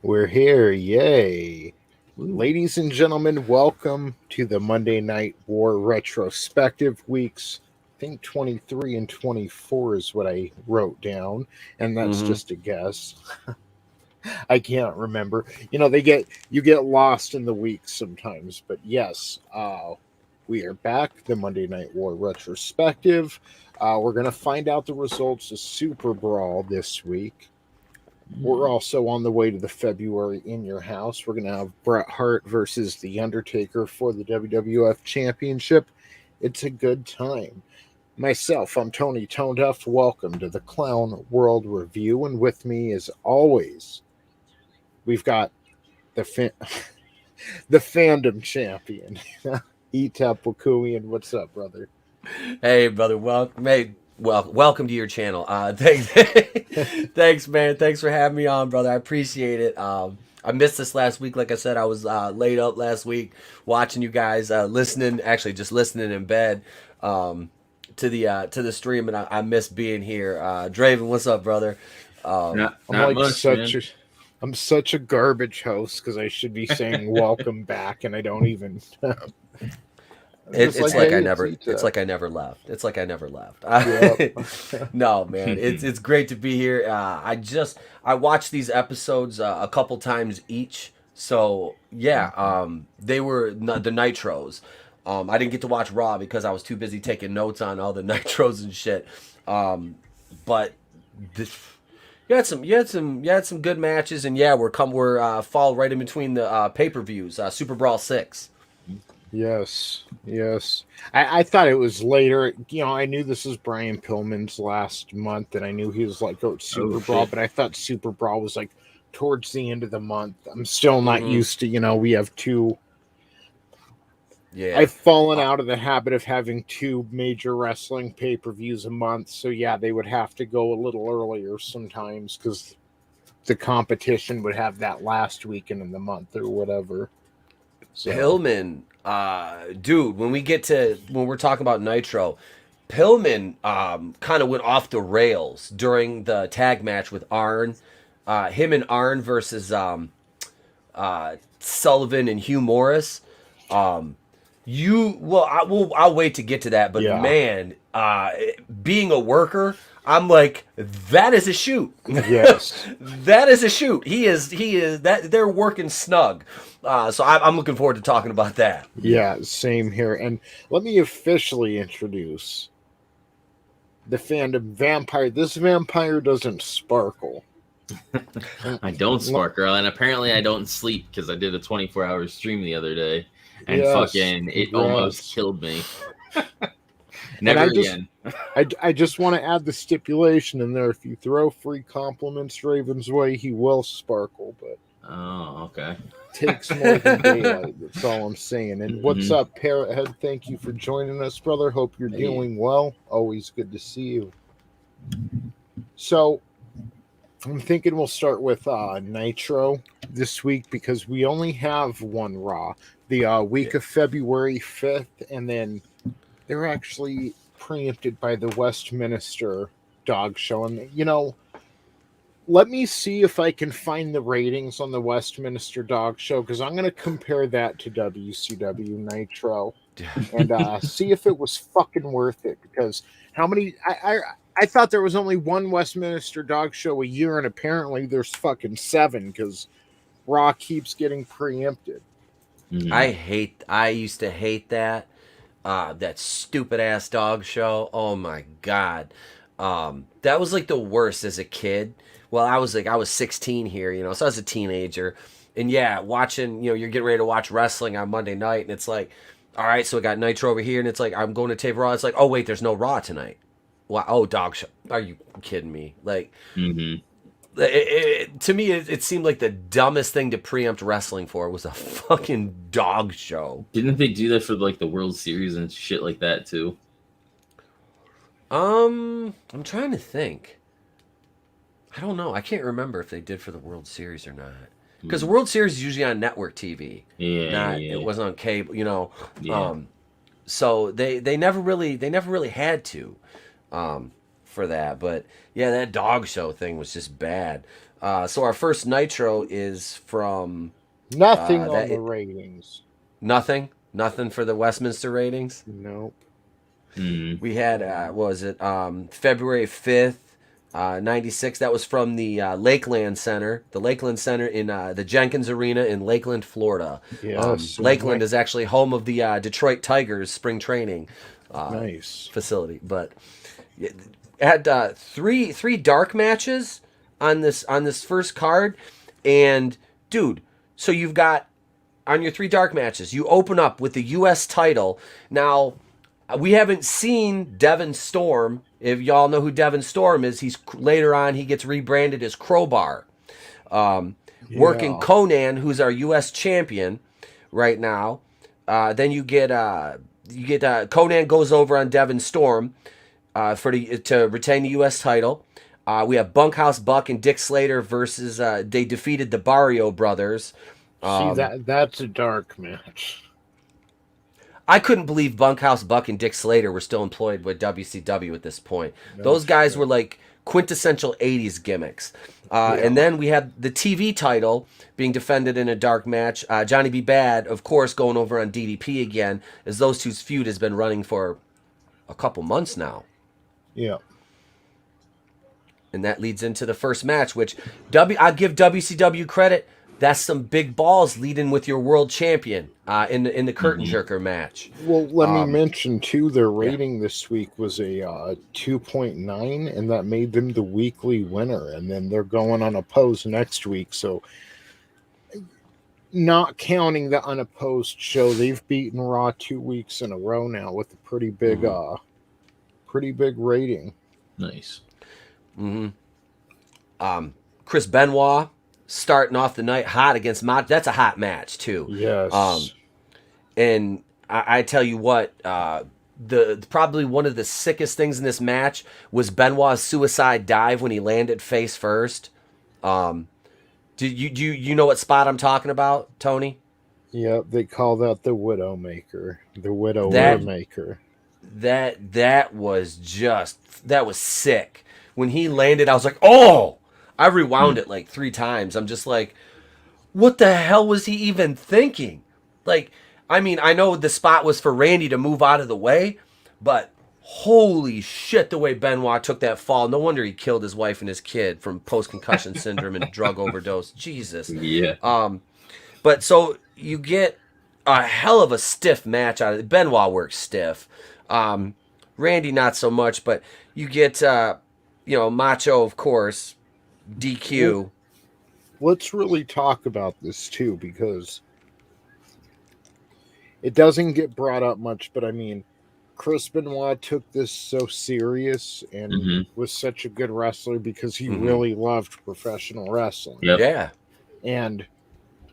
We're here, yay. Woo. Ladies and gentlemen, welcome to the Monday Night War retrospective weeks. I think 23 and 24 is what I wrote down, and that's Mm-hmm. just a guess. I can't remember. You get lost in the weeks sometimes, but yes, we are back, the Monday Night War retrospective. We're going to find out the results of Super Brawl this week. We're also on the way to the February In Your House. We're going to have Brett Hart versus The Undertaker for the WWF Championship. It's a good time. Myself, I'm Tony Tone Deaf. Welcome to the Clown World Review. And with me, as always, we've got the the fandom champion, Etep Wokuian. What's up, brother? Hey, brother. Welcome to your channel. Thanks, thanks, man. Thanks for having me on, brother. I appreciate it. I missed this last week. Like I said, I was laid up last week watching you guys, listening. Actually, just listening in bed to the stream, and I missed being here. Draven, what's up, brother? I'm Not like much, such man. I'm such a garbage host because I should be saying welcome back, and I don't even. I'm just It's like, like hey, it's it's Etep. like I never left. It's like I never left. Yep. No, man, it's great to be here. I watched these episodes a couple times each. So yeah, they were the nitros. I didn't get to watch Raw because I was too busy taking notes on all the nitros and shit. But this, you had some good matches, and yeah, we're fall right in between the pay-per-views. Super Brawl 6. Yes, yes. I thought it was later. I knew this was Brian Pillman's last month, and I knew he was like Oh Super Brawl, shit. but I thought Super Brawl was like towards the end of the month. I'm still not Mm-hmm. used to, we have two. Yeah. I've fallen out of the habit of having two major wrestling pay per views a month. So, yeah, they would have to go a little earlier sometimes because the competition would have that last weekend in the month or whatever. So, Pillman, dude, when we're talking about Nitro, Pillman kind of went off the rails during the tag match with Arn. Him and Arn versus Sullivan and Hugh Morris. Um, I'll wait to get to that. But yeah, man, being a worker, I'm like, that is a shoot. yes. That is a shoot. He is that they're working snug. So I'm looking forward to talking about that. Yeah, same here. And let me officially introduce the fandom vampire. This vampire doesn't sparkle. I don't sparkle, and apparently I don't sleep because I did a 24-hour stream the other day, and Yes, fucking it almost congrats. killed me. And Never I just again. I just want to add the stipulation in there. If you throw free compliments Raven's way, he will sparkle, but Oh, okay. takes more than daylight. That's all I'm saying. And what's Mhm. up, Parrothead? Thank you for joining us, brother. Hope you're Hey. doing well. Always good to see you. So I'm thinking we'll start with Nitro this week because we only have one Raw. The week of February 5th, and then they're actually preempted by the Westminster Dog Show. And, let me see if I can find the ratings on the Westminster Dog Show because I'm going to compare that to WCW Nitro and see if it was fucking worth it. Because how many? I thought there was only one Westminster Dog Show a year, and apparently there's fucking 7 because Raw keeps getting preempted. Mhm. I used to hate that stupid ass dog show. Oh my god. That was like the worst as a kid. Well, I was 16 here, so I was a teenager. And yeah, watching, you're getting ready to watch wrestling on Monday night, and it's like, all right, so we got Nitro over here, and it's like, I'm going to tape Raw. It's like, oh, wait, there's no Raw tonight. Wow, oh, dog show. Are you kidding me? Like, Mhm. to me, it seemed like the dumbest thing to preempt wrestling for was a fucking dog show. Didn't they do that for like the World Series and shit like that too? I'm trying to think. I don't know. I can't remember if they did for the World Series or not. Because the Hmm. World Series is usually on network TV, Yeah, not it yeah, wasn't on cable. yeah. Um, so they never really had to, um, for that. But yeah, that dog show thing was just bad. So our first Nitro is from Nothing on that the ratings. nothing for the Westminster ratings. Nope. We had what was it? February 5th, 96. That was from the Lakeland Center, in the Jenkins Arena in Lakeland, Florida. Yes, Lakeland is actually home of the Detroit Tigers spring training nice facility. But it had three dark matches on this first card, and dude, so you've got on your 3 dark matches, you open up with the U.S. title. Now, we haven't seen Devin Storm. If y'all know who Devin Storm is, later on he gets rebranded as Crowbar. Working Conan, who's our U.S. champion right now. Then you get Conan goes over on Devin Storm to retain the U.S. title. We have Bunkhouse Buck and Dick Slater versus they defeated the Barrio brothers. See, that's a dark match. I couldn't believe Bunkhouse Buck and Dick Slater were still employed with WCW at this point. Those guys were like quintessential 80s gimmicks. And then we had the TV title being defended in a dark match. Johnny B. Bad, of course, going over on DDP again, as those two's feud has been running for a couple months now. Yeah. And that leads into the first match, which I'll give WCW credit. That's some big balls leading with your world champion in the curtain jerker match. Well, let me mention too, their rating this week was a 2.9, and that made them the weekly winner. And then they're going unopposed next week. So, not counting the unopposed show, they've beaten Raw 2 weeks in a row now with a pretty big rating. Nice. Chris Benoit starting off the night hot against Macho. That's a hot match too. Yes. And I tell you what, the probably one of the sickest things in this match was Benoit's suicide dive when he landed face first. Do you know what spot I'm talking about, Tony? Yeah, they call that the Widowmaker. The Widowmaker. That was sick. When he landed, I was like, oh! I rewound it like 3 times. I'm just like, what the hell was he even thinking? Like, I mean, I know the spot was for Randy to move out of the way, but holy shit, the way Benoit took that fall. No wonder he killed his wife and his kid from post-concussion syndrome and drug overdose. Jesus. Yeah. But so you get a hell of a stiff match out of it. Benoit works stiff. Randy, not so much, but you get, Macho, of course, DQ. Let's really talk about this too, because it doesn't get brought up much, but I mean, Chris Benoit took this so serious and was such a good wrestler because he really loved professional wrestling. Yep. Yeah. And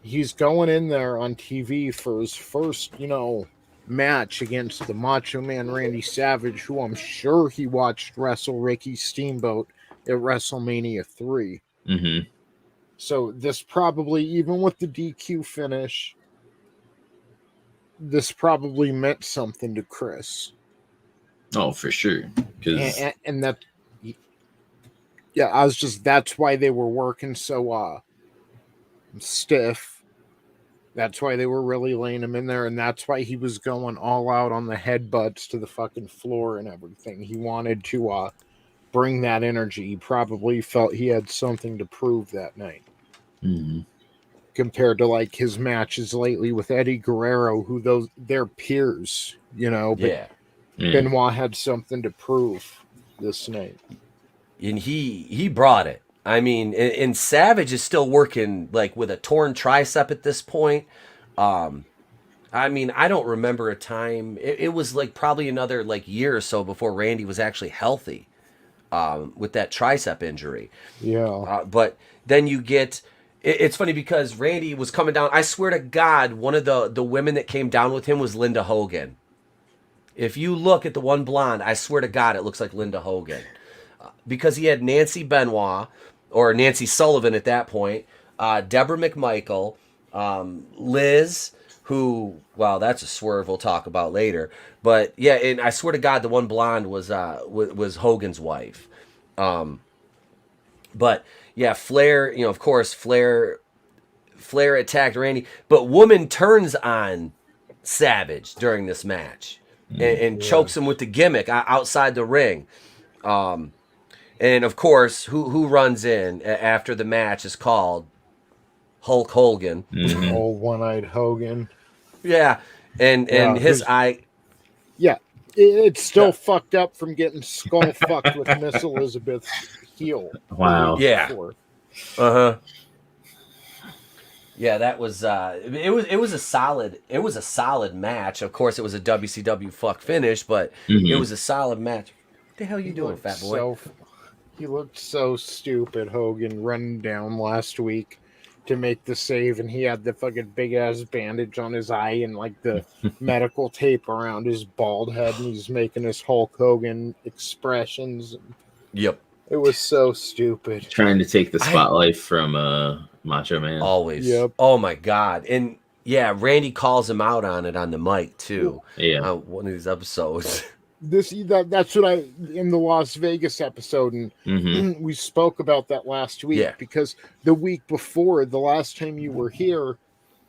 he's going in there on TV for his first, match against the Macho Man Randy Savage, who I'm sure he watched wrestle Ricky Steamboat at WrestleMania 3. So this probably, even with the DQ finish, this probably meant something to Chris. Oh, for sure. And that, that's why they were working so stiff. That's why they were really laying him in there, and that's why he was going all out on the headbutts to the fucking floor and everything. He wanted to bring that energy. He probably felt he had something to prove that night. Compared to like his matches lately with Eddie Guerrero, who they're peers, but Benoit had something to prove this night. And he brought it. I mean, and Savage is still working like with a torn tricep at this point. I mean, I don't remember a time. It was like probably another like year or so before Randy was actually healthy with that tricep injury. Yeah. But then you get. It's funny because Randy was coming down. I swear to God, one of the women that came down with him was Linda Hogan. If you look at the one blonde, I swear to God, it looks like Linda Hogan. Because he had Nancy Benoit, or Nancy Sullivan at that point, Deborah McMichael, Liz, who, well, that's a swerve we'll talk about later. But yeah, and I swear to God, the one blonde was Hogan's wife. But yeah, Flair, you know, of course, Flair attacked Randy, but Woman turns on Savage during this match and chokes him with the gimmick outside the ring. And of course, who runs in after the match is called Hulk Hogan. Old one-eyed Hogan. Yeah, and his eye. Yeah, it's still fucked up from getting skull fucked with Miss Elizabeth's heel. Wow. Yeah. Yeah, that was it was a solid match. Of course, it was a WCW fuck finish, but it was a solid match. What the hell you doing, fat boy? He looked so stupid, Hogan, running down last week to make the save, and he had the fucking big ass bandage on his eye and like the medical tape around his bald head, and he's making his Hulk Hogan expressions. Yep. It was so stupid. Trying to take the spotlight from Macho Man. Always. Yep. Oh my God. And yeah, Randy calls him out on it on the mic too. Yeah. One of these episodes. That's what I in the Las Vegas episode, and we spoke about that last week because the week before, the last time you were here,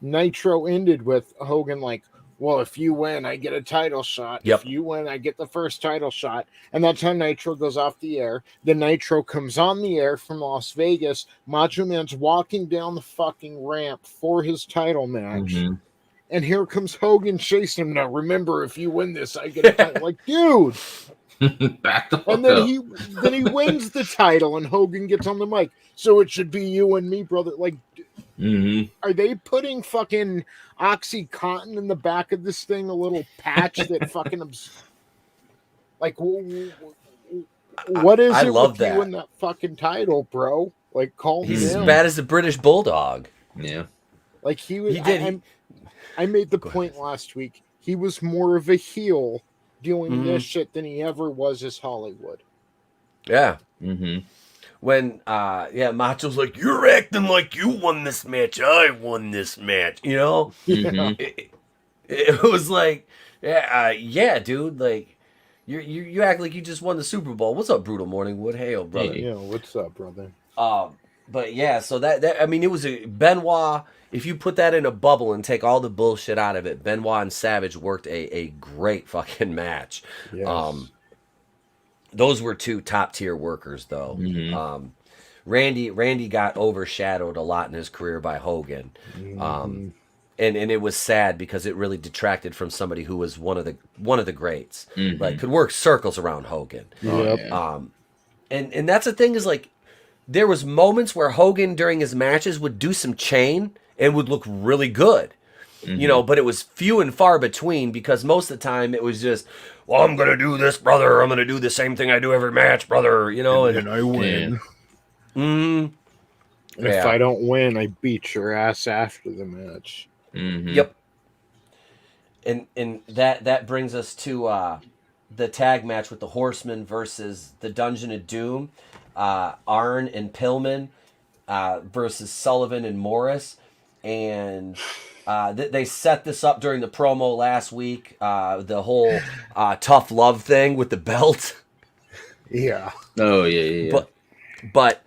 Nitro ended with Hogan like, well, if you win, I get a title shot. Yep. If you win, I get the first title shot. And that's how Nitro goes off the air. The Nitro comes on the air from Las Vegas. Macho Man's walking down the fucking ramp for his title match. And here comes Hogan chasing him. Now, remember, if you win this, I get a title. Like, dude. Back the fuck And then up. he wins the title, and Hogan gets on the mic. So it should be you and me, brother. Like, are they putting fucking OxyContin in the back of this thing? A little patch that fucking like, what is I it love with that. you and that fucking title, bro? Like, call him He's down. as bad as the British Bulldog. Yeah. Like he was. He did. I made the point last week. He was more of a heel doing this shit than he ever was as Hollywood. Yeah. When Macho's like, you're acting like you won this match. I won this match. You know? It was like, dude. Like, you act like you just won the Super Bowl. What's up, Brutal Morningwood? Hey, brother. Yeah, what's up, brother? But yeah, so that I mean, it was a Benoit. If you put that in a bubble and take all the bullshit out of it, Benoit and Savage worked a great fucking match. Yes. Those were two top tier workers, though. Randy got overshadowed a lot in his career by Hogan, and it was sad because it really detracted from somebody who was one of the greats, like could work circles around Hogan. And that's the thing is like there was moments where Hogan during his matches would do some chain and would look really good. You know, but it was few and far between because most of the time it was just, well, I'm going to do this, brother. I'm going to do the same thing I do every match, brother. You know, and I win. And if I don't win, I beat your ass after the match. Yep. And that brings us to the tag match with the Horsemen versus the Dungeon of Doom. Arn and Pillman versus Sullivan and Morris. And they set this up during the promo last week. The whole tough love thing with the belt. Yeah. Oh, yeah. But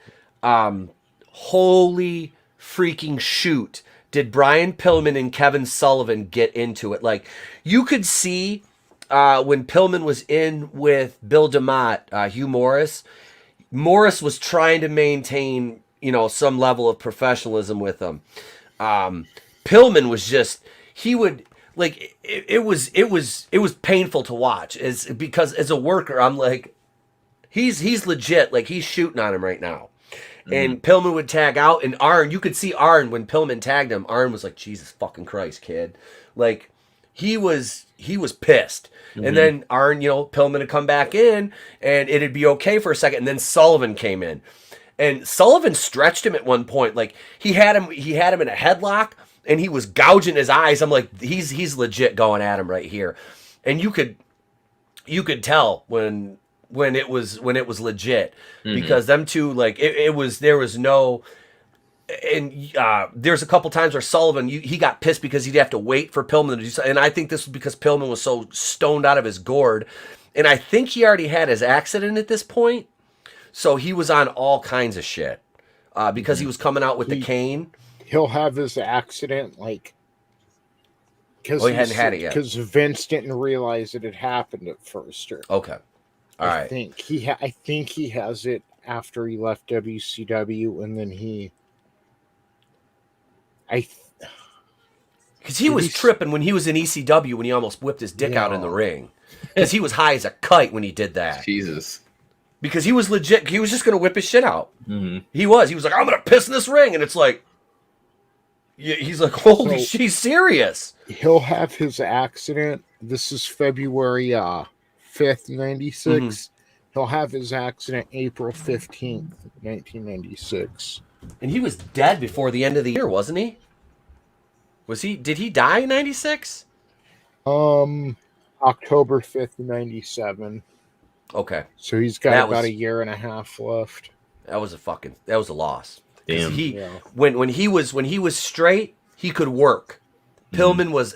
holy freaking shoot. Did Brian Pillman and Kevin Sullivan get into it? Like, you could see when Pillman was in with Bill DeMott, Hugh Morris was trying to maintain, some level of professionalism with him. Pillman was just, he would, like, it was painful to watch because as a worker, I'm like, he's legit, like, he's shooting on him right now. And Pillman would tag out, and Arn, you could see Arn when Pillman tagged him. Arn was like, Jesus fucking Christ, kid. Like, he was pissed. And then Arn, Pillman would come back in, and it'd be okay for a second. And then Sullivan came in, and Sullivan stretched him at one point. Like, he had him in a headlock, and he was gouging his eyes. I'm like, he's legit going at him right here. And you could tell when it was legit because them two, like, there was no, and there's a couple times where Sullivan, he got pissed because he'd have to wait for Pillman to do something. And I think this was because Pillman was so stoned out of his gourd. And I think he already had his accident at this point. So he was on all kinds of shit because he was coming out with the cane. He'll have his accident like because he hadn't had it yet. Because Vince didn't realize it had happened at first. Okay, all right. I think he has it after he left WCW, and then because he was tripping when he was in ECW when he almost whipped his dick out in the ring because he was high as a kite when he did that. Jesus. Because he was legit. He was just going to whip his shit out. Mm-hmm. He was like, I'm going to piss in this ring. And it's like, he's like, holy shit, he's serious. He'll have his accident. This is February 5th, 96. Mm-hmm. He'll have his accident April 15th, 1996. And he was dead before the end of the year, wasn't he? Did he die in 96? October 5th, 97. Okay. So he's got about a year and a half left. That was a loss. Damn. When he was straight, he could work. Pillman was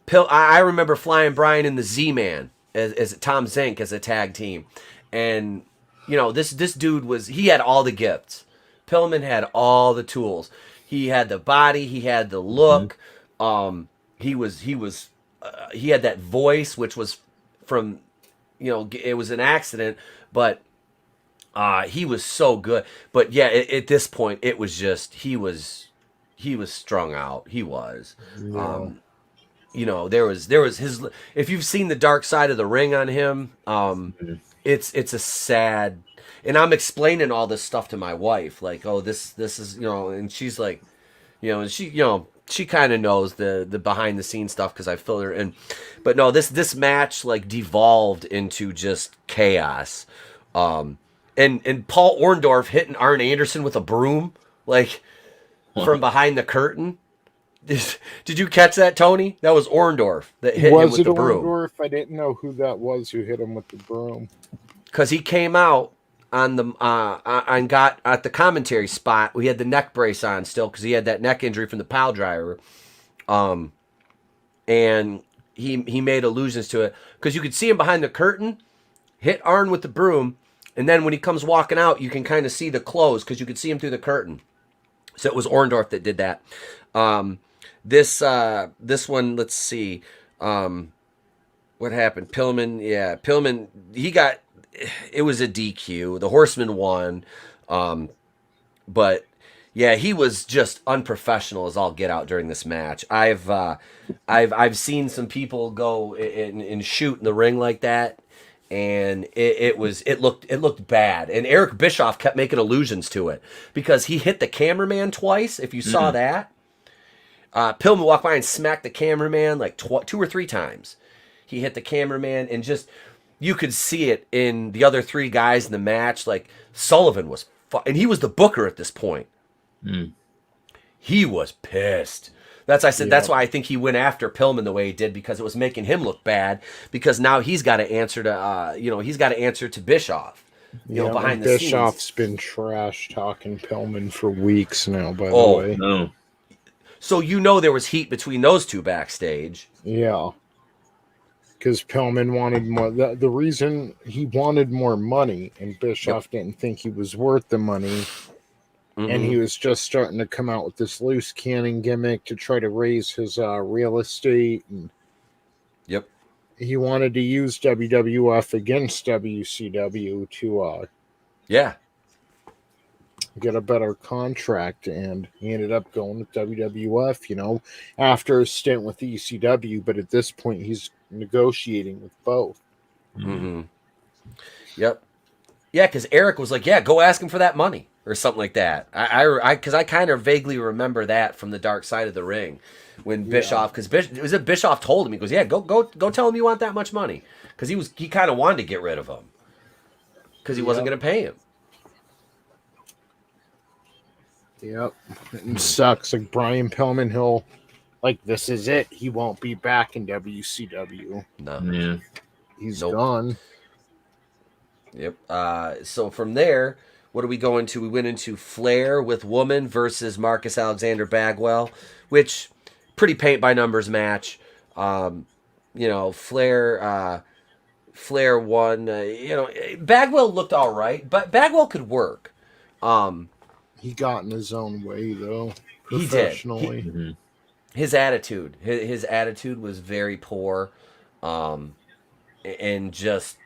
I remember flying Brian in the Z-Man as Tom Zenk as a tag team. And this dude he had all the gifts. Pillman had all the tools. He had the body, he had the look. He had that voice which was from it was an accident, but he was so good. But yeah, at this point, it was just he was strung out. He was. Yeah. There was his. If you've seen the Dark Side of the Ring on him, it's a sad. And I'm explaining all this stuff to my wife, like, oh, this is and she's like, and she kind of knows the behind the scenes stuff because I filled her in. But no, this match like devolved into just chaos. And Paul Orndorff hitting Arn Anderson with a broom, like from behind the curtain. Did you catch that, Tony? That was Orndorff that hit him with the broom. Orndorff? I didn't know who that was who hit him with the broom. Because he came out on the and got at the commentary spot. We had the neck brace on still because he had that neck injury from the pile driver, and he made allusions to it because you could see him behind the curtain, hit Arn with the broom, and then when he comes walking out, you can kind of see the clothes because you could see him through the curtain. So it was Orndorff that did that. This one, let's see, what happened? Pillman, it was a DQ. The Horseman won. But yeah, he was just unprofessional as all get out during this match. I've seen some people go and shoot in the ring like that, and it looked bad. And Eric Bischoff kept making allusions to it because he hit the cameraman twice. If you saw that, Pillman walked by and smacked the cameraman like 2 or 3 times. He hit the cameraman and just. You could see it in the other 3 guys in the match. Like Sullivan was, and he was the booker at this point. He was pissed. That's why I think he went after Pillman the way he did because it was making him look bad. Because now he's got to answer to Bischoff. Behind the scenes. Bischoff's been trash talking Pillman for weeks now. By the way, no. So there was heat between those two backstage. Yeah. Because Pillman wanted more. The reason he wanted more money, and Bischoff didn't think he was worth the money, and he was just starting to come out with this loose cannon gimmick to try to raise his real estate. And he wanted to use WWF against WCW to get a better contract, and he ended up going with WWF. After a stint with ECW, but at this point he's negotiating with both. Yep. Yeah, because Eric was like, "Yeah, go ask him for that money" or something like that. Because I kind of vaguely remember that from the Dark Side of the Ring when Bischoff, because Bischoff told him, he goes, "Yeah, go tell him you want that much money," because he kind of wanted to get rid of him because he wasn't going to pay him. Yep, it sucks. Like Brian Pillman, this is it. He won't be back in WCW. No. Yeah. He's gone. Yep. So from there, what do we go into? We went into Flair with Woman versus Marcus Alexander Bagwell, which pretty paint by numbers match. Flair Flair won. Bagwell looked all right, but Bagwell could work. He got in his own way though. He did. Professionally. His attitude was very poor, and just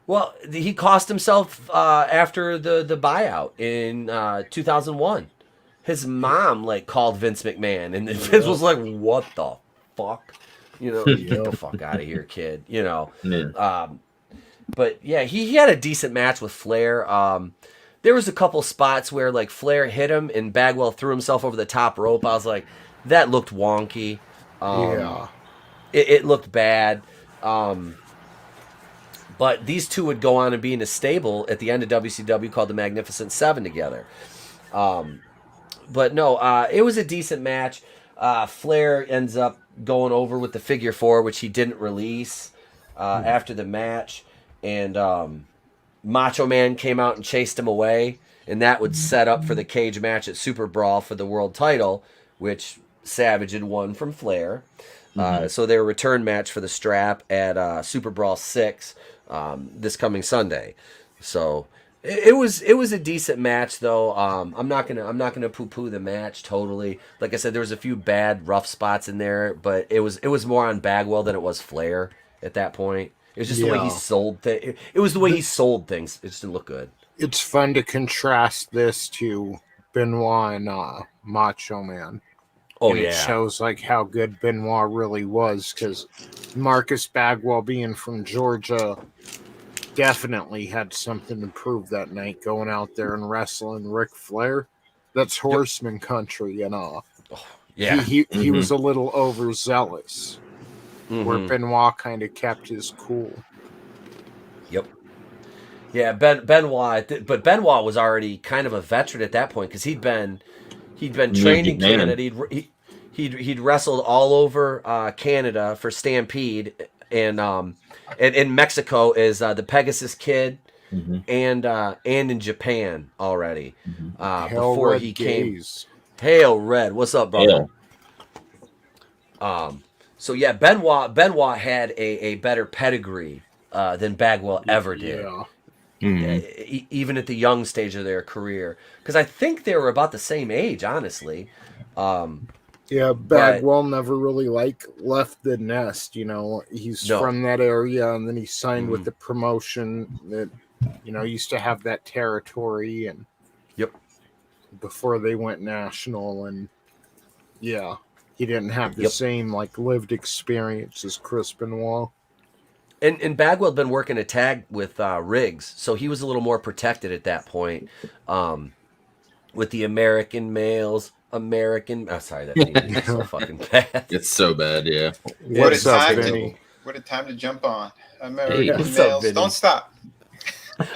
well, he cost himself after the buyout in 2001. His mom called Vince McMahon, and Vince was like, "What the fuck?" Get the fuck out of here, kid. But yeah, he had a decent match with Flair. There was a couple spots where Flair hit him and Bagwell threw himself over the top rope. I was like, that looked wonky. It looked bad. But these two would go on and be in a stable at the end of WCW called the Magnificent Seven together. But no, it was a decent match. Flair ends up going over with the figure four, which he didn't release after the match. And Macho Man came out and chased him away. And that would set up for the cage match at SuperBrawl for the world title, which Savage had won from Flair. So their return match for the strap at SuperBrawl 6 this coming Sunday. So it was a decent match though. I'm not gonna poo-poo the match totally. Like I said, there was a few bad rough spots in there, but it was more on Bagwell than it was Flair at that point. It was just the way he sold things. It was the way he sold things. It just didn't look good. It's fun to contrast this to Benoit and Macho Man. Oh, and it shows how good Benoit really was, because Marcus Bagwell, being from Georgia, definitely had something to prove that night, going out there and wrestling Ric Flair. That's horseman country, and he was a little overzealous, where Benoit kind of kept his cool. Yep. Yeah, Benoit, but Benoit was already kind of a veteran at that point because he'd been trained in Canada. He'd wrestled all over Canada for Stampede, and in Mexico is the Pegasus Kid, and in Japan already before he came. Hail Red, what's up, brother? So yeah, Benoit had a better pedigree than Bagwell ever did. Even at the young stage of their career, because I think they were about the same age, honestly. Bagwell never really left the nest. He's from that area, and then he signed with the promotion that used to have that territory, and before they went national, and he didn't have the same lived experience as Chris Benoit. And Bagwell had been working a tag with Riggs, so he was a little more protected at that point. With the American males, sorry, that theme is so fucking bad. It's so bad, yeah. What a time to jump on. American males, don't stop.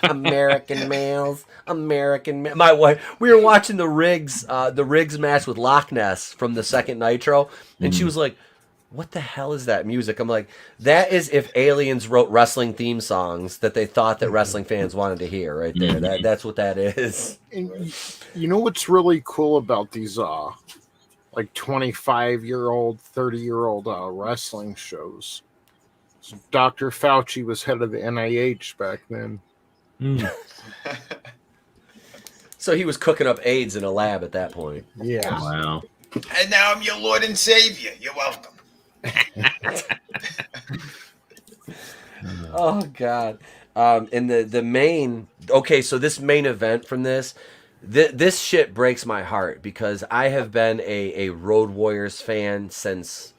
American males, my wife. We were watching the Riggs match with Loch Ness from the second Nitro, and she was like, "What the hell is that music?" I'm like, "That is if aliens wrote wrestling theme songs that they thought that wrestling fans wanted to hear." Right there, that's what that is. And you know what's really cool about these 25-year-old, 30-year-old wrestling shows? So Dr. Fauci was head of the NIH back then. So he was cooking up AIDS in a lab at that point. Yeah. Wow. And now I'm your Lord and Savior. You're welcome. Oh God. And the main so this main event from this shit breaks my heart, because I have been a Road Warriors fan since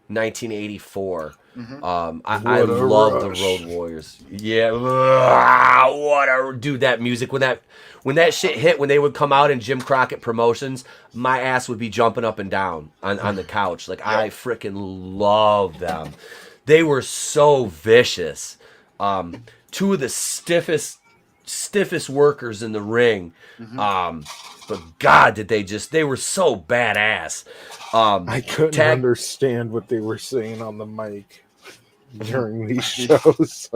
1984. I love the Road Warriors. Yeah. Dude, that music, when that shit hit, when they would come out in Jim Crockett Promotions, my ass would be jumping up and down on the couch. I freaking love them. They were so vicious. Two of the stiffest workers in the ring. But God, they were so badass. I couldn't understand what they were saying on the mic during these shows.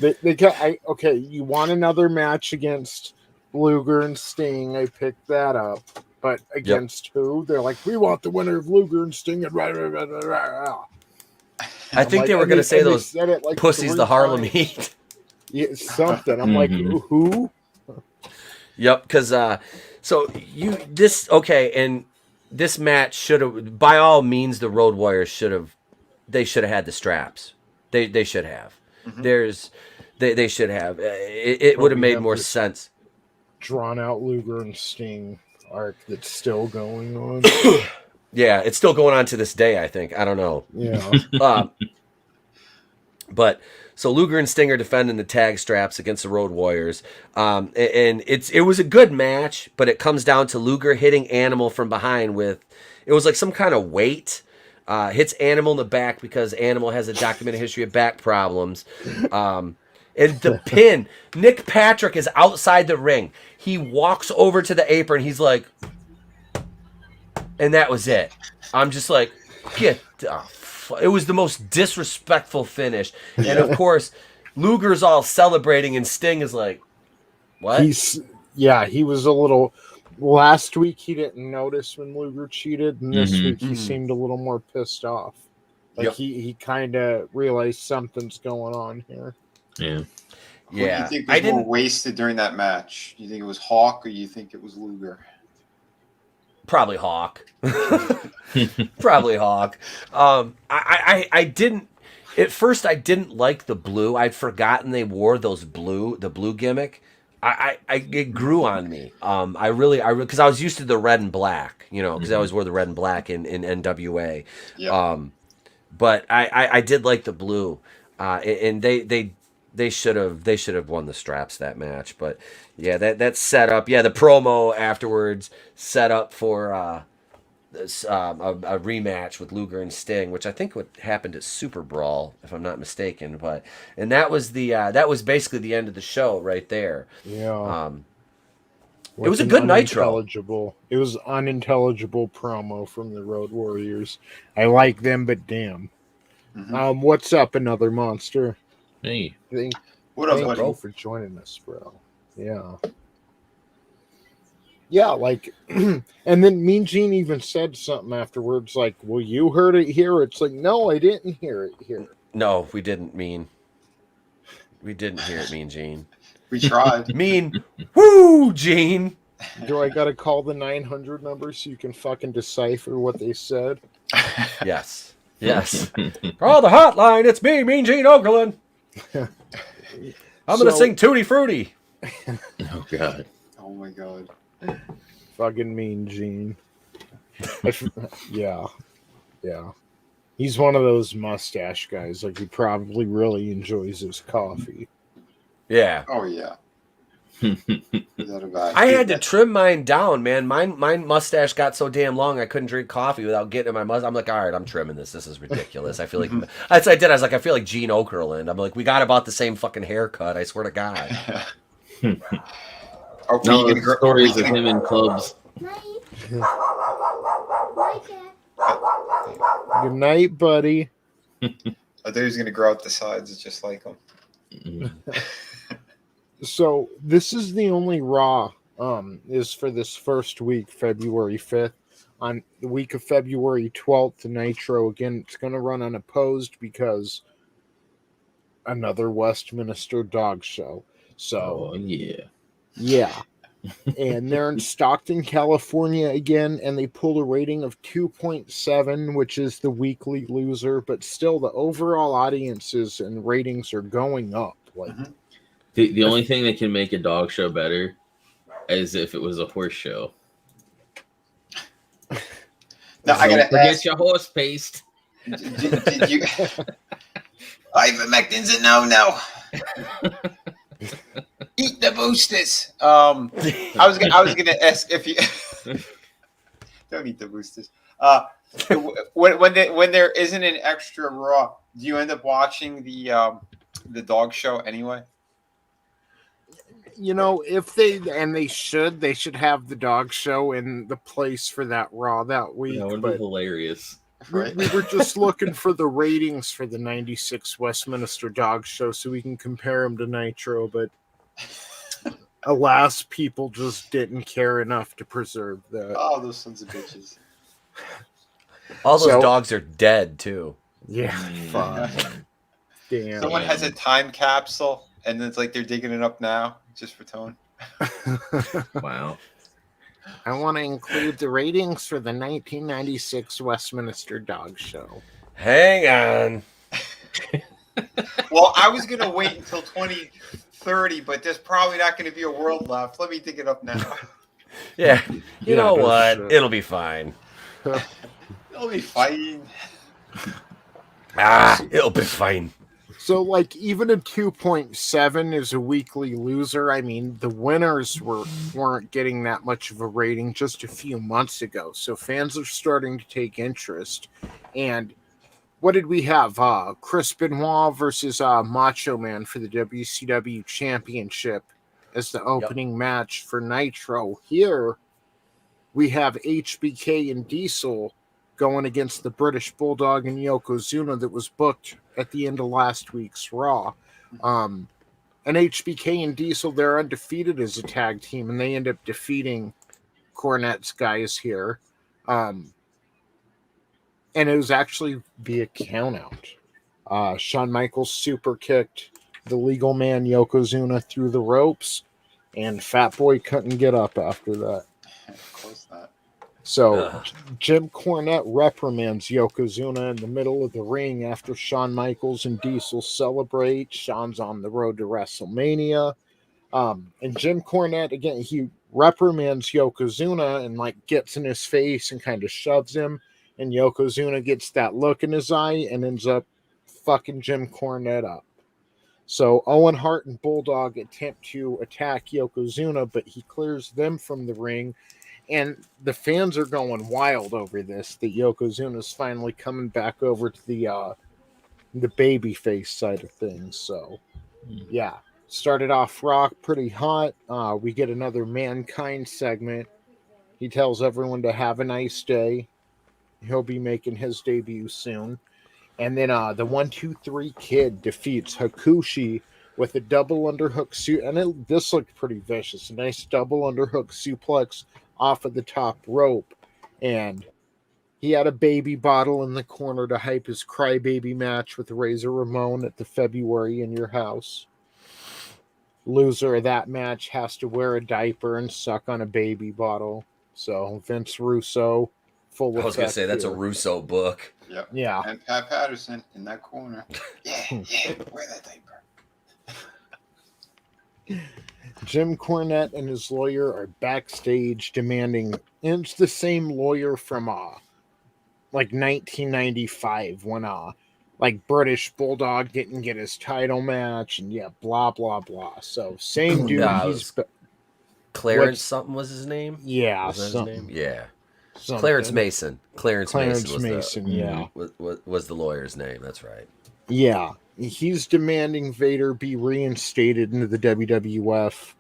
You want another match against Luger and Sting? I picked that up, but against who? They're like, we want the winner of Luger and Sting, and I think they were going to say those said it like pussies 3 the Harlem times. Heat. Yeah, something. I'm like, who? Yep, because and this match should have, by all means, the Road Warriors should have had the straps. They should have. They should have. It would have made more sense. Drawn out Luger and Sting arc that's still going on. Yeah, it's still going on to this day, I think. I don't know. Yeah. But so Luger and Sting are defending the tag straps against the Road Warriors. And it was a good match, but it comes down to Luger hitting Animal from behind with, it was like some kind of weight. Hits Animal in the back because Animal has a documented history of back problems. And the pin, Nick Patrick is outside the ring. He walks over to the apron. He's like, and that was it. I'm just like, it was the most disrespectful finish. And of course, Luger's all celebrating and Sting is like, what? He was a little, last week he didn't notice when Luger cheated, and this week he seemed a little more pissed off. Like he kind of realized something's going on here. Yeah. Who do you think was more wasted during that match? Do you think it was Hawk or you think it was Luger? Probably Hawk. Probably Hawk. I didn't, at first I didn't like the blue. I'd forgotten they wore the blue gimmick. It grew on me. I really, because I was used to the red and black, because I always wore the red and black in NWA. Yep. But I did like the blue. And they should have won the straps that match. But yeah, that set up. Yeah, the promo afterwards set up for a rematch with Luger and Sting, which I think happened at SuperBrawl, if I'm not mistaken. And that was basically the end of the show right there. Yeah. It was a good Nitro. It was unintelligible promo from the Road Warriors. I like them, but damn. What's up, another monster? Hey. What up, Thank buddy? you for joining us, bro. Yeah. Yeah, like, and then Mean Gene even said something afterwards, like, well, you heard it here. It's like, no, I didn't hear it here. No, we didn't hear it, Mean Gene. We tried. Mean, woo, Gene. Do I got to call the 900 number so you can fucking decipher what they said? Yes. Call the hotline. It's me, Mean Gene Okerlund. I'm going to sing Tutti Frutti. Oh, God. Oh, my God. Fucking Mean Gene. Yeah. He's one of those mustache guys. Like, he probably really enjoys his coffee. Yeah. Oh, yeah. I had to trim mine down, man. My mustache got so damn long I couldn't drink coffee without getting in my mustache. I'm like, all right, I'm trimming this. This is ridiculous. I feel like that's what I did. I was like, I feel like Gene Okerlund. I'm like, we got about the same fucking haircut. I swear to God. Stories of him in clubs. Good night, buddy. I thought he was going to grow out the sides just like him. So this is the only Raw is for this first week, February 5th. On the week of February 12th, Nitro, again, it's going to run unopposed because another Westminster dog show. So, yeah. And they're in Stockton, California again, and they pulled a rating of 2.7, which is the weekly loser, but still the overall audiences and ratings are going up. Like, The only thing that can make a dog show better is if it was a horse show. Now, I gotta forget your horse paste. Did you? Ivermectin's a no. Eat the boosters. I was gonna ask if you don't eat the boosters. When there isn't an extra Raw, do you end up watching the dog show anyway? If they should have the dog show in the place for that Raw that week. That would be hilarious. Right. We were just looking for the ratings for the 96 Westminster dog show so we can compare them to Nitro, but alas, people just didn't care enough to preserve that. Oh, those sons of bitches. All those dogs are dead, too. Yeah, fuck. Damn. Someone has a time capsule, and it's like they're digging it up now just for tone. Wow. I want to include the ratings for the 1996 Westminster Dog Show. Hang on. Well, I was gonna wait until 2030, but there's probably not going to be a world left. Let me dig it up now. Yeah. You know no what? shit. It'll be fine. It'll be fine. It'll be fine. So, like, even a 2.7 is a weekly loser. I mean, the winners weren't getting that much of a rating just a few months ago. So fans are starting to take interest. And what did we have? Chris Benoit versus Macho Man for the WCW Championship as the opening match for Nitro. Here, we have HBK and Diesel going against the British Bulldog and Yokozuna that was booked at the end of last week's Raw. And HBK and Diesel, they're undefeated as a tag team, and they end up defeating Cornette's guys here. And it was actually via countout. Shawn Michaels super kicked the legal man Yokozuna through the ropes, and Fat Boy couldn't get up after that. Of course not. So Jim Cornette reprimands Yokozuna in the middle of the ring after Shawn Michaels and Diesel celebrate. Shawn's on the road to WrestleMania. And Jim Cornette, again, he reprimands Yokozuna and like gets in his face and kind of shoves him. And Yokozuna gets that look in his eye and ends up fucking Jim Cornette up. So Owen Hart and Bulldog attempt to attack Yokozuna, but he clears them from the ring. And the fans are going wild over this, that Yokozuna's finally coming back over to the babyface side of things. So, yeah. Started off Raw pretty hot. We get another Mankind segment. He tells everyone to have a nice day. He'll be making his debut soon. And then the 1-2-3 Kid defeats Hakushi with a double underhook suit. And this looked pretty vicious. A nice double underhook suplex off of the top rope. And he had a baby bottle in the corner to hype his crybaby match with Razor Ramon at the February in Your House. Loser of that match has to wear a diaper and suck on a baby bottle. So Vince Russo, full of. I was going to say, that's a Russo book. Yep. Yeah. And Pat Patterson in that corner. Yeah, wear that diaper. Jim Cornette and his lawyer are backstage demanding, and it's the same lawyer from like 1995 when like British Bulldog didn't get his title match, and blah blah blah. So same dude. Clarence something was his name. Yeah, was that his name? Yeah. Something. Clarence Mason. Clarence Mason was the lawyer's name. That's right. Yeah. He's demanding Vader be reinstated into the WWF.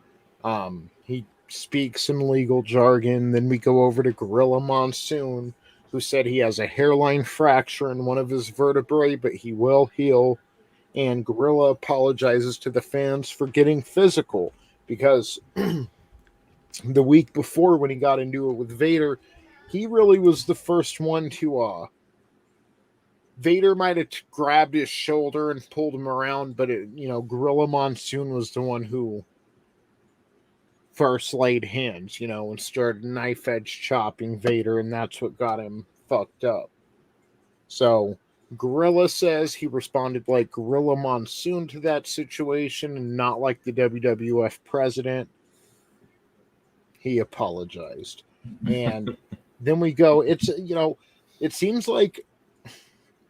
He speaks some legal jargon. Then we go over to Gorilla Monsoon, who said he has a hairline fracture in one of his vertebrae, but he will heal. And Gorilla apologizes to the fans for getting physical because the week before when he got into it with Vader, he really was the first one to Vader might have grabbed his shoulder and pulled him around, but Gorilla Monsoon was the one who first laid hands, and started knife edge chopping Vader, and that's what got him fucked up. So Gorilla says he responded like Gorilla Monsoon to that situation and not like the WWF president. He apologized. And then we go, it seems like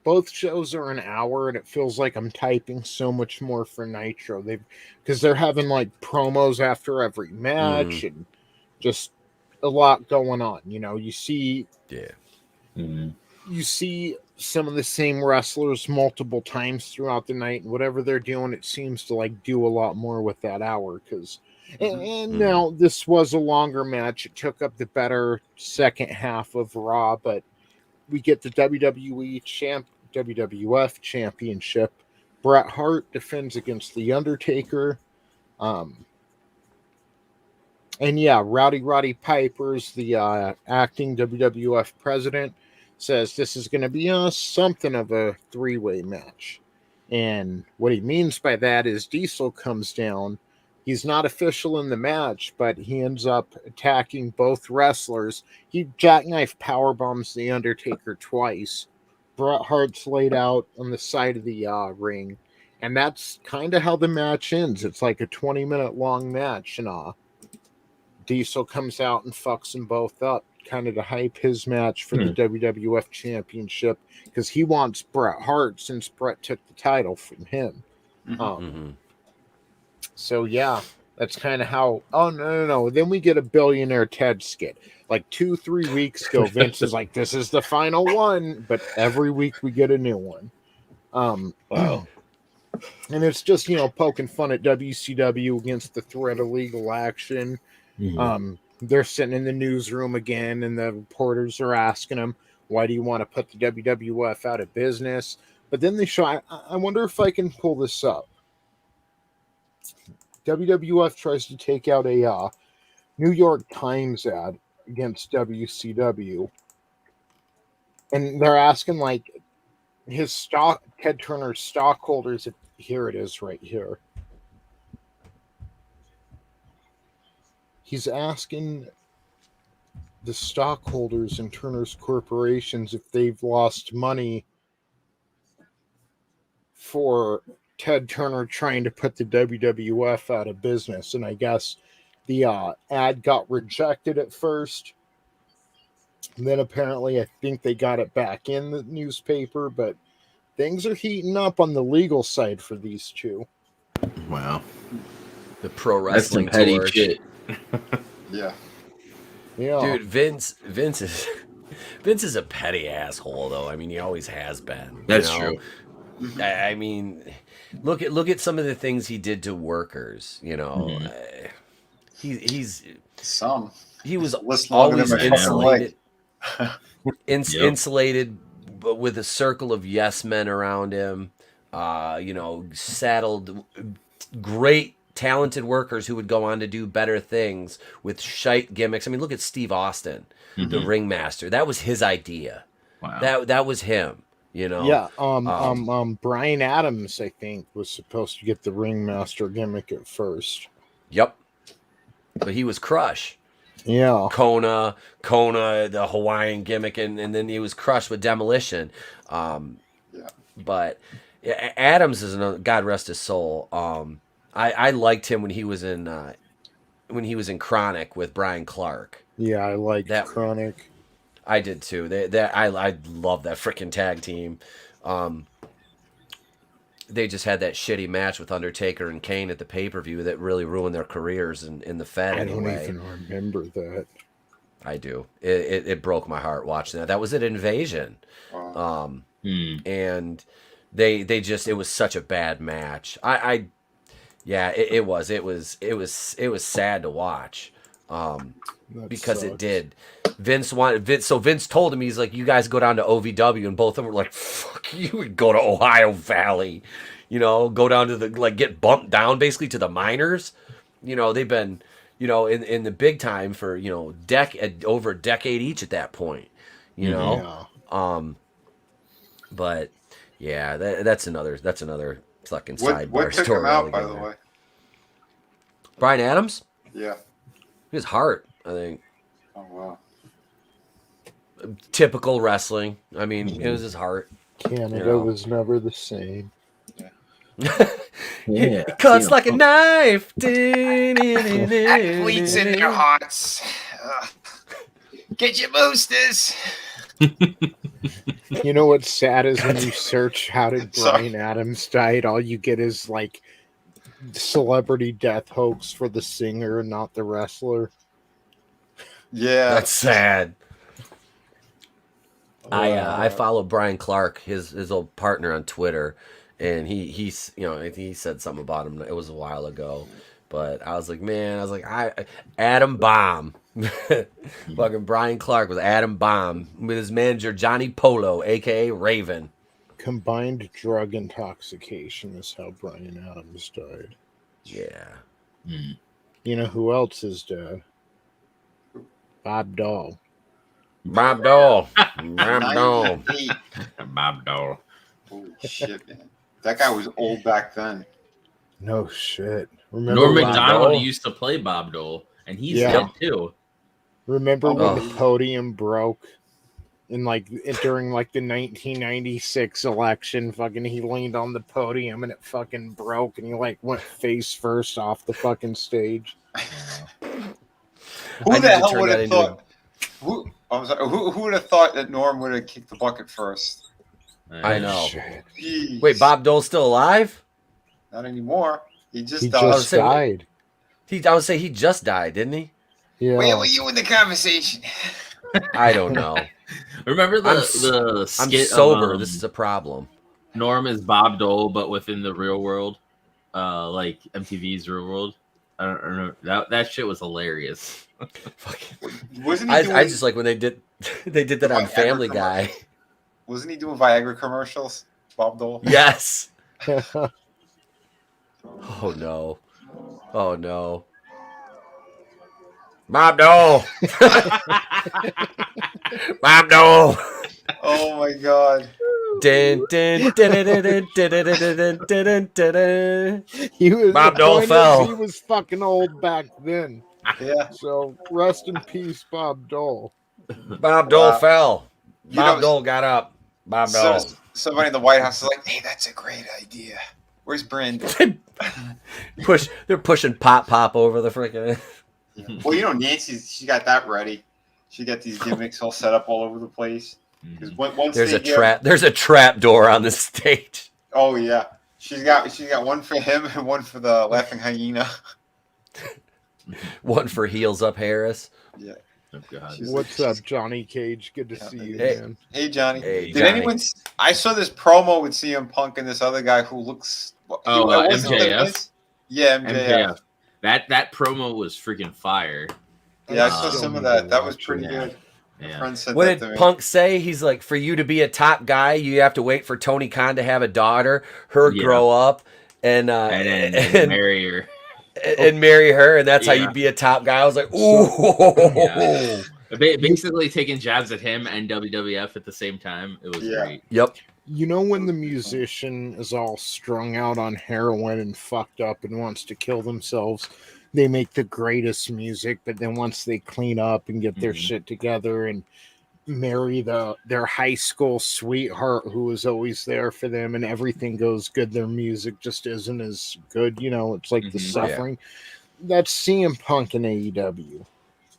both shows are an hour, and it feels like I'm typing so much more for Nitro. Because they're having like promos after every match and just a lot going on. You see, you see some of the same wrestlers multiple times throughout the night, and whatever they're doing, it seems to like do a lot more with that hour. And now this was a longer match. It took up the better second half of Raw, but we get the WWF Championship. Bret Hart defends against The Undertaker. And Rowdy Roddy Piper's the acting WWF president, says this is going to be something of a three-way match. And what he means by that is Diesel comes down. He's not official in the match, but he ends up attacking both wrestlers. He jackknife powerbombs the Undertaker twice. Bret Hart's laid out on the side of the ring. And that's kind of how the match ends. It's like a 20-minute long match. And Diesel comes out and fucks them both up, kind of to hype his match for the WWF Championship, because he wants Bret Hart since Bret took the title from him. So, yeah, that's kind of how... Oh, no. Then we get a Billionaire Ted skit. Like 2-3 weeks ago, Vince is like, this is the final one. But every week we get a new one. Wow. And it's just, poking fun at WCW against the threat of legal action. They're sitting in the newsroom again, and the reporters are asking them, why do you want to put the WWF out of business? But then they show, I wonder if I can pull this up. WWF tries to take out a New York Times ad against WCW. And they're asking, like, Ted Turner's stockholders, here it is right here. He's asking the stockholders in Turner's corporations if they've lost money for Ted Turner trying to put the WWF out of business. And I guess the ad got rejected at first. And then apparently I think they got it back in the newspaper, but things are heating up on the legal side for these two. Wow. The pro That's some wrestling petty torch. shit. Yeah. Dude, Vince is a petty asshole, though. I mean, he always has been. That's true. I mean, look at some of the things he did to workers. He was always insulated, insulated, but with a circle of yes men around him. Saddled great, talented workers who would go on to do better things with shite gimmicks. I mean, look at Steve Austin, the ringmaster. That was his idea. Wow. That was him. Yeah. Brian Adams, I think, was supposed to get the ringmaster gimmick at first. Yep. But he was Crush. Yeah. Kona, the Hawaiian gimmick, and then he was Crush with Demolition. But Adams is another, God rest his soul. I liked him when he was in Chronic with Brian Clark. Yeah, I liked that Chronic. I did too. I love that freaking tag team. They just had that shitty match with Undertaker and Kane at the pay-per-view that really ruined their careers in the Fed. I don't even remember that. I do. It broke my heart watching that. That was at Invasion. And it was such a bad match. It was sad to watch. Because it did. Vince told him, he's like, you guys go down to OVW, and both of them were like, fuck you, would go to Ohio Valley, go down to get bumped down basically to the minors. They've been, in the big time for, over a decade each at that point, but yeah, that's another fucking sidebar What took story. him out, by the way? Brian Adams? Yeah. His heart, I think. Oh, wow. Typical wrestling. I mean, it was his heart. Canada was never the same. Yeah. Cuts like a knife. Athletes in their hearts. Get your boosters. You know what's sad is when you search how did Brian Adams die, all you get is like celebrity death hoax for the singer and not the wrestler. Yeah, that's sad. I follow Brian Clark, his old partner, on Twitter, and he said something about him. It was a while ago, but I was like, Adam Bomb, fucking Brian Clark with Adam Bomb with his manager Johnny Polo, aka Raven. Combined drug intoxication is how Brian Adams died. Yeah. You know who else is dead? Bob Dole. Bob Dole. Bob Dole. 98. Bob Dole. Holy shit, man. That guy was old back then. No shit. Remember Norm when- Macdonald Dole? used to play Bob Dole, and he's Yeah. dead too. Remember Oh. when the podium broke in during the 1996 election? Fucking, he leaned on the podium and it fucking broke, and he went face first off the fucking stage. Who I the need to hell turn would that have into thought? Who would have thought that Norm would have kicked the bucket first? I know. Shit. Jeez. Wait, Bob Dole's still alive? Not anymore. He just He died. just saying, died. I would say he just died, didn't he? Yeah. Where were you in the conversation? I don't know. Remember I'm the I'm skit sober. of, This is a problem. Norm is Bob Dole, but within the real world, like MTV's Real World. I don't know. That shit was hilarious. Fucking. Wasn't he doing? I just like when they did that on Viagra Family Guy. commercials? Wasn't he doing Viagra commercials? Bob Dole. Yes. Oh no. Oh no. Bob Dole. Bob Dole. Oh my god. Dun, dun, dun, dun, dun, dun, dun, dun, dun, dun, dun, dun. He was Bob the Dole point is fell. He was fucking old back then. Yeah. So rest in peace, Bob Dole. Bob Dole Wow. fell. You Bob know, Dole got up. Bob So, Dole. somebody in the White House is like, "Hey, that's a great idea. Where's Brandon?" They're pushing Pop over the freaking. Well, Nancy, she got that ready. She got these gimmicks all set up all over the place. Because once There's they a get- trap. There's a trap door on the stage. Oh yeah, she's got one for him and one for the laughing hyena. One for heels up Harris. Yeah. Oh, God. She's- What's up, Johnny Cage? Good to Yeah. see you, Hey. man. Hey Johnny. Hey, Did Johnny. anyone? I saw this promo with CM Punk and this other guy who looks. Oh, wasn't the MJF? Miz? Yeah, MJF. That promo was freaking fire. Yeah, I saw Um, some of that. That was pretty yeah. good. My Yeah. friend said What that did to me. Punk say? He's like, for you to be a top guy, you have to wait for Tony Khan to have a daughter, her Yeah. grow up, and And and marry her. marry her, and that's how Yeah. you'd be a top guy. I was like, ooh. Yeah. Basically taking jabs at him and WWF at the same time. It was Yeah. great. Yep. You know when the musician is all strung out on heroin and fucked up and wants to kill themselves, they make the greatest music, but then once they clean up and get their Mhm. shit together and marry their high school sweetheart who was always there for them and everything goes good, their music just isn't as good. It's like the Mhm. suffering. That's CM Punk in AEW.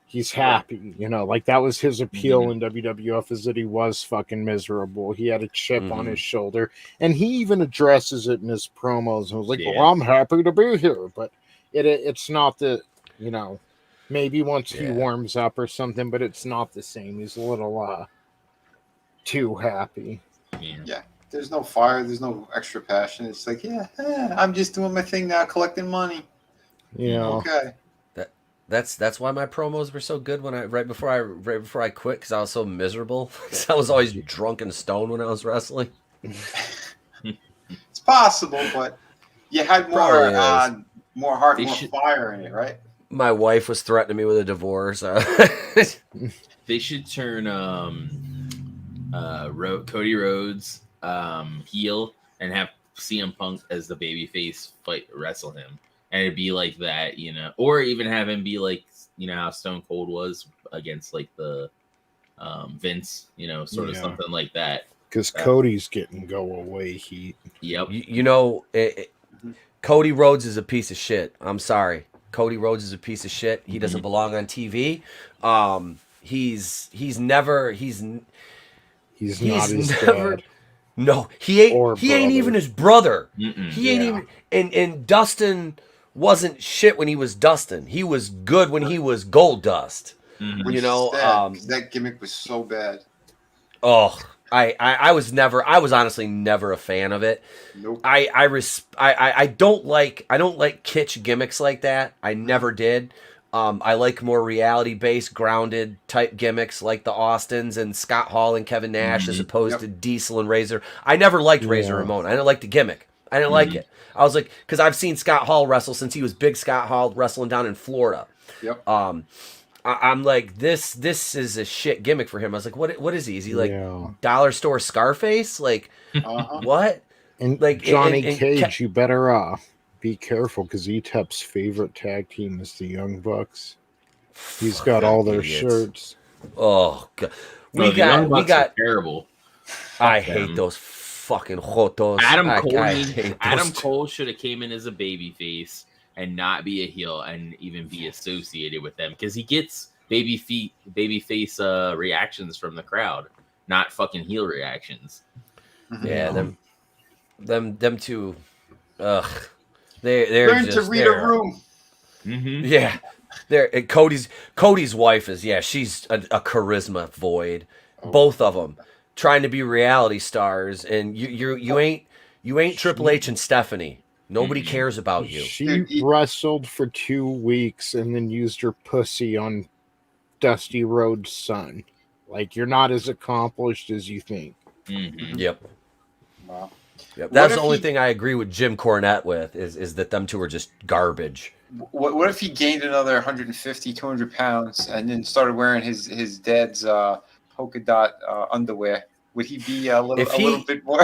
He's happy, that was his appeal in WWF, is that he was fucking miserable. He had a chip on his shoulder, and he even addresses it in his promos. And was like, Yeah. "Well, I'm happy to be here," but it's not the, maybe once he Yeah. warms up or something, but it's not the same. He's a little too happy. Yeah. There's no fire. There's no extra passion. It's like, I'm just doing my thing now, collecting money. Okay. That's why my promos were so good when right before I quit, because I was so miserable. 'Cause I was always drunk and stoned when I was wrestling. It's possible, but you had Probably more heart, They more should- fire in it, right? My wife was threatening me with a divorce. They should turn Cody Rhodes heel and have CM Punk as the babyface wrestle him, and it'd be like that, or even have him be like how Stone Cold was against like the Vince, sort of Yeah. something like that. Because Cody's getting go away heat. Yep. Cody Rhodes is a piece of shit. I'm sorry. Cody Rhodes is a piece of shit. He doesn't belong on TV. He's He's not his never. dad. No, he ain't. Or He ain't brother. even his brother. Mm-mm. He ain't Yeah. even. And Dustin wasn't shit when he was Dustin. He was good when he was Gold Dust. Mhm. Which You know, is sad, 'cause that gimmick was so bad. Oh, I was honestly never a fan of it. Nope. I don't like kitsch gimmicks like that. I never did. I like more reality based, grounded type gimmicks like the Austins and Scott Hall and Kevin Nash, as opposed to Diesel and Razor. I never liked Razor Ramon. I didn't like the gimmick. I didn't like it. I was like, because I've seen Scott Hall wrestle since he was Big Scott Hall wrestling down in Florida. Yep. I'm like, this is a shit gimmick for him. I was like, what is he? Is he like Yeah. dollar store Scarface? Like Uh-huh. what? And Like Johnny and Cage, you better be careful because Etep's favorite tag team is the Young Bucks. He's got all their idiots. shirts. Oh god, No, the Young Bucks are terrible. I Fuck hate them. those fucking jotos. Adam I Cole, hate those Adam two. Cole should have came in as a babyface and not be a heel and even be associated with them because he gets babyface reactions from the crowd, not fucking heel reactions. Yeah, them two. Ugh, they're Learn just to read they're- a room. Mm-hmm. Yeah, there. Cody's wife is she's a charisma void. Both of them trying to be reality stars, and you ain't Triple H and Stephanie. Nobody cares about you. She Dude, wrestled for 2 weeks and then used her pussy on Dusty Rhodes' son. Like, you're not as accomplished as you think. Mm-hmm. Yep. Wow. Yep. That's the if only he- thing I agree with Jim Cornette with is that them two are just garbage. What if he gained another 150, 200 pounds and then started wearing his dad's polka dot underwear? Would he be a little bit more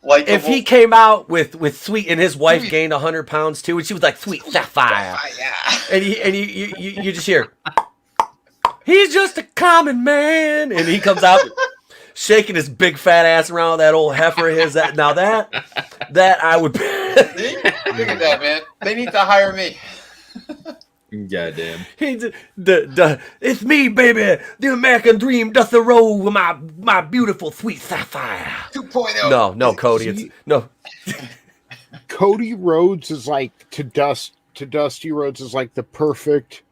like If he came out with Sweet and his wife Sweet. gained 100 pounds too, and she was like Sweet Sapphire, Yeah. and you just hear, he's just a common man, and he comes out shaking his big fat ass around with that old heifer of his. That I would. See? Look at that, man. They need to hire me. Goddamn. It's me, baby. The American dream doth roll with my beautiful Sweet Sapphire. 2.0. No, Cody. It's no. Cody Rhodes is like to Dusty Rhodes is like the perfect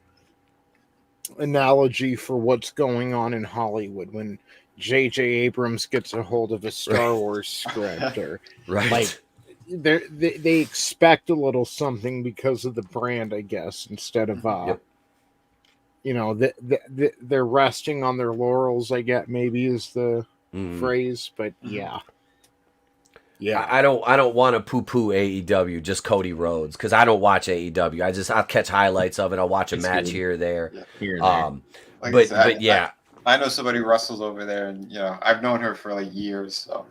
analogy for what's going on in Hollywood when J.J. Abrams gets a hold of a Star Wars script, or Right. like they expect a little something because of the brand, I guess, instead of Yep. you know, they're resting on their laurels. I get maybe is the phrase, but yeah. I don't want to poo-poo AEW, just Cody Rhodes, because I don't watch AEW. I'll catch highlights of it. I'll watch a It's match good. here or there. Yeah. Here and there. Like I But said, yeah, I know somebody who wrestles over there, and I've known her for like years. So,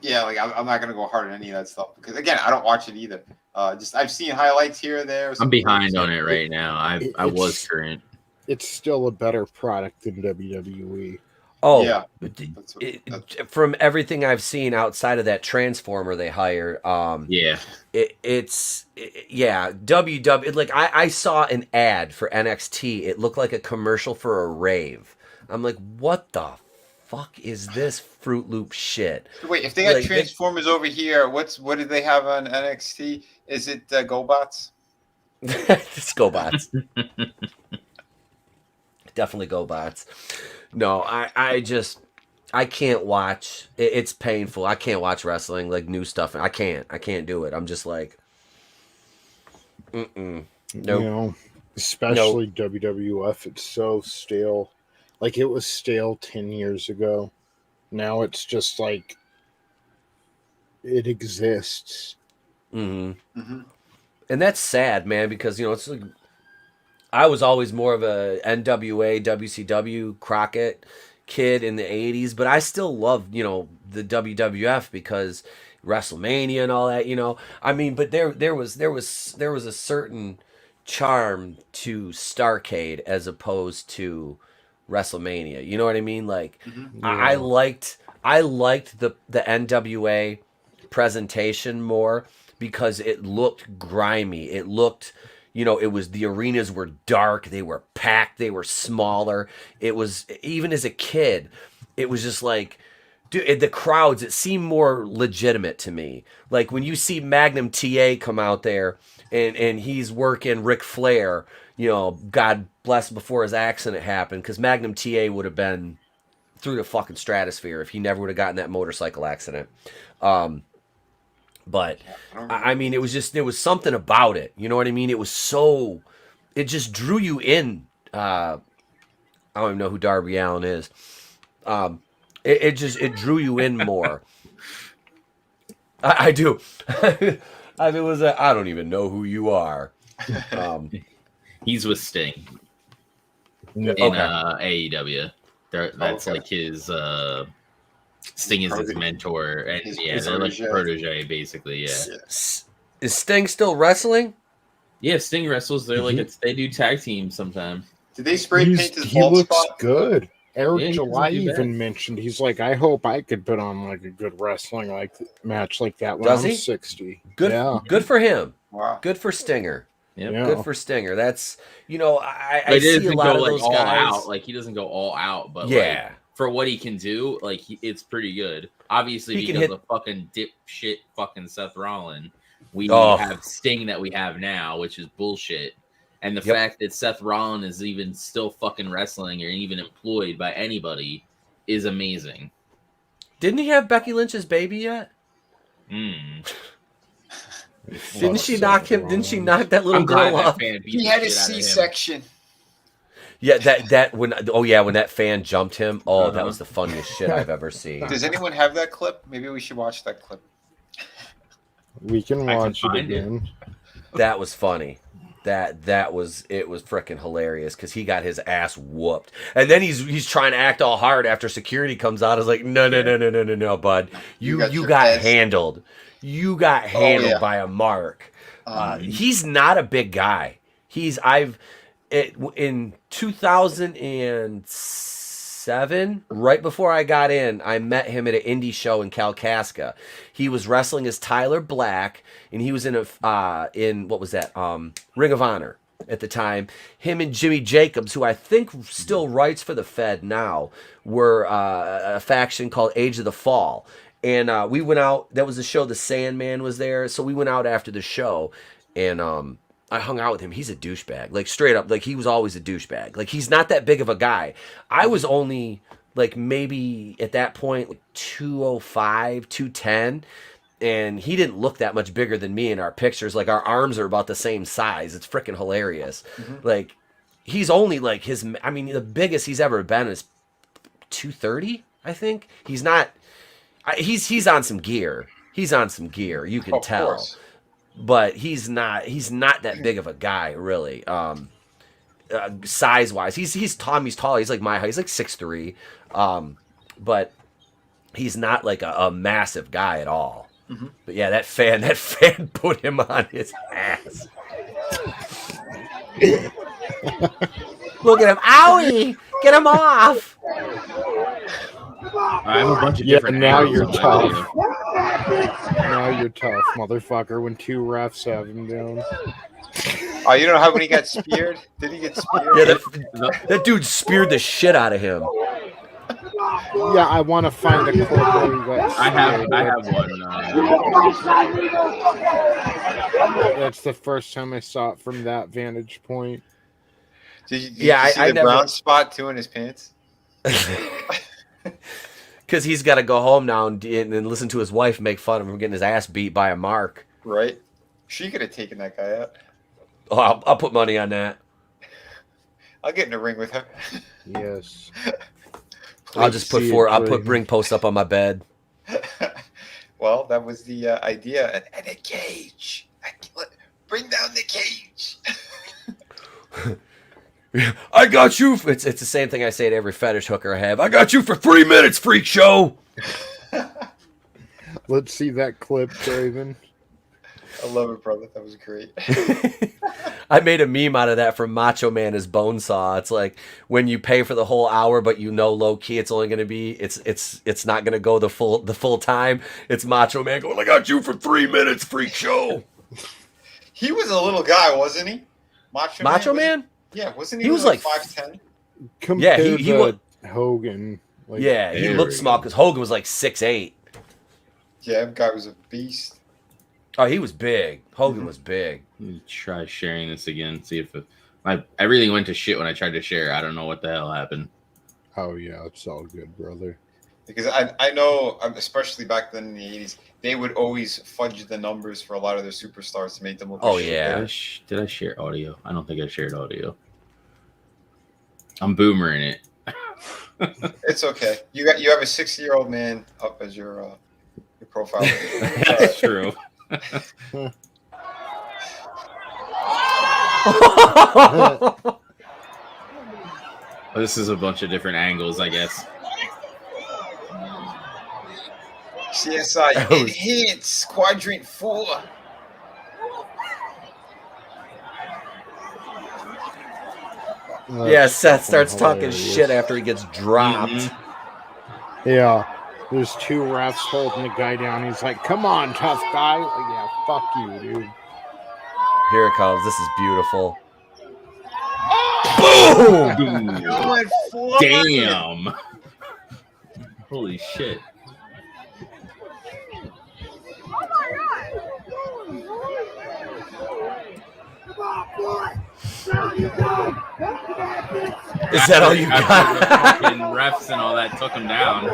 yeah, like I'm not gonna go hard on any of that stuff because again, I don't watch it either. Just I've seen highlights here and there. I'm behind on it right now. I was it's- current. It's still a better product than WWE. oh, Yeah. from everything I've seen outside of that Transformer they hired, Yeah. yeah, WW. Like I saw an ad for NXT. It looked like a commercial for a rave. I'm like, what the fuck is this Fruit Loop shit? Wait, if they got Like, Transformers over here, what do they have on NXT? Is it GoBots? It's GoBots. Definitely GoBots. No, I can't watch. It's painful. I can't watch wrestling, like new stuff. I can't do it. I'm just like, nope. You know, especially WWF. It's so stale. Like it was stale 10 years ago. Now it's just like it exists. Mm-hmm. Mm-hmm. And that's sad, man, because it's like I was always more of a NWA, WCW Crockett kid in the 80s, but I still love, the WWF because Wrestlemania and all that, I mean, but there was a certain charm to Starrcade as opposed to WrestleMania. You know what I mean? Like I liked the NWA presentation more because it looked grimy. It looked, it was, the arenas were dark, they were packed, they were smaller. It was, even as a kid, it was just like, dude, the crowds, it seemed more legitimate to me. Like when you see Magnum TA come out there and he's working Ric Flair, God bless before his accident happened, because Magnum TA would have been through the fucking stratosphere if he never would have gotten that motorcycle accident. But I mean, it was something about it. You know what I mean? It just drew you in. I don't even know who Darby Allin is. It drew you in more. I do. I don't even know who you are. He's with Sting in AEW. That's like his Sting is his mentor, and they're like protege basically. Yeah. Is Sting still wrestling? Yeah, Sting wrestles. They're like they do tag teams sometimes. Did they spray paint his He bald looks spot? good. Eric Yeah, he July doesn't do bad. even mentioned he's like, I hope I could put on like a good wrestling match like that when Does I'm he? 60. Good. Yeah. Good for him. Wow. Good for Stinger. Yep. Yeah. Good for Stinger. That's I But see a lot of those all guys. out. Like he doesn't go all out, but Yeah. like, for what he can do, like it's pretty good. Obviously, He can because hit- of fucking dipshit fucking Seth Rollins, we Oh. have Sting that we have now, which is bullshit. And the Yep. fact that Seth Rollins is even still fucking wrestling or even employed by anybody is amazing. Didn't he have Becky Lynch's baby yet? Didn't she knock him? Didn't she knock that little I'm glad girl that off? fan beat He the had a shit out of him. C-section. Yeah, when that fan jumped him. Oh, that was the funniest shit I've ever seen. Does anyone have that clip? Maybe we should watch that clip. We can I can watch it find it. again. That was funny. It was freaking hilarious because he got his ass whooped, and then he's trying to act all hard after security comes out. I was like, no, bud, you got ass- handled. You got handled yeah. by a mark. He's not a big guy. In 2007, right before I got in, I met him at an indie show in Kalkaska. He was wrestling as Tyler Black, and he was in what was that? Ring of Honor at the time. Him and Jimmy Jacobs, who I think still writes for the Fed now, were a faction called Age of the Fall. And we went out. That was the show. The Sandman was there, so we went out after the show, and I hung out with him. He's a douchebag, like straight up. Like he was always a douchebag. Like he's not that big of a guy. I was only like maybe at that point like 205, 210, and he didn't look that much bigger than me in our pictures. Like our arms are about the same size. It's freaking hilarious. Like he's only like the biggest he's ever been is 230. I think he's not. He's on some gear. He's on some gear. You can tell. Course. But he's not that big of a guy, really. Size wise, he's tall. He's like my height. He's like 6'3". But he's not like a massive guy at all. But yeah, that fan put him on his ass. Look at him! Owie! Get him off! I have a bunch of Yeah, different. now angles you're on my tough. video. Now you're tough, motherfucker, when two refs have him down. Oh, you don't know how when he got speared? Did he get speared? Yeah, that dude speared the shit out of him. Yeah, I want to find a clip where he got I have speared. one. That's the first time I saw it from that vantage point. Did you Yeah, see I the never- brown spot too in his pants? Because he's got to go home now and listen to his wife make fun of him getting his ass beat by a mark. Right? She could have taken that guy out. Oh, I'll put money on that. I'll get in the ring with her. Yes. I'll just put See it, I'll put Draven. ring posts up on my bed. Well, that was the idea. And a cage. Bring down the cage. I got you. It's the same thing I say to every fetish hooker I have. I got you for 3 minutes, freak show. Let's see that clip, Draven. I love it, brother. That was great. I made a meme out of that from Macho Man as Bonesaw. It's like when you pay for the whole hour, but you know low key it's only gonna be it's not gonna go the full time. It's Macho Man going, I got you for 3 minutes, freak show. He was a little guy, wasn't he? Macho Man? Yeah, wasn't He he? was Like like 5'10"? Compared he to was- Hogan. Like, Yeah, he There looked we small go. because Hogan was like 6'8". Yeah, that guy was a beast. Oh, he was big. Hogan was big. Let me try sharing this again. See if everything went to shit when I tried to share. I don't know what the hell happened. Oh, yeah, it's all good, brother. Because I know, especially back then in the 80s, they would always fudge the numbers for a lot of their superstars to make them look. Oh, shit. yeah. Did I share audio? I don't think I shared audio. I'm boomering it. It's okay. You have a 60-year-old man up as your profile. That's true. This is a bunch of different angles, I guess. CSI Enhance Quadrant 4. Yeah, Seth starts talking hilarious. shit after he gets dropped. Yeah. There's two refs holding the guy down. He's like, come on, tough guy. Like, yeah, fuck you, dude. Here it comes. This is beautiful. Boom! It went forward. Damn. Holy shit. Is that all you After the got? fucking refs and all that took him down.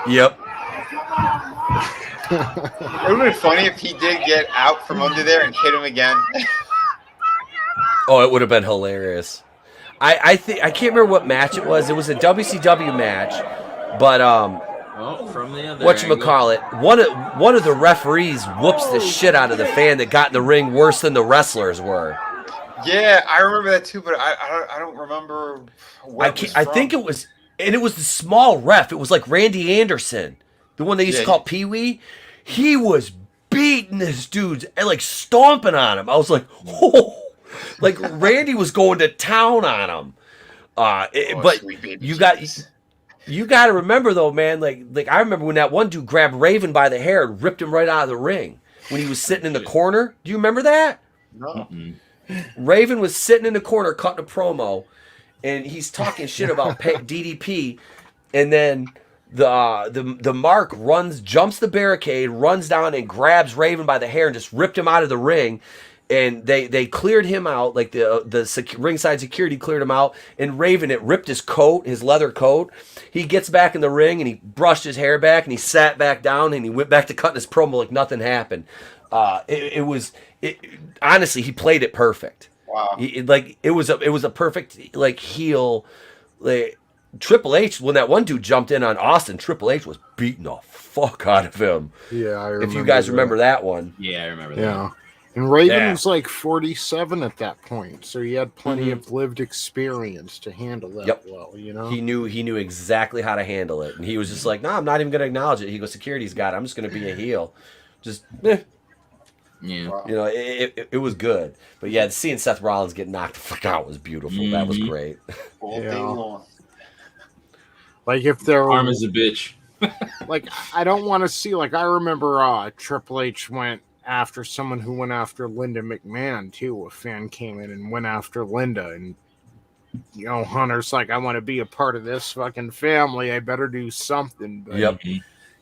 Yep. It would have been funny if he did get out from under there and hit him again. Oh, it would have been hilarious. I think I can't remember what match it was. It was a WCW match, but Oh, from the other whatchamacallit, one of the referees whoops the shit out of the fan that got in the ring worse than the wrestlers were. Yeah, I remember that too, but I don't remember. I think it was, and it was the small ref. It was like Randy Anderson, the one they used to call Pee Wee. He was beating this dude and like stomping on him. I was like, oh, like Randy was going to town on him. But you got to remember though, man. Like I remember when that one dude grabbed Raven by the hair and ripped him right out of the ring when he was sitting in the corner. Do you remember that? No. Raven was sitting in the corner cutting a promo, and he's talking shit about DDP, and then the Mark jumps the barricade, runs down and grabs Raven by the hair and just ripped him out of the ring. And they cleared him out, like the ringside security cleared him out. And Raven, it ripped his coat, his leather coat. He gets back in the ring and he brushed his hair back and he sat back down and he went back to cutting his promo like nothing happened. Honestly, he played it perfect. Wow. It was a perfect like heel. Like, Triple H, when that one dude jumped in on Austin, Triple H was beating the fuck out of him. Yeah, I remember. If you guys remember that one. Yeah, I remember that. Yeah. And Raven was like 47 at that point, so he had plenty of lived experience to handle that well, you know? He knew exactly how to handle it. And he was just like, no, I'm not even going to acknowledge it. He goes, security's got it. I'm just going to be a heel. Just, Yeah. You know, it was good. But yeah, seeing Seth Rollins get knocked the fuck out was beautiful. That was great. All day long. Like if there Arm is a bitch. like I don't want to see, like I remember Triple H went after someone who went after Linda McMahon too. A fan came in and went after Linda, and you know, Hunter's like, I want to be a part of this fucking family. I better do something. But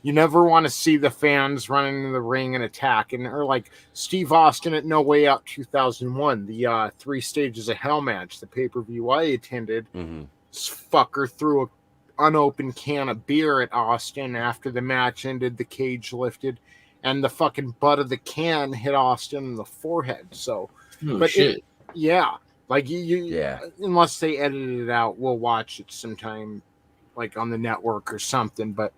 you never want to see the fans running into the ring and attacking, or like Steve Austin at No Way Out 2001, the 3 Stages of Hell match, the pay-per-view I attended. This fucker threw a unopened can of beer at Austin after the match ended. The cage lifted, and the fucking butt of the can hit Austin in the forehead. So, Shit. Like unless they edited it out, we'll watch it sometime, like on the network or something. But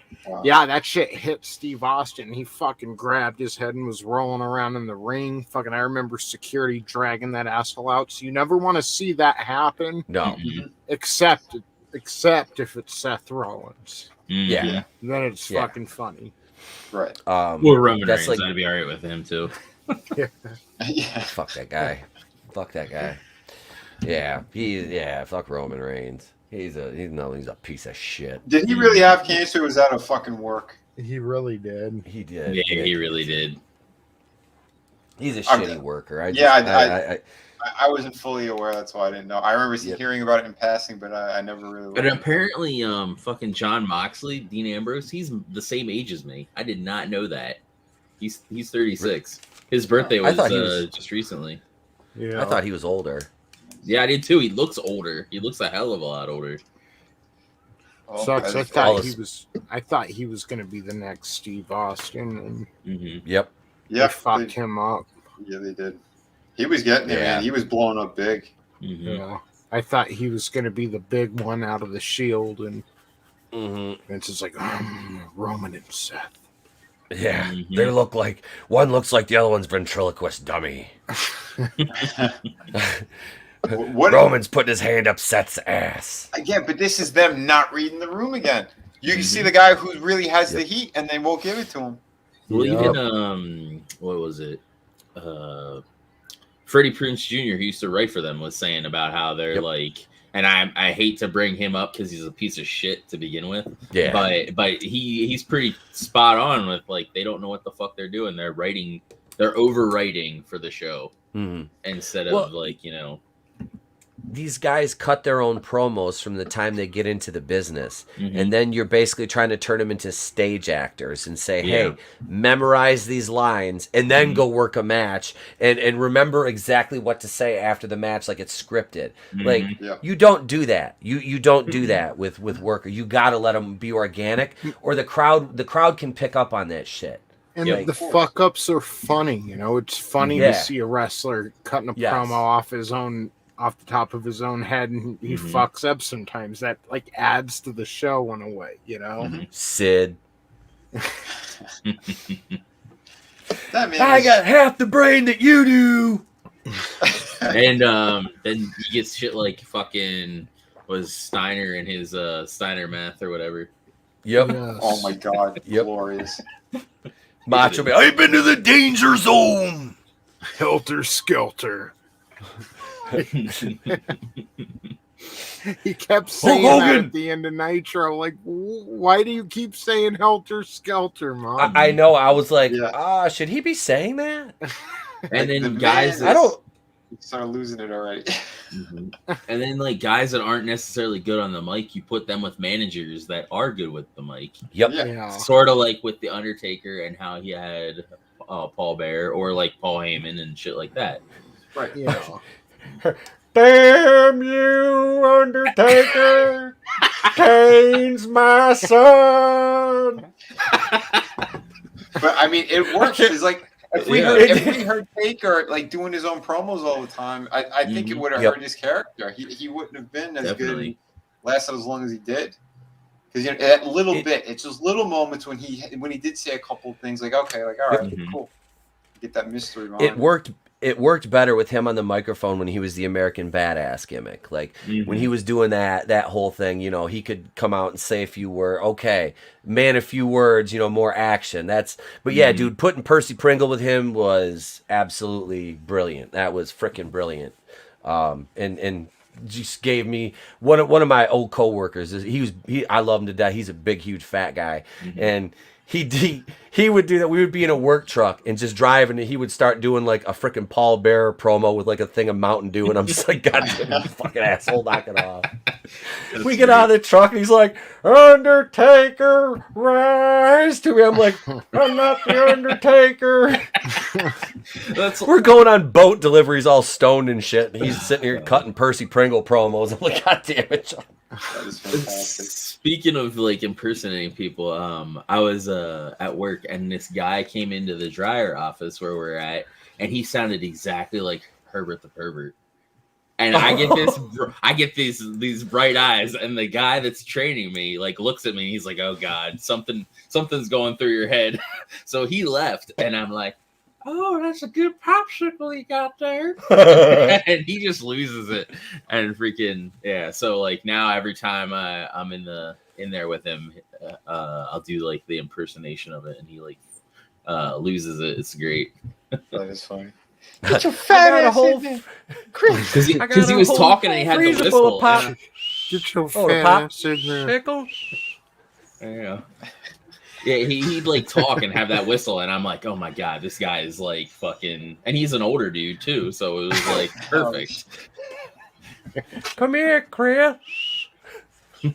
that shit hit Steve Austin. He fucking grabbed his head and was rolling around in the ring. Fucking, I remember security dragging that asshole out. So you never want to see that happen. No, except if it's Seth Rollins. Yeah, then it's fucking funny. Right. Or Roman Reigns. like, I'd be alright with him too. Fuck that guy. Fuck that guy. Yeah, fuck Roman Reigns. He's a piece of shit. Did he really have cancer, or was that a fucking work? He really did. He did. Yeah, he really did. He's a shitty worker. I wasn't fully aware. That's why I didn't know. I remember hearing about it in passing, but I never really. But apparently, fucking John Moxley, Dean Ambrose, he's the same age as me. I did not know that. He's 36. His birthday was just recently. Yeah, I thought he was older. Yeah, I did too. He looks older. He looks a hell of a lot older. Sucks. I thought he was going to be the next Steve Austin. And Yep. They fucked him up. Yeah, they did. He was getting it, man. He was blowing up big. Yeah, I thought he was going to be the big one out of the Shield, and Vince is like, Roman and Seth. Yeah, Mhm. they look like one looks like the other one's ventriloquist dummy. What? Roman's putting his hand up Seth's ass. Again, but this is them not reading the room again. You can see Mhm. the guy who really has the heat, and they won't give it to him. Well, Yep. even what was it? Freddie Prinze Jr., who used to write for them, was saying about how they're Yep. like, and I hate to bring him up because he's a piece of shit to begin with. Yeah. But he's pretty spot on with like they don't know what the fuck they're doing. They're overwriting for the show Mhm. instead Well- of like, you know. These guys cut their own promos from the time they get into the business. Mhm. And then you're basically trying to turn them into stage actors and say, hey, Yeah. memorize these lines and then Mhm. go work a match and remember exactly what to say after the match like it's scripted. Like, Mhm. Yeah. you don't do that. You don't do that with Worker. You got to let them be organic or the crowd can pick up on that shit. And Yeah, the of course. fuck ups are funny, you know. It's funny Yeah. to see a wrestler cutting a Yes. promo off the top of his own head, and he Mhm. fucks up sometimes. That like adds to the show in a way, you know. Mhm. Sid. That man I is- got half the brain that you do. And then he gets shit like fucking was Steiner and his Steiner math or whatever. Yep. Yes. Oh my god, Yep. glorious. Macho Man. I've been to the danger zone. Helter Skelter. He kept saying that Hogan! at the end of Nitro. Like, why do you keep saying Helter Skelter, Mom? I know. I was like, Yeah. should he be saying that? And The then man guys is- that I don't. Started losing it already. Mhm. And then like guys that aren't necessarily good on the mic, you put them with managers that are good with the mic. Yep. Yeah. Yeah. Sort of like with the Undertaker and how he had Paul Bear or like Paul Heyman and shit like that. Right. Yeah. Damn you, Undertaker! Kane's my son. But I mean, it works. It's like if we heard Taker like doing his own promos all the time, I think it Mhm. would have Yep. hurt his character. He wouldn't have been as Definitely. good, lasted as long as he did. Because that little It- bit, it's just little moments when he did say a couple of things like, okay, like all right, Mhm. cool, get that mystery behind It worked. It worked better with him on the microphone when he was the American Badass gimmick. Like when he was doing that whole thing, you know, he could come out and say a few words. Okay, man, a few words. You know, more action. But yeah, Mhm. dude, putting Percy Pringle with him was absolutely brilliant. That was freaking brilliant. And just gave me one of my old coworkers. I love him to death. He's a big, huge, fat guy, Mhm. and he would do that. We would be in a work truck and just driving, and he would start doing like a freaking Paul Bearer promo with like a thing of Mountain Dew, and I'm just like, God damn, you fucking asshole, knock it off. We get out of the truck, and he's like, Undertaker, rise to me. I'm like, I'm not the Undertaker. That's We're going on boat deliveries all stoned and shit, and he's sitting here cutting Percy Pringle promos. I'm like, God damn it, John. That is fantastic. Speaking of like impersonating people, I was at work and this guy came into the dryer office where we're at, and he sounded exactly like Herbert the Pervert. And I get these bright eyes, and the guy that's training me like looks at me. And he's like, "Oh God, something's going through your head." So he left, and I'm like, "Oh, that's a good popsicle you got there." And he just loses it, and freaking yeah. So like now, every time I'm in there with him, I'll do like the impersonation of it, and he like loses it. It's great That is funny. Get your fat ass in there. because he, I got a was whole talking and he had the freezer full whistle. of pop. and Get your Oh, the fat pop ass in there. Pickles. yeah, he'd like talk and have that whistle, and I'm like, oh my God, this guy is like fucking, and he's an older dude too, so it was like perfect. Come here, Chris. I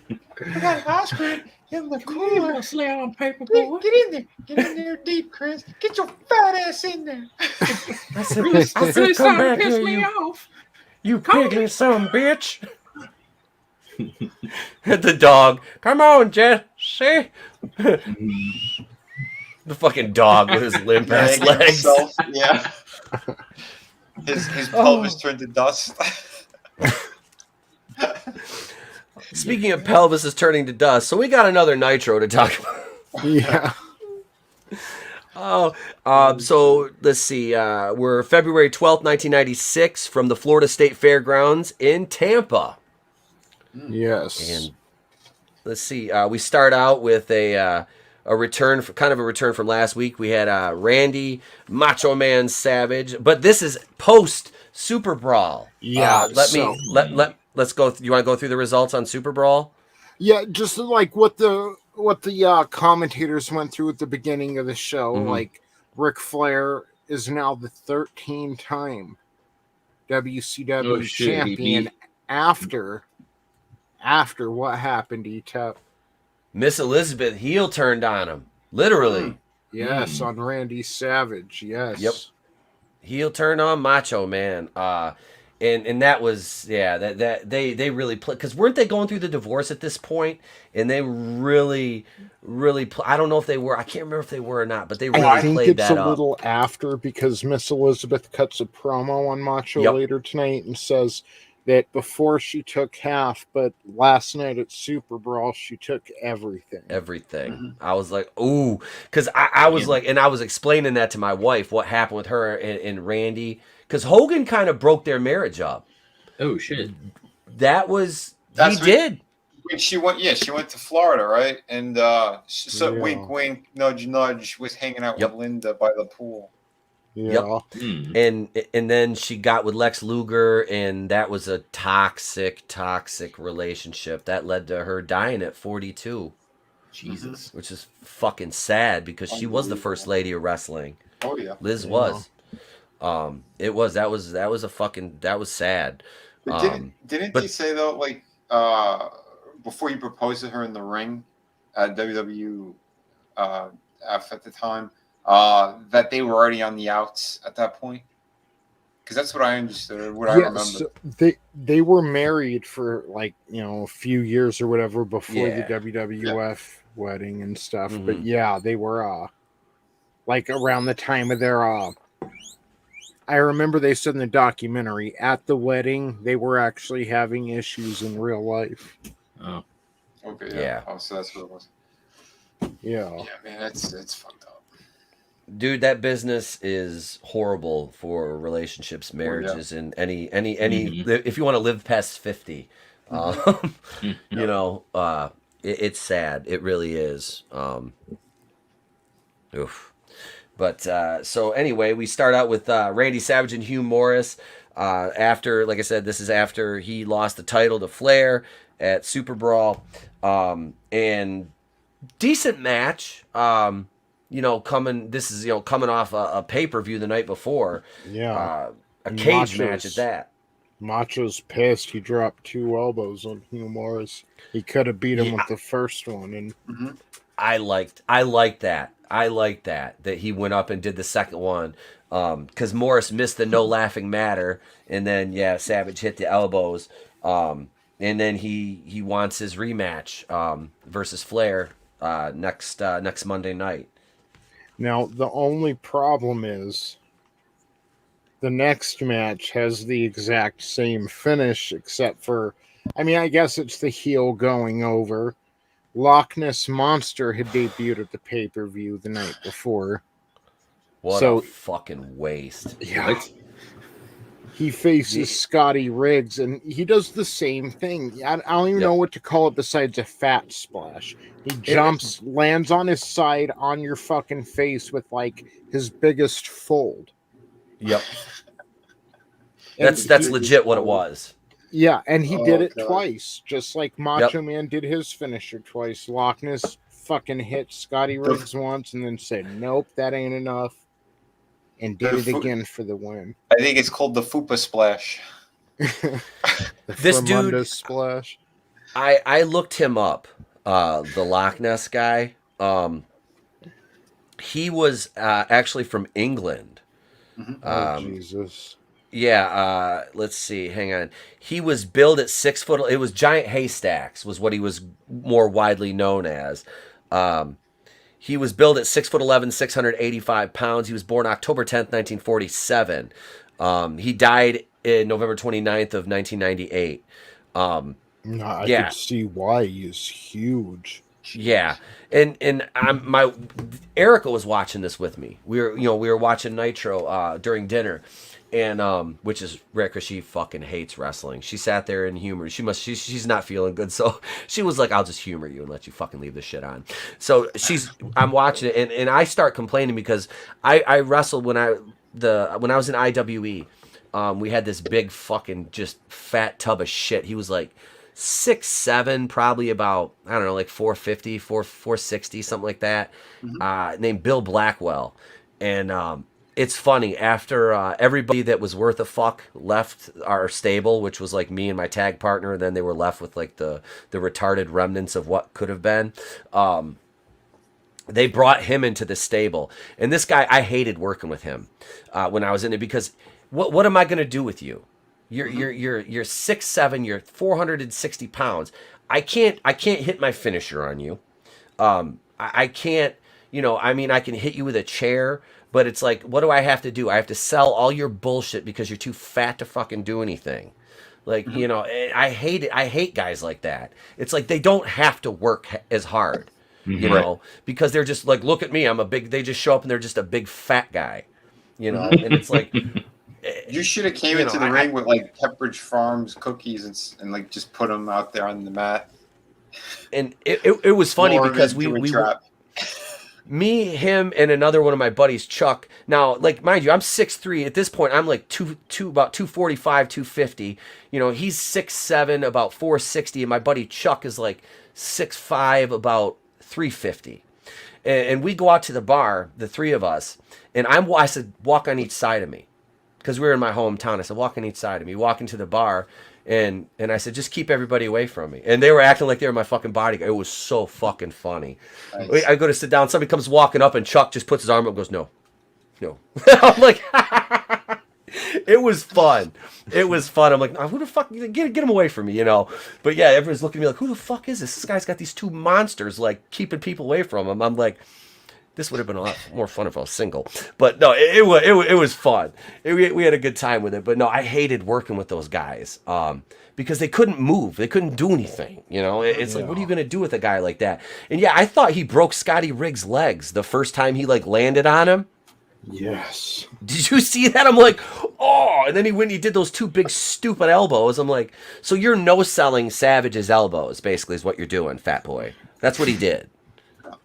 got ice cream in the cooler. Slay on paper Get in there. Get in there deep, Chris. Get your fat ass in there. I said, come back here, you piggy son of a bitch. The dog. Come on, Jesse. The fucking dog with his limp ass Dragging legs. himself, yeah. His pelvis turned to dust. Speaking of pelvis is turning to dust, so we got another Nitro to talk about. Yeah. Oh, so let's see. We're February 12th, 1996, from the Florida State Fairgrounds in Tampa. Yes. And let's see. We start out with a return, kind of a return from last week. We had Randy, Macho Man Savage, but this is post SuperBrawl. Yeah, Let's go. You want to go through the results on SuperBrawl? Yeah, just like what the commentators went through at the beginning of the show. Like Ric Flair is now the 13-time WCW champion after what happened to Etep. Miss Elizabeth heel turned on him, literally. Yes, on Randy Savage. Yes. Yep. Heel turn on Macho Man. And that was that they really played, because weren't they going through the divorce at this point? And they really I don't know if they were. I can't remember if they were or not, but they really I think played it's that a up. little after, because Miss Elizabeth cuts a promo on Macho later tonight and says that before she took half, but last night at SuperBrawl she took everything. I was like, ooh, because I was like, and I was explaining that to my wife, what happened with her and Randy, because Hogan kind of broke their marriage up. Oh shit! He did. When she went to Florida, right? And wink, wink, nudge, nudge, was hanging out with Linda by the pool. Yeah. And then she got with Lex Luger, and that was a toxic relationship that led to her dying at 42. Jesus, which is fucking sad, because she was the first lady of wrestling. Oh yeah, Liz was. That was sad. But didn't they say though, like before you proposed to her in the ring at WWF at the time, that they were already on the outs at that point? Because that's what I understood. I remember. So they were married for like a few years or whatever before the WWF wedding and stuff. But they were like around the time of their I remember they said in the documentary, at the wedding they were actually having issues in real life. Oh, okay, yeah. Oh, so that's what it was. Yeah, man, it's fucked up. Dude, that business is horrible for relationships, marriages, and any if you want to live past 50, it's sad. It really is. Oof. But so anyway, we start out with Randy Savage and Hugh Morris. After, like I said, this is after he lost the title to Flair at SuperBrawl, and decent match. Coming off a pay-per-view the night before. Yeah. A cage match at that. Macho's pissed. He dropped 2 elbows on Hugh Morris. He could have beat him with the first one, and I liked that. I liked that he went up and did the second one, because Morris missed the no laughing matter, and then Savage hit the elbows, and then he wants his rematch versus Flair next Monday night. Now the only problem is the next match has the exact same finish, except for, I guess it's the heel going over. Loch Ness Monster had debuted at the pay-per-view the night before. What a fucking waste. Yeah. He faces Scotty Riggs, and he does the same thing. I don't even know what to call it besides a fat splash. He jumps, lands on his side on your fucking face with, like, his biggest fold. Yep. That's legit what it was. Yeah, and he did it twice, just like Macho Man did his finisher twice. Loch Ness fucking hit Scotty Riggs once and then said, nope, that ain't enough, and did it again for the win. I think it's called the Fupa Splash. This dude splash. I looked him up, the Loch Ness guy. He was actually from England. Oh, Jesus. Yeah, let's see. Hang on. He was billed at 6 foot. It was Giant Haystacks was what he was more widely known as. He was billed at 6'11", 685 pounds. He was born October 10th, 1947. He died in November 29th of 1998. I could see why he is huge. Yeah, and my Erica was watching this with me. We were watching Nitro during dinner, and which is rare because she fucking hates wrestling. She sat there and humored. She's not feeling good, so she was like, "I'll just humor you and let you fucking leave this shit on." So I'm watching it, and I start complaining because I wrestled when I was in IWE. We had this big fucking just fat tub of shit. He was like 6'7", probably about, I don't know, like 450, 460, something like that. Named Bill Blackwell. And it's funny, after everybody that was worth a fuck left our stable, which was like me and my tag partner, then they were left with like the retarded remnants of what could have been. They brought him into the stable. And this guy, I hated working with him when I was in it, because what am I going to do with you? You're 6'7", you're 460 pounds. I can't hit my finisher on you. I can't, I can hit you with a chair, but it's like, what do I have to do? I have to sell all your bullshit because you're too fat to fucking do anything. Like, I hate it. I hate guys like that. It's like they don't have to work as hard, because they're just like, look at me, they just show up and they're just a big fat guy, and it's like, you should have came into the ring with like Pepperidge Farms cookies and like just put them out there on the mat. And it was funny because we me, him, and another one of my buddies, Chuck. Now, like, mind you, I'm 6'3". At this point, I'm like about 245, 250. He's 6'7", about 460, and my buddy Chuck is like 6'5", about 350. And we go out to the bar, the three of us, and I said, walk on each side of me. Because we were in my hometown. I said, walk on each side of me. Walk into the bar, and I said, just keep everybody away from me. And they were acting like they were my fucking bodyguard. It was so fucking funny. Nice. I go to sit down. Somebody comes walking up, and Chuck just puts his arm up and goes, no. I'm like, it was fun. It was fun. I'm like, who the fuck? Get him away from me, But yeah, everyone's looking at me like, who the fuck is this? This guy's got these two monsters, like, keeping people away from him. I'm like, this would have been a lot more fun if I was single. But no, it was fun. We had a good time with it. But no, I hated working with those guys because they couldn't move. They couldn't do anything. It's like, what are you going to do with a guy like that? And yeah, I thought he broke Scotty Riggs' legs the first time he like landed on him. Yes. Did you see that? I'm like, oh. And then he went and he did those two big stupid elbows. I'm like, so you're no-selling Savage's elbows, basically, is what you're doing, fat boy. That's what he did.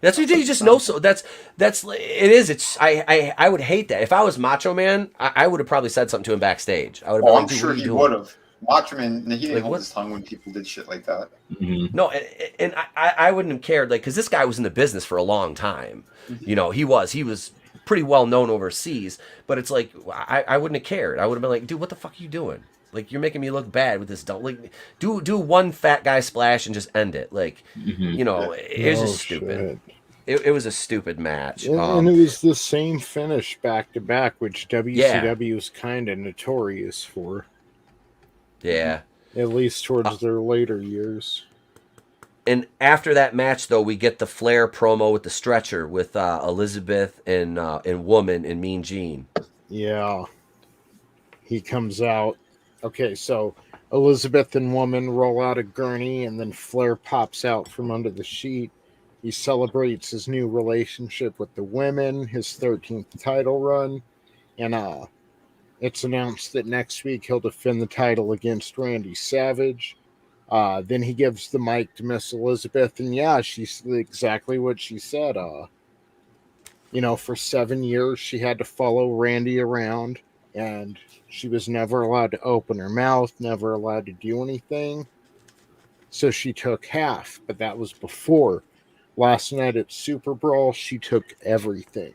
That's what he did. You just know. So that's it is. It's I would hate that. If I was Macho Man, I would have probably said something to him backstage. I would have. I'm sure he would have. Macho Man, he didn't hold his tongue when people did shit like that. Mm-hmm. No, and I wouldn't have cared, like, because this guy was in the business for a long time. Mm-hmm. He was pretty well known overseas. But it's like I wouldn't have cared. I would have been like, dude, what the fuck are you doing? Like, you're making me look bad with this dumb. Like, do one fat guy splash and just end it. Like, it was just stupid. It was a stupid match. And it was the same finish back to back, which WCW is kind of notorious for. Yeah. At least towards their later years. And after that match, though, we get the Flair promo with the stretcher with Elizabeth and Woman and Mean Gene. Yeah. He comes out. Okay, so Elizabeth and Woman roll out a gurney, and then Flair pops out from under the sheet. He celebrates his new relationship with the women, his 13th title run, and it's announced that next week he'll defend the title against Randy Savage. Then he gives the mic to Miss Elizabeth, and yeah, she's exactly what she said. For 7 years, she had to follow Randy around, and she was never allowed to open her mouth, never allowed to do anything. So she took half, but that was before. Last night at SuperBrawl, she took everything.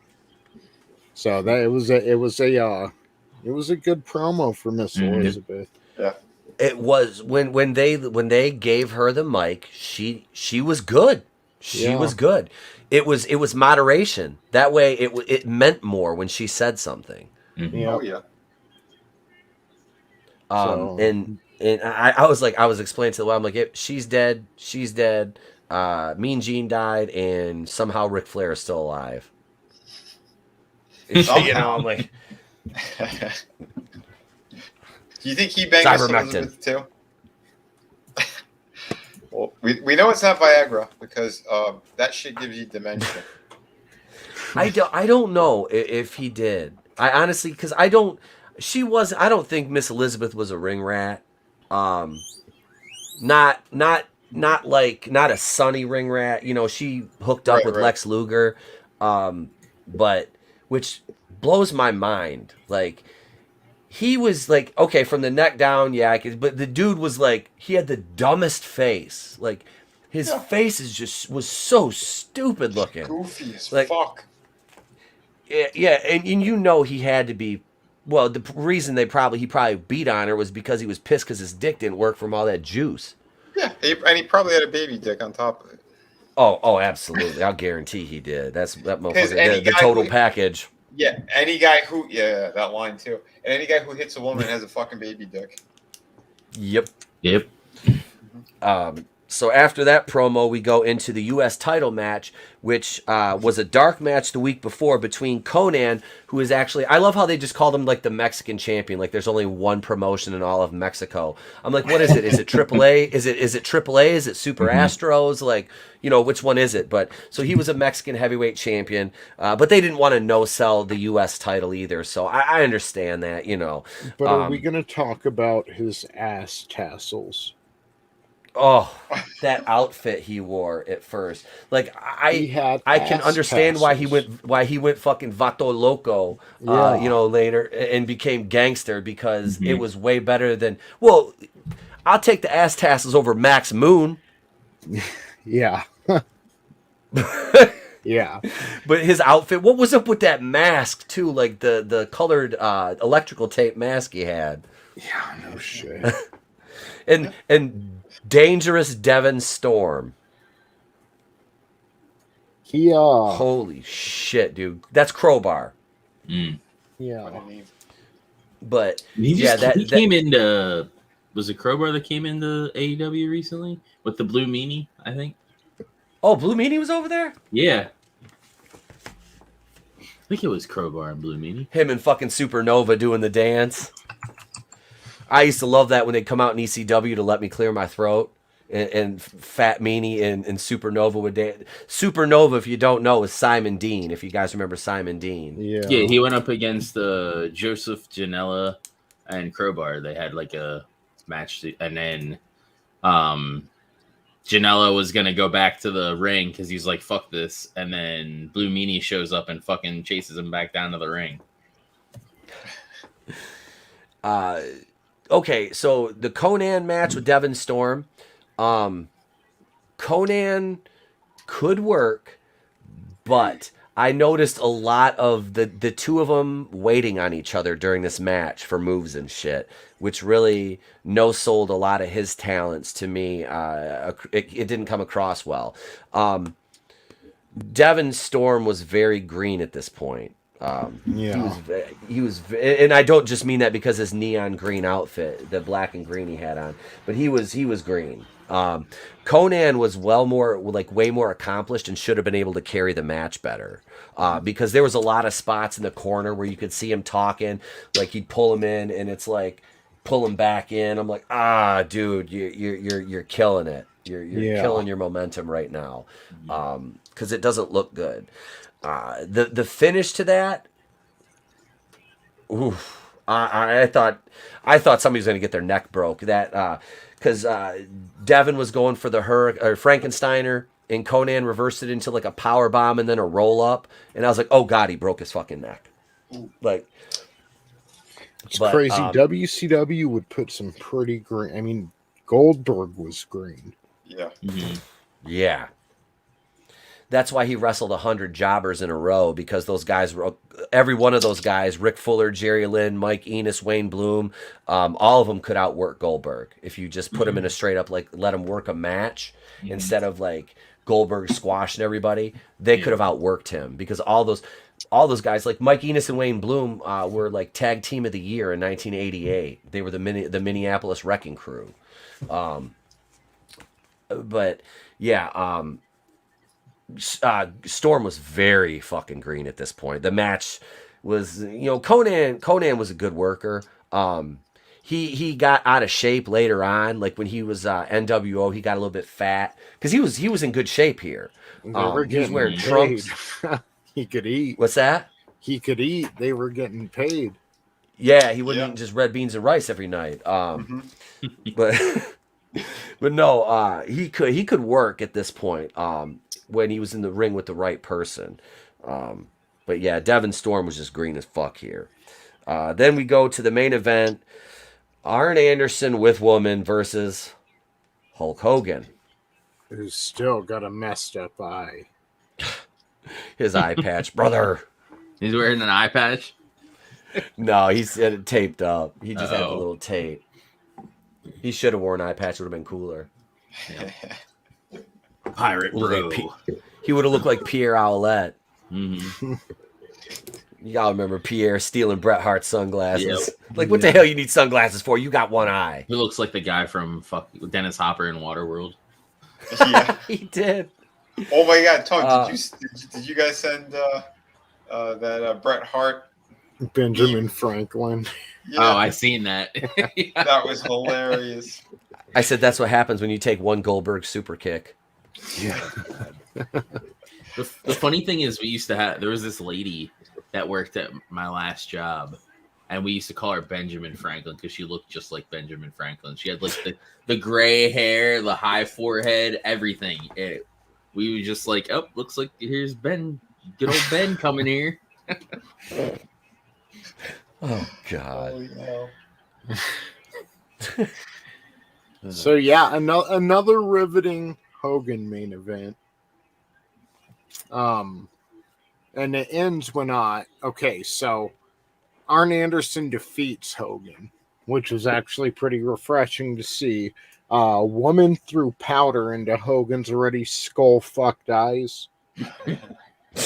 So that it was a good promo for Miss Elizabeth. Yeah. It was when they gave her the mic, she was good. She was good. It was moderation. That way it meant more when she said something. Mm-hmm. Yeah. Oh yeah. And I was explaining to the wife, I'm like, she's dead. Mean Gene died, and somehow Ric Flair is still alive. I'm like, do you think he banged Miss Elizabeth too? Well, we know it's not Viagra because that shit gives you dementia. I don't know if he did. I honestly, because I don't think Miss Elizabeth was a ring rat. Not a sunny ring rat. You know, she hooked up with Lex Luger, but which blows my mind. Like, he was like, okay, from the neck down, yeah, but the dude was like, he had the dumbest face. Like, his face was so stupid looking. Goofy as like, fuck. Yeah, and you know he had to be. Well, the reason he probably beat on her was because he was pissed because his dick didn't work from all that juice. Yeah, and he probably had a baby dick on top of it. Oh, absolutely. I'll guarantee he did. That motherfucker, the total package. Yeah, any guy who that line too. And any guy who hits a woman has a fucking baby dick. Yep. Mm-hmm. So after that promo, we go into the U.S. title match, which was a dark match the week before between Conan, who is actually, I love how they just called him like the Mexican champion. Like there's only one promotion in all of Mexico. I'm like, what is it? Is it AAA? Is it AAA? Is it Super Astros? Like, you know, which one is it? But so he was a Mexican heavyweight champion, but they didn't want to no-sell the U.S. title either. So I understand that, you know. But are we going to talk about his ass tassels? Oh, that outfit he wore at first. Like I can understand tassels. why he went fucking vato loco, you know, later and became gangster because it was way better than. Well, I'll take the ass tassels over Max Moon. Yeah. Yeah. But his outfit, what was up with that mask too? Like the colored electrical tape mask he had. Yeah, no shit. and Dangerous Devin Storm. He holy shit, dude. That's Crowbar. Yeah. But he came into, was it Crowbar that came into AEW recently with the Blue Meanie, I think? Oh, Blue Meanie was over there? Yeah. I think it was Crowbar and Blue Meanie. Him and fucking Supernova doing the dance. I used to love that when they'd come out in ECW to let me clear my throat. And Fat Meanie and Supernova would dance. Supernova, if you don't know, is Simon Dean, if you guys remember Simon Dean. Yeah, he went up against Joseph Janela and Crowbar. They had like a match, and then Janela was going to go back to the ring because he's like, fuck this. And then Blue Meanie shows up and fucking chases him back down to the ring. Okay, so the Conan match with Devin Storm. Conan could work, but I noticed a lot of the two of them waiting on each other during this match for moves and shit, which really no-sold a lot of his talents to me. It didn't come across well. Devin Storm was very green at this point. He was, and I don't just mean that because his neon green outfit, the black and green he had on, but he was green. Conan was way more accomplished and should have been able to carry the match better. Because there was a lot of spots in the corner where you could see him talking, like he'd pull him in and it's like pull him back in. I'm like, dude, you're killing it. You're killing your momentum right now. Cause it doesn't look good. The finish to that, oof, I thought somebody was going to get their neck broke. That because Devin was going for the Frankensteiner, and Conan reversed it into like a power bomb and then a roll up, and I was like, oh god, he broke his fucking neck. Like, it's crazy. WCW would put some pretty green. I mean, Goldberg was green. Yeah. Yeah. That's why he wrestled 100 jobbers in a row, because those guys were, every one of those guys, Rick Fuller, Jerry Lynn, Mike Enos, Wayne Bloom, all of them could outwork Goldberg. If you just put him in a straight up, like, let him work a match instead of like Goldberg squashing everybody, they could have outworked him, because all those guys, like Mike Enos and Wayne Bloom, were like tag team of the year in 1988. They were the Minneapolis Wrecking Crew. But yeah, Storm was very fucking green at this point. The match was, Conan was a good worker. he got out of shape later on. Like when he was NWO, he got a little bit fat because he was in good shape here. They were He was getting wearing paid. trunks. He could eat. What's that? He could eat. They were getting paid. Yeah, he wouldn't eat just red beans and rice every night. But but no, he could work at this point. When he was in the ring with the right person. But yeah, Devin Storm was just green as fuck here. Then we go to the main event: Arn Anderson with woman versus Hulk Hogan. Who's still got a messed up eye. His eye patch, brother. He's wearing an eye patch. No, he's had it taped up. He just had a little tape. He should have worn an eye patch. It would have been cooler. Pirate bro. He would have looked like Pierre Owlette. Mm-hmm. Y'all remember Pierre stealing Bret Hart sunglasses? Yep. Like, what the hell you need sunglasses for? You got one eye. He looks like the guy from Dennis Hopper in Waterworld. Yeah, he did. Oh my God, Tom! Did you guys send that Bret Hart? Benjamin Franklin. Yeah. Oh, I seen that. That was hilarious. I said that's what happens when you take one Goldberg super kick. Yeah. The funny thing is, there was this lady that worked at my last job, and we used to call her Benjamin Franklin because she looked just like Benjamin Franklin. She had like the gray hair, the high forehead, everything. We were just like, oh, looks like here's Ben, good old Ben coming here. Oh God. So yeah, another riveting Hogan main event. And it ends when so Arn Anderson defeats Hogan, which was actually pretty refreshing to see. Woman threw powder into Hogan's already skull-fucked eyes. And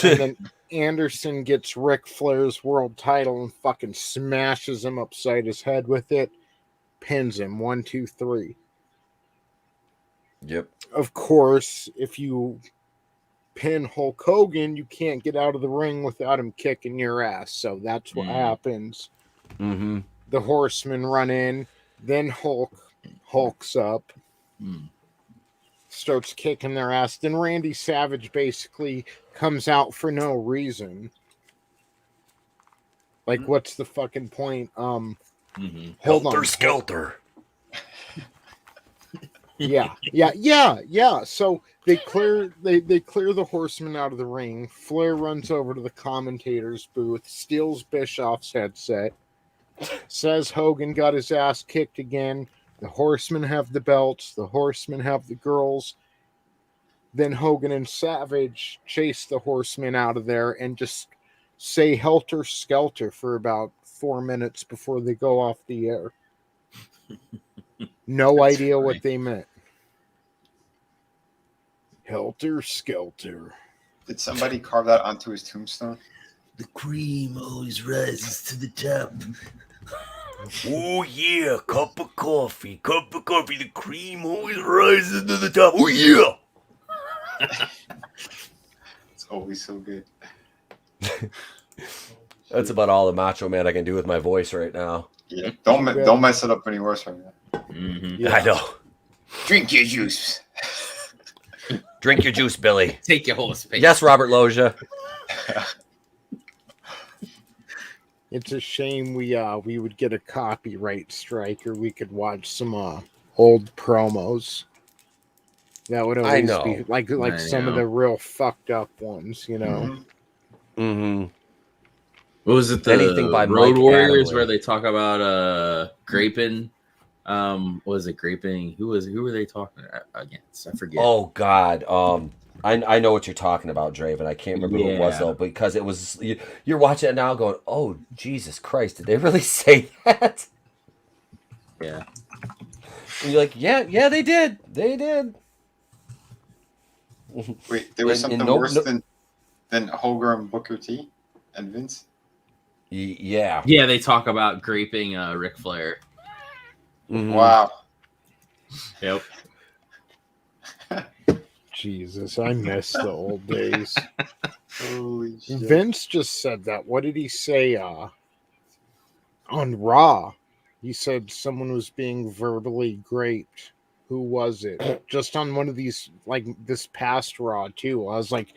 then Anderson gets Ric Flair's world title and fucking smashes him upside his head with it. Pins him 1, 2, 3. Yep. Of course, if you pin Hulk Hogan, you can't get out of the ring without him kicking your ass. So that's what happens. Mm-hmm. The Horsemen run in, then hulks up, starts kicking their ass. Then Randy Savage basically comes out for no reason. Like, what's the fucking point? Hold on. Skelter. Yeah. So they clear the Horsemen out of the ring. Flair runs over to the commentator's booth, steals Bischoff's headset, says Hogan got his ass kicked again. The Horsemen have the belts. The Horsemen have the girls. Then Hogan and Savage chase the Horsemen out of there and just say helter skelter for about 4 minutes before they go off the air. No idea what they meant. Helter skelter. Did somebody carve that onto his tombstone? The cream always rises to the top. Oh yeah, cup of coffee. The cream always rises to the top. Oh yeah. It's always so good. That's about all the Macho Man I can do with my voice right now. Yeah, don't mess it up any worse right now. Mm-hmm. Yeah. I know. Drink your juice. Drink your juice, Billy. Take your whole space. Yes, Robert Loggia. It's a shame we would get a copyright strike, or we could watch some old promos. That would always be like some of the real fucked up ones, you know. Mm-hmm. What was it? The Anything by Road Mike Warriors, Adler. where they talk about graping. What was it graping? Who were they talking against? I forget. Oh God. I know what you're talking about, Draven. I can't remember who it was though, because it was you're watching it now, going, "Oh Jesus Christ, did they really say that?" Yeah. And you're like, "Yeah, they did. They did." Wait, there was something worse than Hogan, Booker T, and Vince? Yeah. Yeah, they talk about graping Ric Flair. Mhm. Wow. Yep. Jesus, I miss the old days. Holy shit. Vince just said that. What did he say on Raw? He said someone was being verbally raped. Who was it? Just on one of these, like this past Raw too. I was like,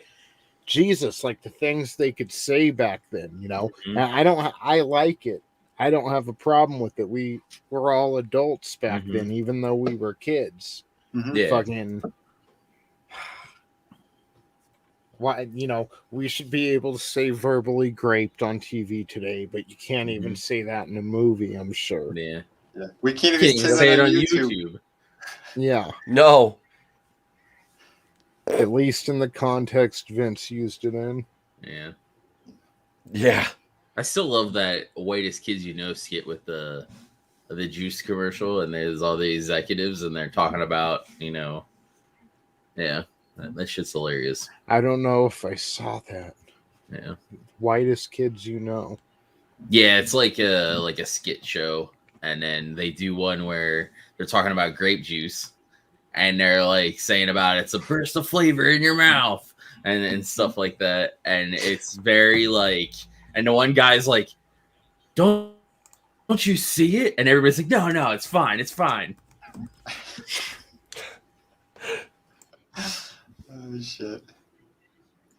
Jesus, like the things they could say back then, you know. Mhm. And I like it. I don't have a problem with it. We were all adults back then, even though we were kids. Yeah. Fucking why, you know, we should be able to say verbally raped on TV today, but you can't even say that in a movie, I'm sure. Yeah. Yeah. We can't Can't even even say that on YouTube. Yeah. No. At least in the context Vince used it in. Yeah. Yeah. I still love that Whitest Kids You Know skit with the juice commercial, and there's all the executives, and they're talking about, you know, yeah, that shit's hilarious. I don't know if I saw that. Yeah. Whitest Kids You Know. Yeah, it's like a skit show, and then they do one where they're talking about grape juice, and they're like saying about it's a burst of flavor in your mouth and stuff like that, and it's very like, and the one guy's like, don't you see it? And everybody's like, no, it's fine, it's fine. Oh shit.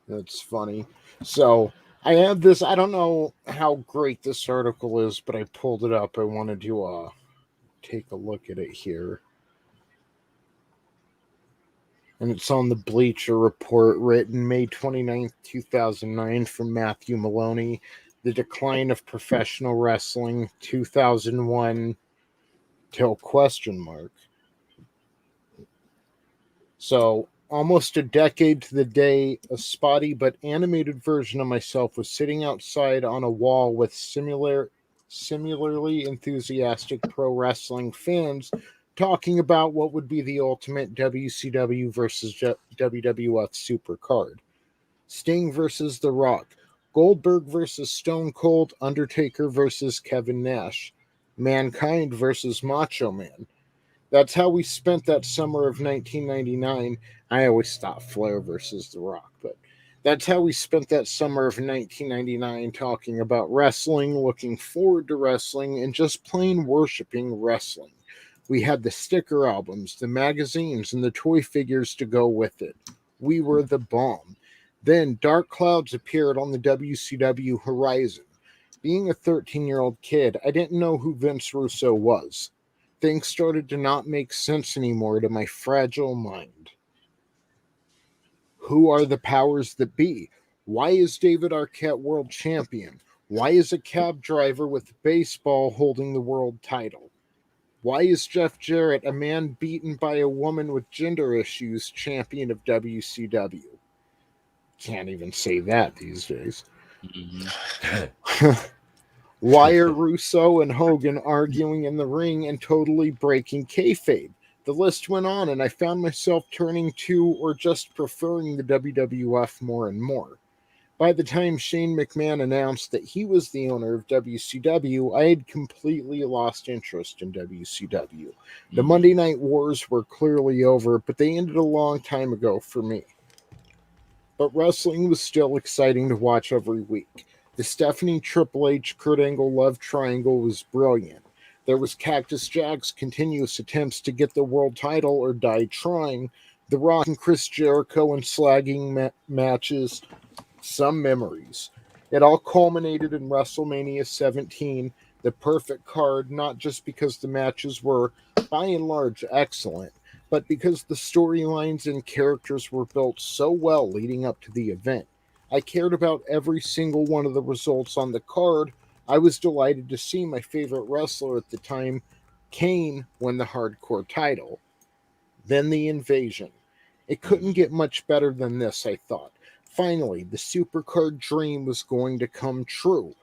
That's funny. So I have this. I don't know how great this article is, but I pulled it up. I wanted to take a look at it here. And it's on the Bleacher Report, written May 29th, 2009, from Matthew Maloney. The Decline of Professional Wrestling, 2001 till question mark. So, almost a decade to the day, a spotty but animated version of myself was sitting outside on a wall with similarly enthusiastic pro wrestling fans talking about what would be the ultimate WCW versus WWF supercard. Sting versus The Rock. Goldberg versus Stone Cold. Undertaker versus Kevin Nash. Mankind versus Macho Man. That's how we spent that summer of 1999. I always thought Flair versus The Rock, but that's how we spent that summer of 1999 talking about wrestling, looking forward to wrestling, and just plain worshiping wrestling. We had the sticker albums, the magazines, and the toy figures to go with it. We were the bomb. Then dark clouds appeared on the WCW horizon. Being a 13-year-old kid, I didn't know who Vince Russo was. Things started to not make sense anymore to my fragile mind. Who are the powers that be? Why is David Arquette world champion? Why is a cab driver with a baseball holding the world title? Why is Jeff Jarrett, a man beaten by a woman with gender issues, champion of WCW? Can't even say that these days. Why are Russo and Hogan arguing in the ring and totally breaking kayfabe? The list went on, and I found myself turning to or just preferring the WWF more and more. By the time Shane McMahon announced that he was the owner of WCW, I had completely lost interest in WCW. The Monday Night Wars were clearly over, but they ended a long time ago for me. But wrestling was still exciting to watch every week. The Stephanie Triple H Kurt Angle love triangle was brilliant. There was Cactus Jack's continuous attempts to get the world title or die trying. The Rock and Chris Jericho and slagging matches. Some memories. It all culminated in WrestleMania 17, the perfect card, not just because the matches were, by and large, excellent, but because the storylines and characters were built so well leading up to the event. I cared about every single one of the results on the card. I was delighted to see my favorite wrestler at the time, Kane, win the hardcore title. Then the invasion. It couldn't get much better than this, I thought. Finally, the supercard dream was going to come true.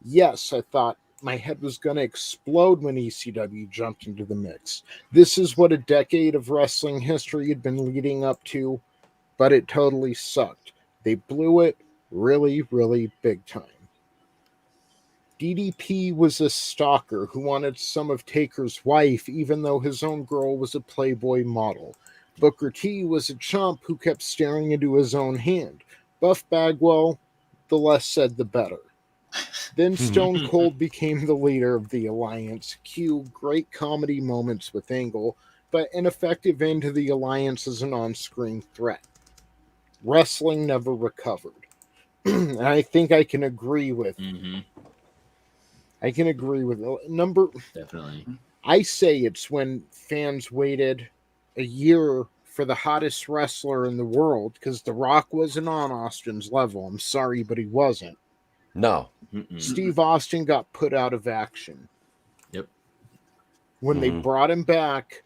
Yes, I thought my head was going to explode when ECW jumped into the mix. This is what a decade of wrestling history had been leading up to, but it totally sucked. They blew it really, really big time. DDP was a stalker who wanted some of Taker's wife, even though his own girl was a Playboy model. Booker T was a chump who kept staring into his own hand. Buff Bagwell, the less said the better. Then Stone Cold became the leader of the alliance. Cue great comedy moments with Angle, but an effective end to the alliance as an on-screen threat. Wrestling never recovered. And I think I can agree with. I can agree with Definitely. I say it's when fans waited a year for the hottest wrestler in the world because The Rock wasn't on Austin's level. I'm sorry, but he wasn't. No. Steve Austin got put out of action. Yep. When they brought him back,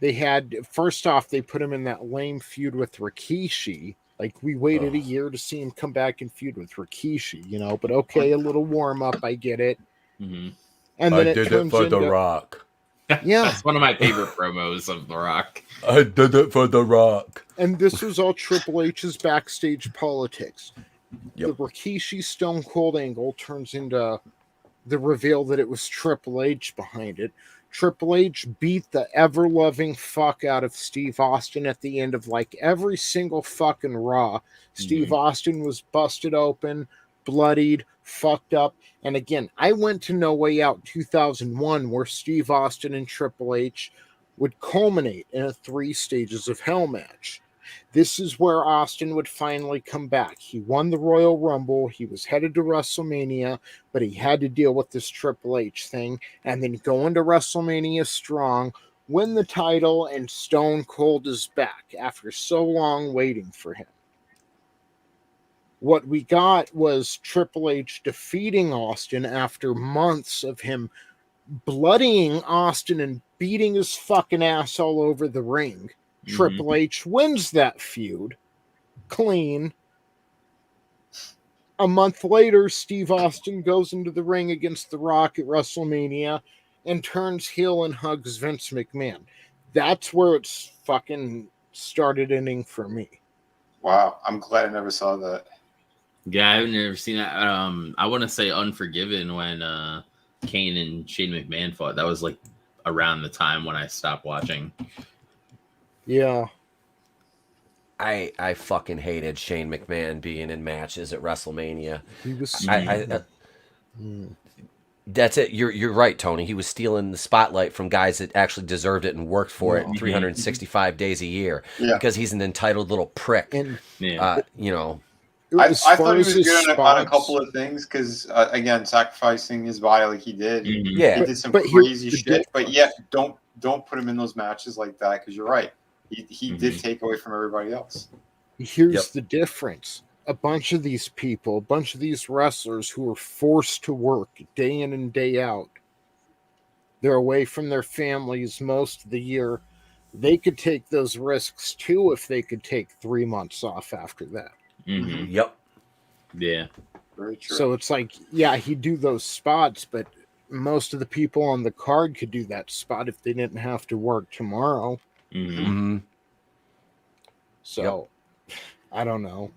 they had, first off, they put him in that lame feud with Rikishi. Like, we waited a year to see him come back and feud with Rikishi, you know, but okay, a little warm up, I get it. And then I did it for The Rock. Yeah. That's one of my favorite promos of The Rock. I did it for The Rock. And this was all Triple H's backstage politics. Yep. The Rikishi Stone Cold angle turns into the reveal that it was Triple H behind it. Triple H beat the ever-loving fuck out of Steve Austin at the end of like every single fucking Raw. Steve Austin was busted open, bloodied, fucked up. And again, I went to No Way Out 2001 where Steve Austin and Triple H would culminate in a 3 stages of hell match. This is where Austin would finally come back. He won the Royal Rumble. He was headed to WrestleMania, but he had to deal with this Triple H thing and then go into WrestleMania strong, win the title, and Stone Cold is back after so long waiting for him. What we got was Triple H defeating Austin after months of him bloodying Austin and beating his fucking ass all over the ring. Triple H wins that feud clean. A month later, Steve Austin goes into the ring against The Rock at WrestleMania and turns heel and hugs Vince McMahon. That's where it's fucking started ending for me. Wow, I'm glad I never saw that. Yeah, I've never seen that. I want to say Unforgiven when Kane and Shane McMahon fought. That was like around the time when I stopped watching. Yeah. I fucking hated Shane McMahon being in matches at WrestleMania. He was That's it. You're right, Tony. He was stealing the spotlight from guys that actually deserved it and worked for it 365 days a year because he's an entitled little prick. And you know. I thought he was good on a couple of things because, again, sacrificing his body like he did. Yeah. He did some crazy shit. But yet, don't put him in those matches like that because you're right. He did take away from everybody else. Here's the difference. A bunch of these people, a bunch of these wrestlers who are forced to work day in and day out, they're away from their families most of the year. They could take those risks too if they could take 3 months off after that. Yep. Yeah. Very true. So it's like, yeah, he'd do those spots, but most of the people on the card could do that spot if they didn't have to work tomorrow. So I don't know.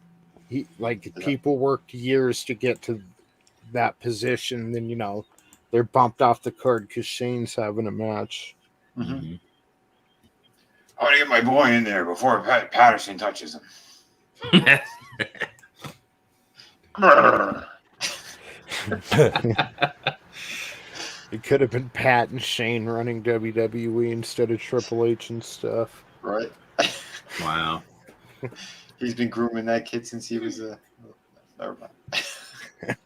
People worked years to get to that position, then they're bumped off the card because Shane's having a match. I want to get my boy in there before Patterson touches him. It could have been Pat and Shane running WWE instead of Triple H and stuff. Right. Wow. He's been grooming that kid since he was a. Never mind.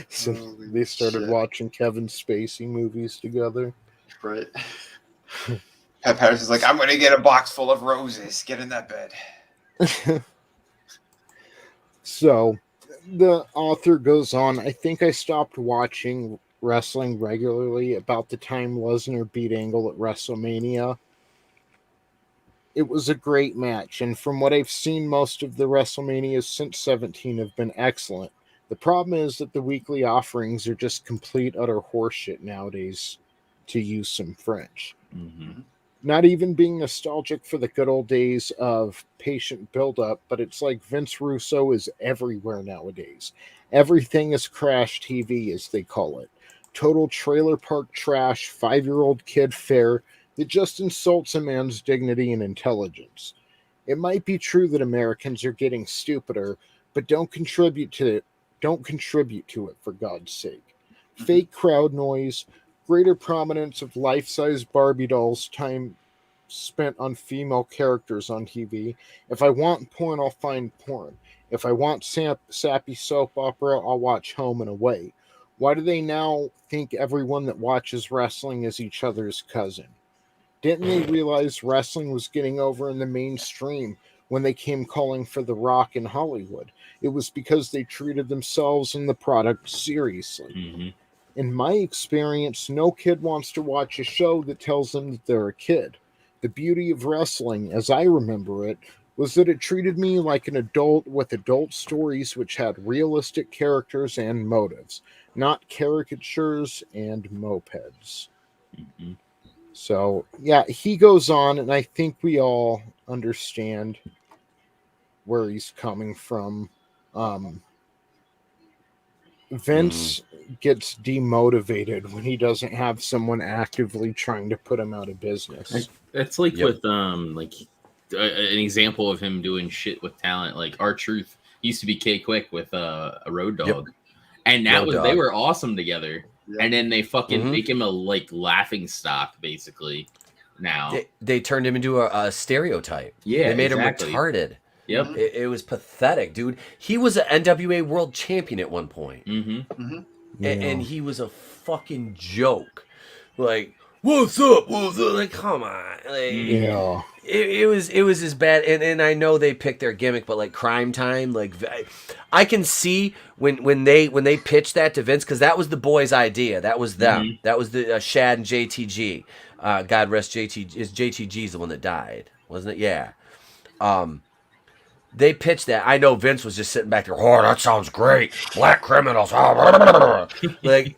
So they started watching Kevin Spacey movies together. Right. Pat Patterson's like, I'm going to get a box full of roses. Get in that bed. So the author goes on. I think I stopped watching wrestling regularly about the time Lesnar beat Angle at WrestleMania. It was a great match, and from what I've seen, most of the WrestleManias since 17 have been excellent. The problem is that the weekly offerings are just complete, utter horseshit nowadays, to use some French. Not even being nostalgic for the good old days of patient build-up, but it's like Vince Russo is everywhere nowadays. Everything is crash TV, as they call it. Total trailer park trash, 5-year-old kid fare that just insults a man's dignity and intelligence. It might be true that Americans are getting stupider, but don't contribute to Don't contribute to it, for God's sake. Fake crowd noise, greater prominence of life-size Barbie dolls, time spent on female characters on TV. If I want porn, I'll find porn. If I want sappy soap opera, I'll watch Home and Away. Why do they now think everyone that watches wrestling is each other's cousin? Didn't they realize wrestling was getting over in the mainstream when they came calling for The Rock in Hollywood? It was because they treated themselves and the product seriously. Mm-hmm. In my experience, no kid wants to watch a show that tells them that they're a kid. The beauty of wrestling, as I remember it, was that it treated me like an adult with adult stories which had realistic characters and motives, not caricatures and mopeds. Mm-hmm. So, yeah, he goes on, and I think we all understand where he's coming from. Vince gets demotivated when he doesn't have someone actively trying to put him out of business. That's like with an example of him doing shit with talent. Like R-Truth used to be K-Quick with a Road Dog, and they were awesome together. Yep. And then they fucking make him a like laughing stock now. They turned him into a stereotype. Yeah, they made him retarded. Yep, it was pathetic, dude. He was an NWA World Champion at one point, and he was a fucking joke. Like, what's up? Like, come on. Like, it was as bad. And I know they picked their gimmick, but like Crime Time, like I can see when they pitched that to Vince, because that was the boys' idea. That was them. That was the Shad and JTG. God rest JTG. JTG's the one that died, wasn't it? Yeah. They pitched that. I know Vince was just sitting back there. Oh, that sounds great. Black criminals. Like,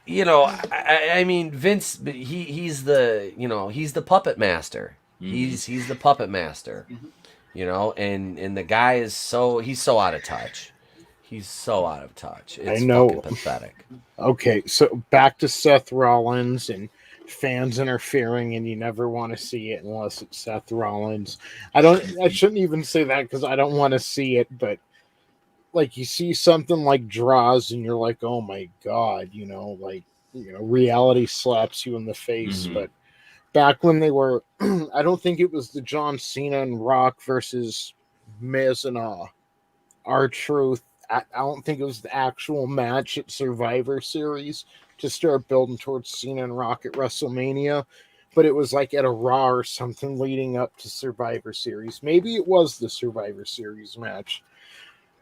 you know, I mean, Vince. He's the puppet master. He's the puppet master. You know, and the guy is he's so out of touch. He's so out of touch. It's fucking pathetic. Okay, so back to Seth Rollins and fans interfering, and you never want to see it unless it's Seth Rollins. I shouldn't even say that because I don't want to see it, but like you see something like draws and you're like, oh my God, reality slaps you in the face. But back when they were, I don't think it was the John Cena and Rock versus Miz and R-Truth. I don't think it was the actual match at Survivor Series to start building towards Cena and Rock at WrestleMania, but it was like at a Raw or something leading up to Survivor Series. Maybe it was the Survivor Series match.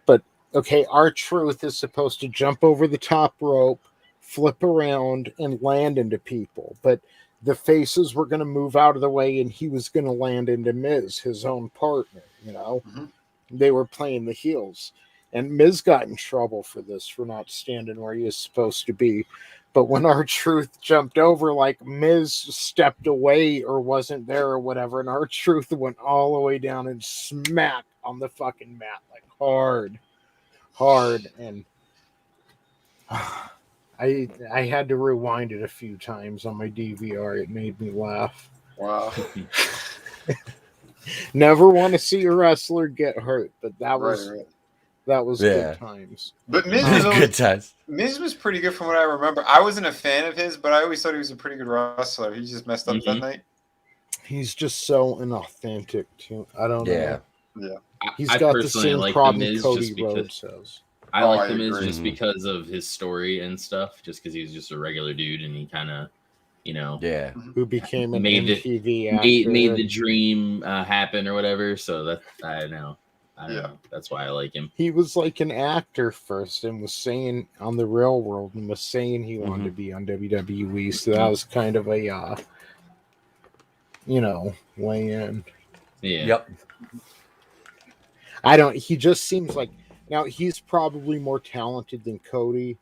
But, okay, R-Truth is supposed to jump over the top rope, flip around, and land into people. But the faces were going to move out of the way, and he was going to land into Miz, his own partner, They were playing the heels. And Miz got in trouble for this, for not standing where he was supposed to be. But when R-Truth jumped over, like Miz stepped away or wasn't there or whatever, and R-Truth went all the way down and smacked on the fucking mat, like hard. And I had to rewind it a few times on my DVR. It made me laugh. Wow. Never want to see a wrestler get hurt, but that was... Right. That was good times. But Miz was pretty good from what I remember. I wasn't a fan of his, but I always thought he was a pretty good wrestler. He just messed up that night. He's just so inauthentic, too. I don't know. Yeah. He's got the same problem Cody Rhodes has. I like the Miz just because of his story and stuff, just because he was just a regular dude and he kind of, who became an MTV actor. Made the dream happen or whatever. So that I don't know. That's why I like him. He was like an actor first and was saying on the real world and was saying he wanted to be on WWE. So that was kind of a, way in. Yeah. Yep. He just seems like, now he's probably more talented than Cody.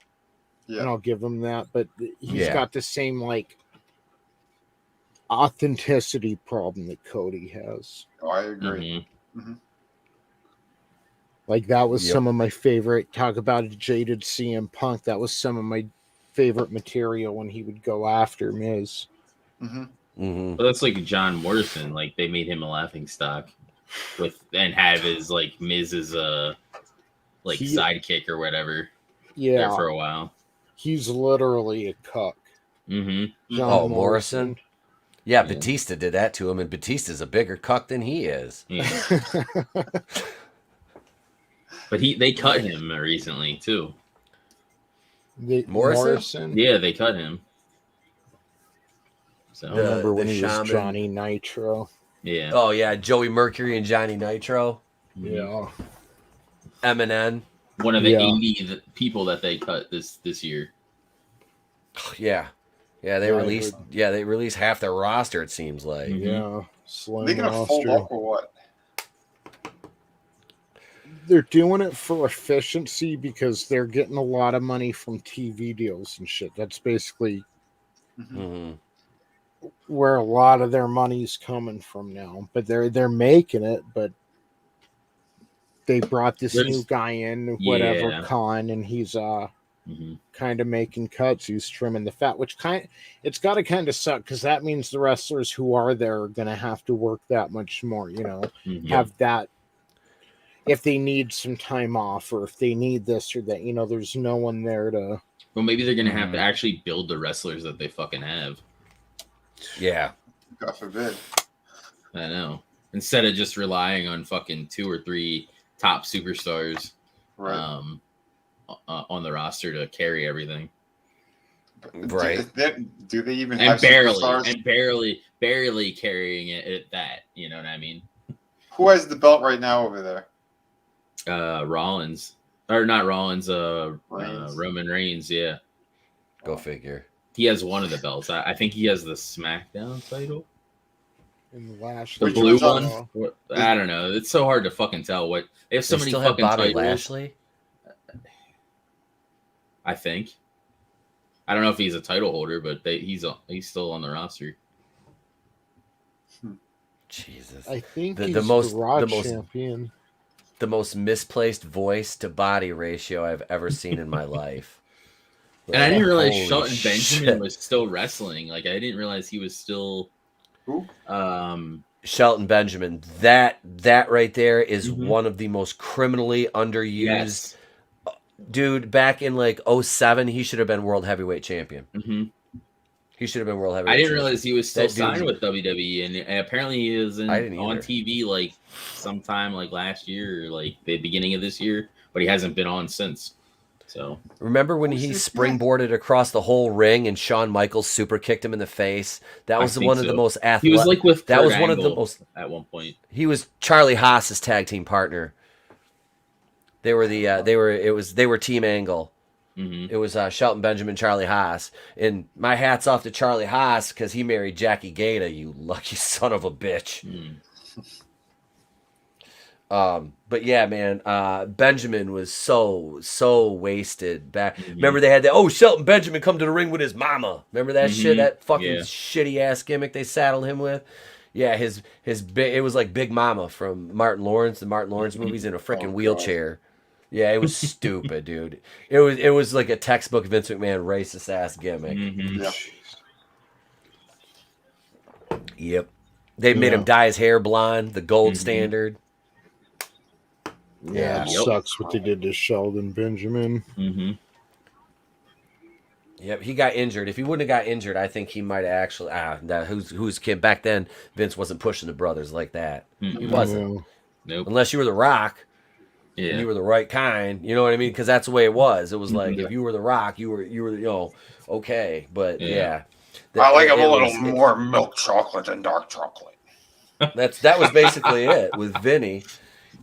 Yeah. And I'll give him that. But he's got the same, like, authenticity problem that Cody has. Oh, I agree. Like, that was some of my favorite. Talk about a jaded CM Punk. That was some of my favorite material when he would go after Miz. Well, that's like John Morrison. Like, they made him a laughing stock and have his, like, Miz as like sidekick or whatever. Yeah, there for a while. He's literally a cuck. Mm-hmm. John Morrison. Yeah, Batista did that to him, and Batista's a bigger cuck than he is. Yeah. But they cut him recently too. Morrison? Yeah, they cut him. So I remember when the he was shaman. Johnny Nitro. yeah. Oh yeah, Joey Mercury and Johnny Nitro. Yeah. Eminem. One of the 80 people that they cut this year. Yeah. Yeah, they released half their roster, it seems like. Yeah. Slim They gonna fold roster. up or what? They're doing it for efficiency because they're getting a lot of money from TV deals and shit. That's basically Mm-hmm. where a lot of their money's coming from now. But they're making it, but they brought this new guy in, whatever Khan, and he's kind of making cuts. He's trimming the fat, which it's got to kind of suck because that means the wrestlers who are there are going to have to work that much more. Have that. If they need some time off or if they need this or that, there's no one there to. Well, maybe they're gonna have to actually build the wrestlers that they fucking have. Yeah. God forbid. I know. Instead of just relying on fucking 2 or 3 top superstars, Right. On the roster to carry everything. Right. Do they even And have superstars? barely carrying it at that. You know what I mean? Who has the belt right now over there? Rollins. Or not Rollins, Reigns. Roman Reigns, yeah. Go figure. He has one of the belts. I think he has the SmackDown title. And Lashley. The Which blue one's one? I don't know. It's so hard to fucking tell what. They have so They many still have fucking Bobby titles. Lashley? I think. I don't know if he's a title holder, but he's still on the roster. Jesus. I think The he's most- the Raw the most- champion. The most misplaced voice to body ratio I've ever seen in my life. And I didn't realize Holy Shelton Benjamin shit. was still wrestling. Like I didn't realize he was still. Who? Shelton Benjamin. That right there is Mhm. one of the most criminally underused. Yes. Dude, back in like 07, he should have been world heavyweight champion. Mm-hmm. He should have been world heavyweight I didn't champion. realize he was still That dude- signed with WWE, and apparently he is I didn't on either. TV like sometime like last year, or like the beginning of this year, but he hasn't been on since. So Remember when he springboarded across the whole ring and Shawn Michaels super kicked him in the face? That was think one of so. the most he athletic. was like with that Kurt was one of the Angle most. at one point. He was Charlie Haas's tag team partner. They were they were Team Angle. Mm-hmm. It was Shelton Benjamin, Charlie Haas, and my hat's off to Charlie Haas because he married Jackie Gata. You lucky son of a bitch. But yeah, man, Benjamin was so wasted back. Remember they had that? Shelton Benjamin come to the ring with his mama. Remember that shit? That fucking shitty ass gimmick they saddled him with. Yeah, his it was like Big Mama from Martin Lawrence, the Martin Lawrence movies, in a freaking wheelchair. Yeah, it was stupid, dude. It was like a textbook Vince McMahon racist ass gimmick. Yeah. Yep. They made him dye his hair blonde, the gold standard. Yeah, it sucks what they did to Sheldon Benjamin. Mm-hmm. Yep, he got injured. If he wouldn't have got injured, I think he might have actually. Who's kid back then? Vince wasn't pushing the brothers like that. He wasn't. Nope. Unless you were The Rock. Yeah. And you were the right kind. You know what I mean? Because that's the way it was. It was like if you were The Rock, you were okay. But yeah. I like him a little more milk chocolate than dark chocolate. That was basically it with Vinny.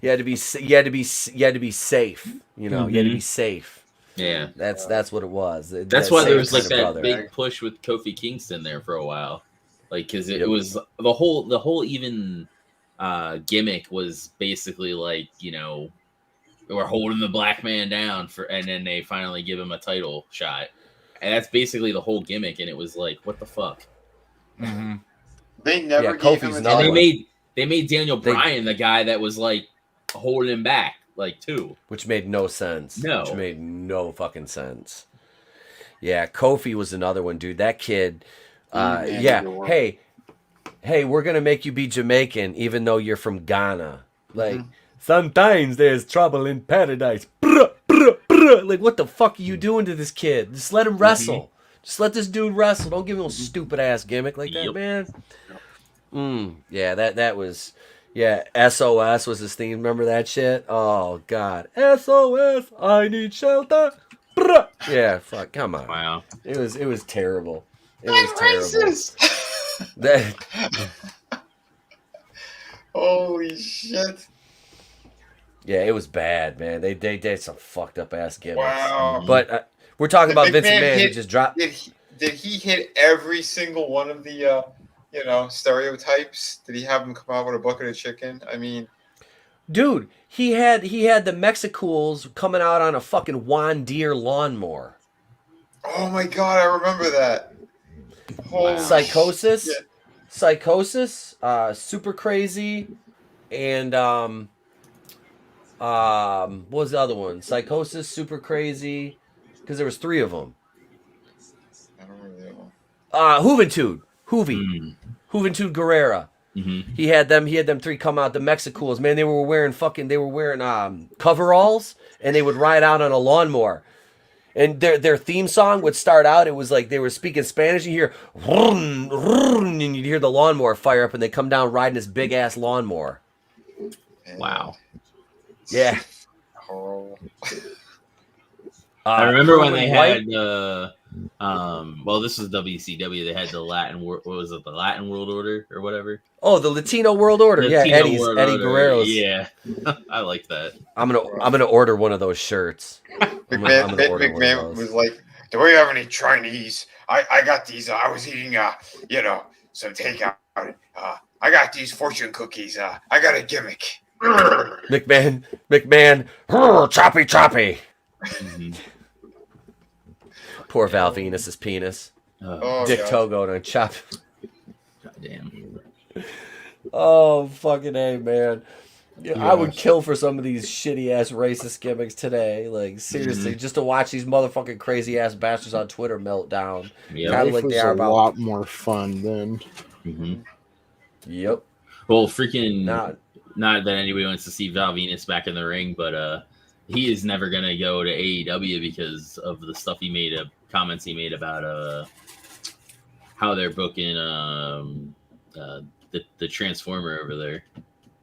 You had to be safe. You had to be safe. Yeah. That's what it was. That's why there was like that big push with Kofi Kingston there for a while, like because it was the whole even gimmick was basically like we're holding the black man down and then they finally give him a title shot, and that's basically the whole gimmick, and it was like what the fuck. Mm-hmm. They never gave him a and title. they made Daniel Bryan the guy that was like holding him back like too, which made no sense. No, which made no fucking sense. Yeah, Kofi was another one, dude. That kid. Hey, we're gonna make you be Jamaican even though you're from Ghana. Like Sometimes there's trouble in paradise. Bruh, bruh, bruh. Like, what the fuck are you doing to this kid? Just let him wrestle. Just let this dude wrestle. Don't give him a stupid ass gimmick like that, man. Yeah, that was. Yeah, SOS was his theme. Remember that shit? Oh God, SOS! I need shelter. Bruh. Yeah, fuck. Come on. Wow. It was terrible. It was terrible. Racist. That, Holy shit! yeah, it was bad, man. They did some fucked up ass gimmicks. Wow. But we're talking about Vince McMahon McMahon who just dropped. Did he hit every single one of the stereotypes? Did he have him come out with a bucket of chicken? I mean, Dude, he had the Mexicools coming out on a fucking Juan Deere lawnmower. oh my god, I remember that. Holy Psychosis, shit. Super Crazy, and what was the other one? Psychosis, Super Crazy, because there was 3 of them. I don't remember that one. Juventud, Juventud Guerrera. He had them 3 come out. The Mexicools, man, they were wearing coveralls, and they would ride out on a lawnmower. And their theme song would start out. It was like they were speaking Spanish. You hear, and you'd hear the lawnmower fire up, and they come down riding this big ass lawnmower. Wow. Yeah. Oh. I remember when they White. had well, this was WCW. They had the Latin. What was it? The Latin World Order or whatever. Oh, the Latino World Order. Latino yeah, Eddie Order. Guerrero's. Yeah, I like that. I'm gonna order one of those shirts. McMahon was like, "Do we have any Chinese? I got these. I was eating some takeout. I got these fortune cookies. I got a gimmick." McMahon, choppy. Poor Val Venus's penis. Oh, Dick God. Togo done chop. Goddamn. Oh fucking A, man. Yeah, I would kill for some of these shitty ass racist gimmicks today. Like seriously, just to watch these motherfucking crazy ass bastards on Twitter melt down. Yep. Kinda Life like was they are a about. lot more fun then. Yep. Well, freaking. Not. Not that anybody wants to see Val Venus back in the ring, but he is never gonna go to AEW because of the stuff he made, comments he made about how they're booking the Transformer over there.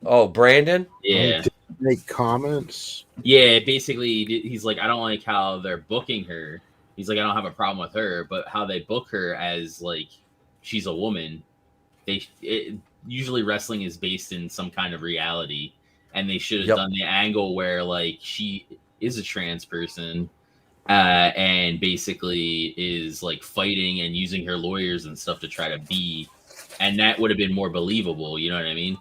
Oh, Brandon. Yeah, Make comments. yeah. Basically, he's like, I don't like how they're booking her. He's like, I don't have a problem with her, but how they book her as like she's a woman. Usually wrestling is based in some kind of reality, and they should have done the angle where like she is a trans person and basically is like fighting and using her lawyers and stuff to try to be, and that would have been more believable, you know what I mean?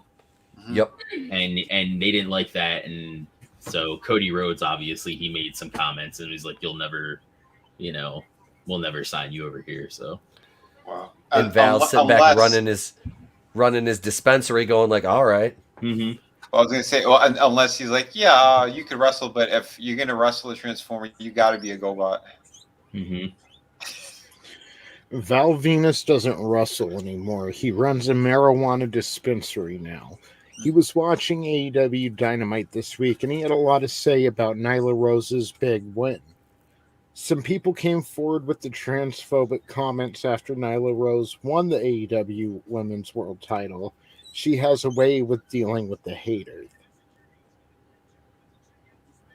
Yep. And they didn't like that, and so Cody Rhodes, obviously he made some comments and he's like, you'll never, we'll never sign you over here. So Wow. And Val sitting back running his dispensary, going like, "All right." I was gonna say, unless he's like, you could wrestle, but if you're gonna wrestle a Transformer, you got to be a GoBot. Val Venus doesn't wrestle anymore. He runs a marijuana dispensary now. He was watching AEW Dynamite this week, and he had a lot to say about Nyla Rose's big win. Some people came forward with the transphobic comments after Nyla Rose won the AEW Women's World title. She has a way with dealing with the haters.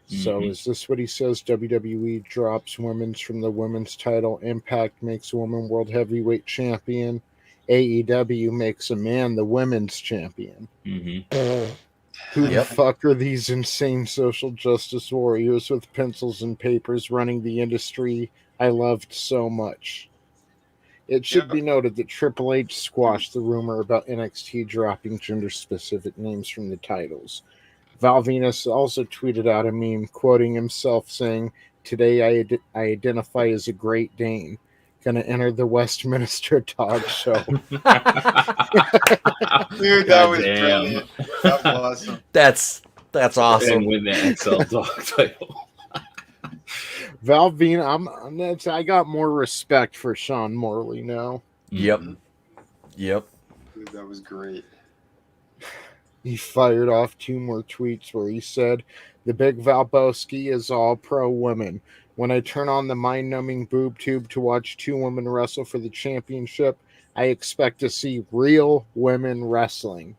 So is this what he says? WWE drops women's from the women's title. Impact makes a woman world heavyweight champion. AEW makes a man the women's champion. Who the fuck are these insane social justice warriors with pencils and papers running the industry I loved so much? It should be noted that Triple H squashed the rumor about NXT dropping gender-specific names from the titles. Val Venus also tweeted out a meme quoting himself saying, "Today I identify as a Great Dane. Gonna enter the Westminster Dog Show." Dude, that was brilliant. That was awesome. That's awesome. And win the XL Dog title. Val Venus, I got more respect for Sean Morley now. Yep. Dude, that was great. He fired off 2 more tweets where he said, "The Big Valboski is all pro women. When I turn on the mind-numbing boob tube to watch 2 women wrestle for the championship, I expect to see real women wrestling.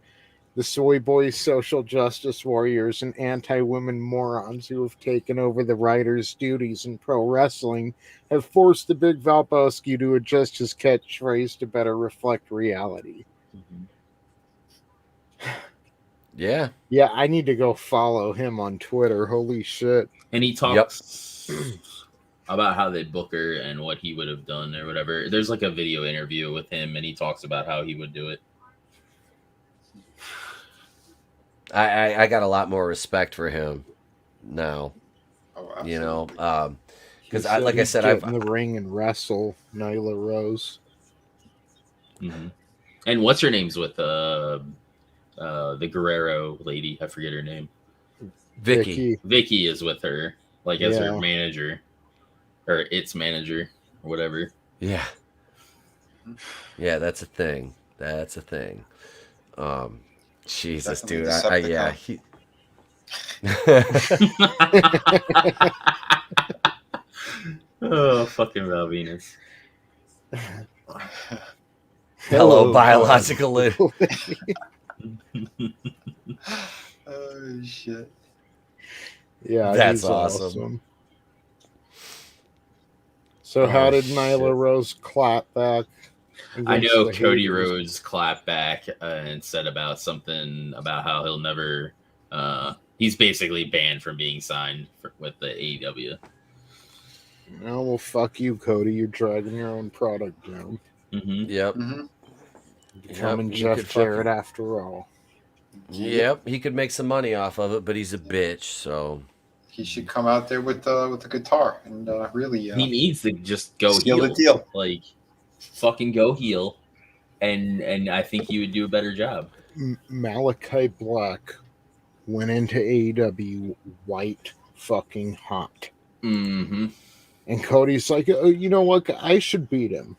The soy boys, social justice warriors, and anti-women morons who have taken over the writers' duties in pro wrestling have forced the Big Valboski to adjust his catchphrase to better reflect reality." Yeah. Yeah, I need to go follow him on Twitter. Holy shit. And he talks about how they book her and what he would have done or whatever. There's like a video interview with him, and he talks about how he would do it. I got a lot more respect for him now. Oh, You know, absolutely. because He like I he'd said, get I've in the ring and wrestle Nyla Rose. Mm-hmm. And what's her name's with the Guerrero lady? I forget her name. Vicky. Vicky is with her, like as her Yeah. manager, or its manager, or whatever. Yeah. Yeah, that's a thing. That's a thing. Jesus, Definitely dude. Yeah. Oh, fucking Val Venus. Hello, biological. Oh shit! Yeah, That's he's awesome. So how Oh, did shit. Nyla Rose clap back? I against know the Cody haters? Rhodes clapped back and said about something about how he'll never. He's basically banned from being signed with the AEW. Oh, well, fuck you, Cody. You're dragging your own product down. Mm-hmm. Yep. Mm-hmm. Becoming you Jeff could Jarrett after all. Yep. He could make some money off of it, but he's a bitch. So He should come out there with the guitar and really He needs to just go seal heel. the deal. Like, fucking go heel, and I think he would do a better job. Malachi Black went into AEW white fucking hot. Mm-hmm. And Cody's like, oh, you know what? I should beat him.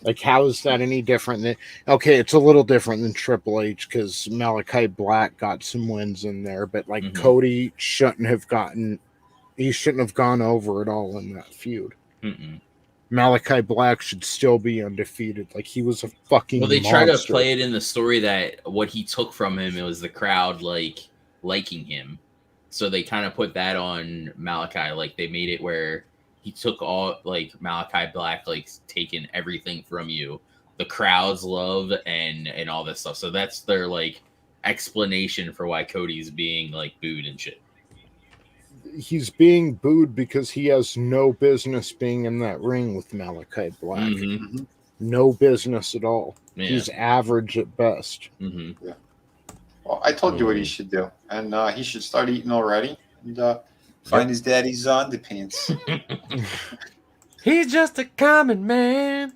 Like, how is that any different than... Okay, it's a little different than Triple H because Malachi Black got some wins in there, but, like, Mhm. Cody shouldn't have gotten... He shouldn't have gone over at all in that feud. Mm-mm. Malachi Black should still be undefeated. Like, he was a fucking Well, they try to monster. play it in the story that what he took from him, it was the crowd liking him. So they kind of put that on Malachi. Like, they made it where he took all, like, Malachi Black, like, taking everything from you. The crowd's love and all this stuff. So that's their, like, explanation for why Cody's being, like, booed and shit. He's being booed because he has no business being in that ring with Malachi Black. Mm-hmm. No business at all. Yeah. He's average at best. Mm-hmm. Well, I told you what he should do, and he should start eating already and find his daddy's underpants. he's just a common man.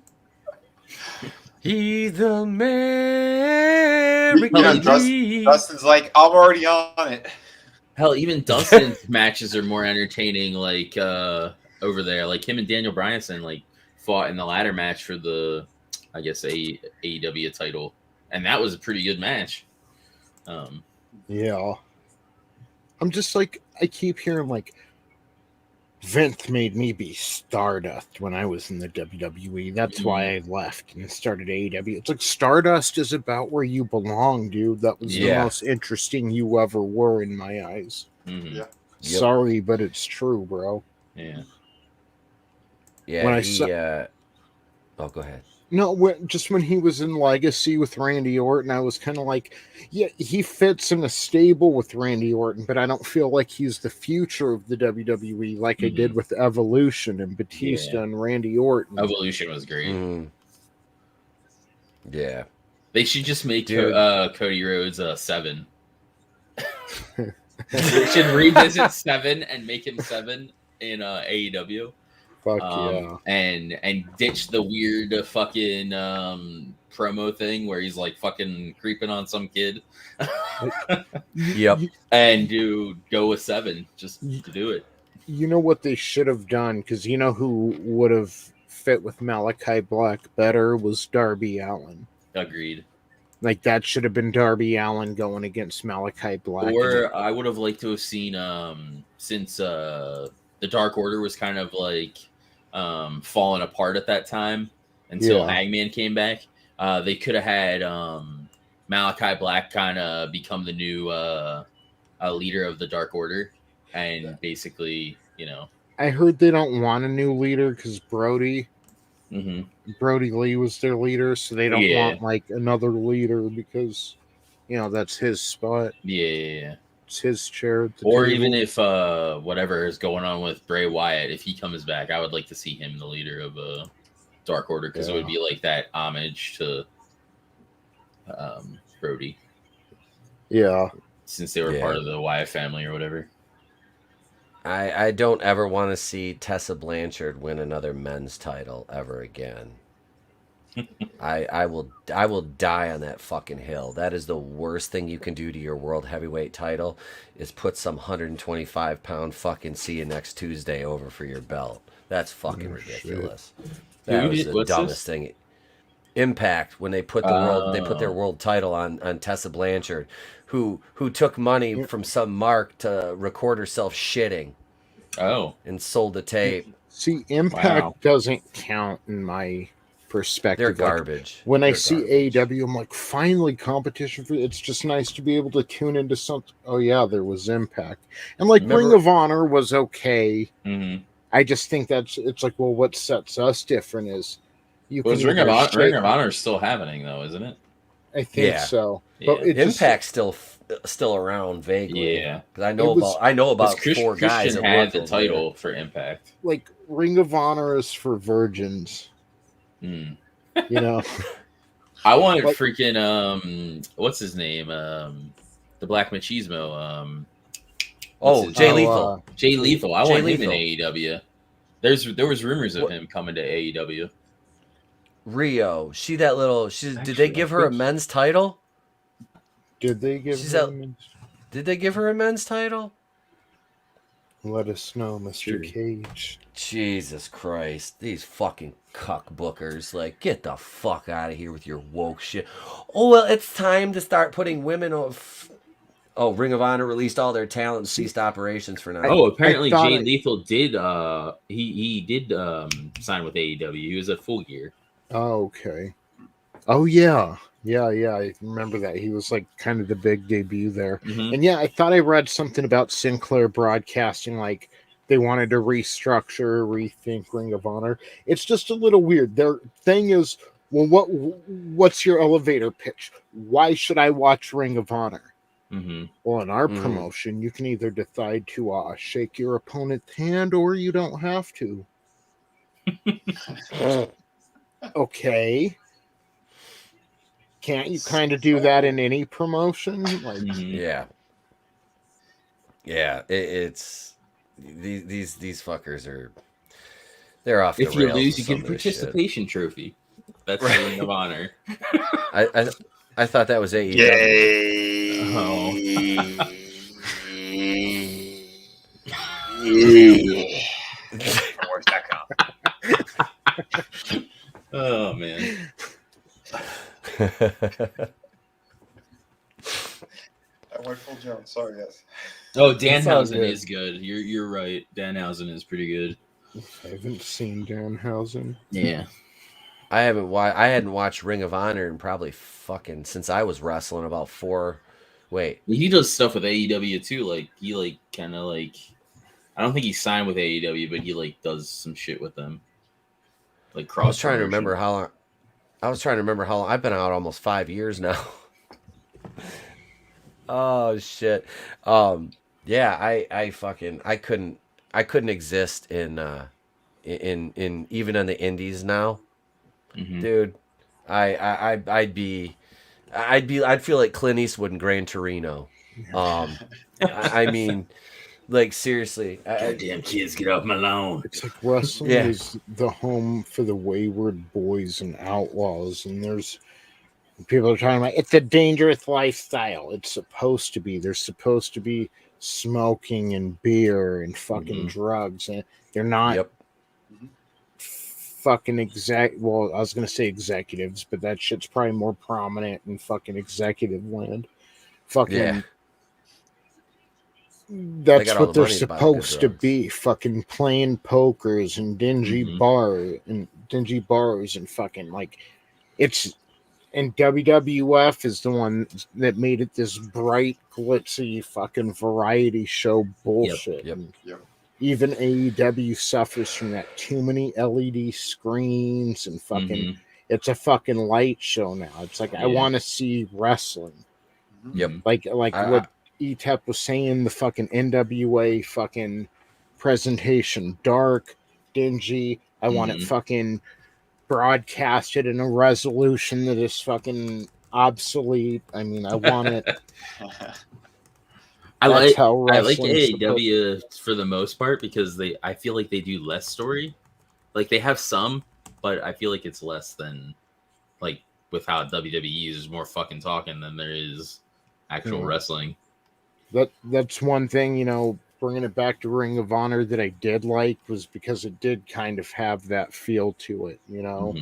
He's the man. You know, Dustin's like, I'm already on it. Hell, even Dustin's matches are more entertaining. Like over there, like him and Daniel Bryanson like fought in the ladder match for the, I guess AEW title, and that was a pretty good match. Yeah. I'm just like, I keep hearing like, Vince made me be Stardust when I was in the WWE. That's why I left and started AEW. It's like Stardust is about where you belong, dude. That was the most interesting you ever were in my eyes. Mm-hmm. Yeah. Sorry, but it's true, bro. Yeah. Yeah. When Oh, go ahead. No, just when he was in Legacy with Randy Orton, I was kind of like, yeah, he fits in a stable with Randy Orton, but I don't feel like he's the future of the WWE like I did with Evolution and Batista and Randy Orton. Evolution was great. Yeah. They should just make Cody Rhodes 7. They should revisit 7 and make him 7 in AEW. Fuck yeah. And ditch the weird fucking promo thing where he's like fucking creeping on some kid. Yep. And go with 7 just to do it. You know what they should have done? Because you know who would have fit with Malachi Black better was Darby Allin. Agreed. Like that should have been Darby Allin going against Malachi Black. Or I would have liked to have seen since the Dark Order was kind of like falling apart at that time until Hangman came back. They could have had Malachi Black kind of become the new leader of the Dark Order, and basically, I heard they don't want a new leader because Brody Lee was their leader, so they don't want like another leader because that's his spot. Yeah. It's his chair at the or table. even if whatever is going on with Bray Wyatt, if he comes back, I would like to see him the leader of Dark Order, because it would be like that homage to Brody. Yeah. Since they were part of the Wyatt family or whatever. I don't ever want to see Tessa Blanchard win another men's title ever again. I will die on that fucking hill. That is the worst thing you can do to your world heavyweight title, is put some 125-pound fucking see you next Tuesday over for your belt. That's fucking ridiculous. That was the dumbest thing. Impact, when they put their world title on Tessa Blanchard, who took money from some mark to record herself shitting. Oh. And sold the tape. See, Impact doesn't count in my perspective. They're garbage. When I see AEW, I'm like, finally competition for it's just nice to be able to tune into something. Oh yeah, there was Impact. And like Ring of Honor was okay. Mm-hmm. I just think it's like, well, what sets us different is Ring of Honor is still happening though, isn't it? I think so. Yeah. But Impact's still around vaguely. Yeah. Because I know about four guys that had the title for Impact. Like Ring of Honor is for virgins. Mm. I wanted freaking what's his name? The Black Machismo. Jay Lethal. Jay Lethal. I want him in AEW. There was rumors of him coming to AEW. Rio, did they give her a men's title? Did they give her a men's title? Let us know, Mr. Cage. Jesus Christ, these fucking cuck bookers! Like, get the fuck out of here with your woke shit. Oh well, it's time to start putting women of. Oh, Ring of Honor released all their talent and ceased operations for now. Oh, apparently Jay Lethal did. He did sign with AEW. He was at Full Gear. Oh, okay. Oh yeah. I remember that. He was like kind of the big debut there. Mm-hmm. And I thought I read something about Sinclair Broadcasting, like they wanted to restructure, rethink Ring of Honor. It's just a little weird. Their thing is, well, what's your elevator pitch? Why should I watch Ring of Honor? Mm-hmm. Well, in our promotion, you can either decide to shake your opponent's hand, or you don't have to. Okay. Can't you kind of do that in any promotion? Like, Yeah, it's these fuckers they're off the rails. If you lose, you get a participation trophy. That's the Ring of Honor. I thought that was AEW. Oh man. I went full Jones. Sorry, guys. Oh, Danhausen is good. You're right. Danhausen is pretty good. I haven't seen Danhausen. Yeah. I hadn't watched Ring of Honor in probably fucking since I was wrestling about 4. Wait. He does stuff with AEW too. Like he kind of I don't think he signed with AEW, but he does some shit with them. Like cross. I was trying to remember how long. I've been out almost 5 years now. Oh shit. Yeah, I couldn't exist in even in the indies now. Mm-hmm. Dude, I'd feel like Clint Eastwood in Gran Torino. I mean, like seriously, goddamn kids, get off my lawn. It's like wrestling is the home for the wayward boys and outlaws, and there's people are talking about it's a dangerous lifestyle. It's supposed to be. There's supposed to be smoking and beer and fucking drugs, and they're not fucking well, I was gonna say executives, but that shit's probably more prominent in fucking executive land. Fucking Yeah. that's got all what the they're money to buy supposed good to drugs. be. Fucking playing pokers and dingy dingy bars and fucking like it's. And WWF is the one that made it this bright, glitzy fucking variety show bullshit. Yep. And Yep. even AEW suffers from that. Too many LED screens and fucking. It's a fucking light show now. It's like I want to see wrestling. Yep. Like what Etep was saying. The fucking NWA fucking presentation, dark, dingy. I want it fucking broadcasted in a resolution that is fucking obsolete. I mean, I want it. I like wrestling's AEW for the most part because I feel like they do less story. Like they have some, but I feel like it's less than like with how WWE is more fucking talking than there is actual wrestling. That's one thing, you know, bringing it back to Ring of Honor that I did like was because it did kind of have that feel to it, you know,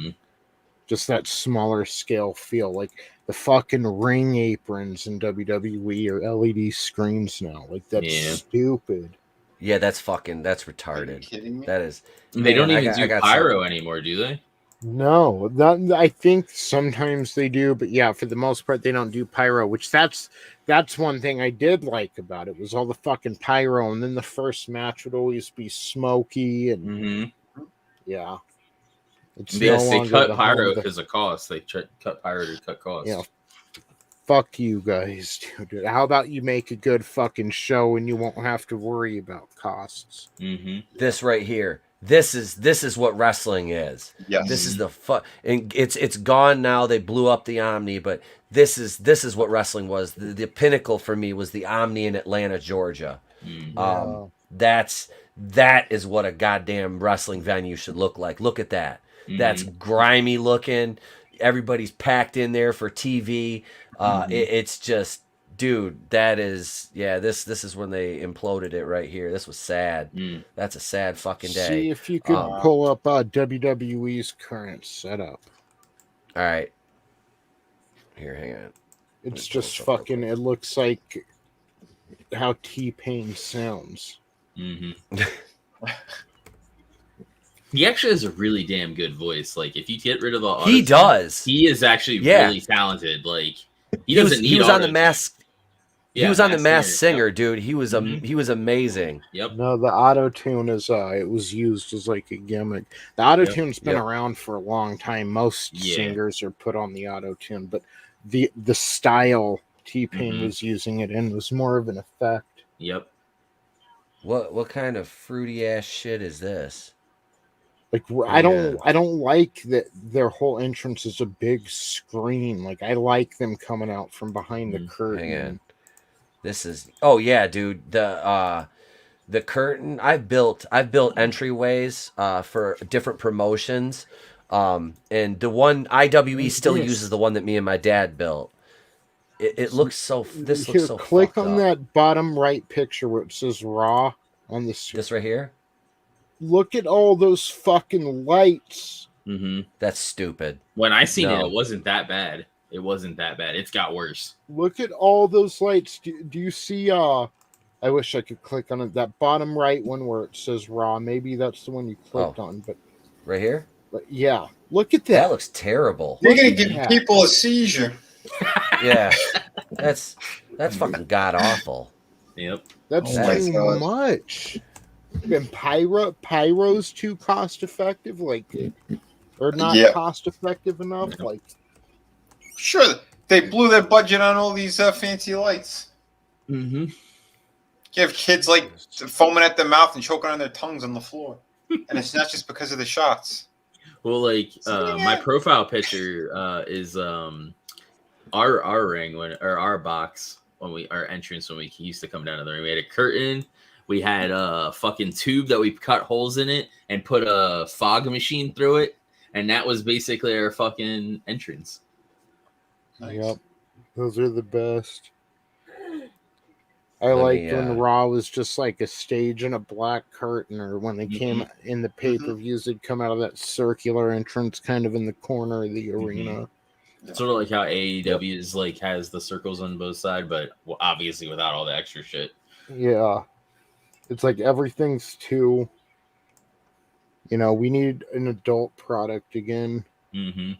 just that smaller scale feel. Like the fucking ring aprons in WWE are LED screens now. Like that's stupid. Yeah, that's retarded. Are you kidding me? That is. They don't Man, even I do got pyro anymore, do they? No, that I think sometimes they do, but yeah, for the most part they don't do pyro, which that's one thing I did like about it was all the fucking pyro, and then the first match would always be smoky and yeah. It's Yes, no they longer cut the pyro home because of cost. They cut pyro to cut costs. Yeah. Fuck you guys, dude. How about you make a good fucking show and you won't have to worry about costs? This right here. This is what wrestling is. Yes. This is the and it's gone now. They blew up the Omni, but this is what wrestling was. The pinnacle for me was the Omni in Atlanta, Georgia. That is what a goddamn wrestling venue should look like. Look at that. That's grimy looking. Everybody's packed in there for TV. It's just, dude, that is, this is when they imploded it right here. This was sad. That's a sad fucking day. See if you could pull up WWE's current setup. All right. Here, hang on. It's just fucking, it looks like how T-Pain sounds. He actually has a really damn good voice. Like if you get rid of the auto, he does. He is actually really talented. Like he was on the Mask. He was on the Masked Singer, yep. dude. He was he was amazing. Yep. No, the auto tune is it was used as like a gimmick. The auto tune's been around for a long time. Most singers are put on the auto tune, but the style T-Pain was using it in was more of an effect. Yep. What kind of fruity ass shit is this? Like I don't like that their whole entrance is a big screen. Like I like them coming out from behind the curtain. Hang on. This is dude. The curtain. I've built entryways for different promotions. And the one IWE still uses the one that me and my dad built. It looks so. This looks so. Click on that bottom right picture where it says Raw on the screen. This right here. Look at all those fucking lights. That's stupid. When I seen it wasn't that bad. It wasn't that bad. It's got worse. Look at all those lights. Do you see? I wish I could click on it. That bottom right one where it says Raw. Maybe that's the one you clicked on. But right here. But yeah, look at that. That looks terrible. You're gonna give people a seizure. Yeah, that's fucking god awful. Yep. That's too much. And pyro's too cost effective, like, or not cost effective enough, like. Sure, they blew their budget on all these fancy lights. You have kids like foaming at their mouth and choking on their tongues on the floor, and it's not just because of the shots. Well, like my profile picture is our ring or our box when our entrance when we used to come down to the ring. We had a curtain. We had a fucking tube that we cut holes in it and put a fog machine through it, and that was basically our fucking entrance. Nice. Yep, those are the best. I liked when Raw was just like a stage and a black curtain, or when they came in the pay-per-views, they'd come out of that circular entrance kind of in the corner of the arena. Sort of like how AEW is like has the circles on both sides, but obviously without all the extra shit. Yeah. It's like everything's too, we need an adult product again. Mm-hmm.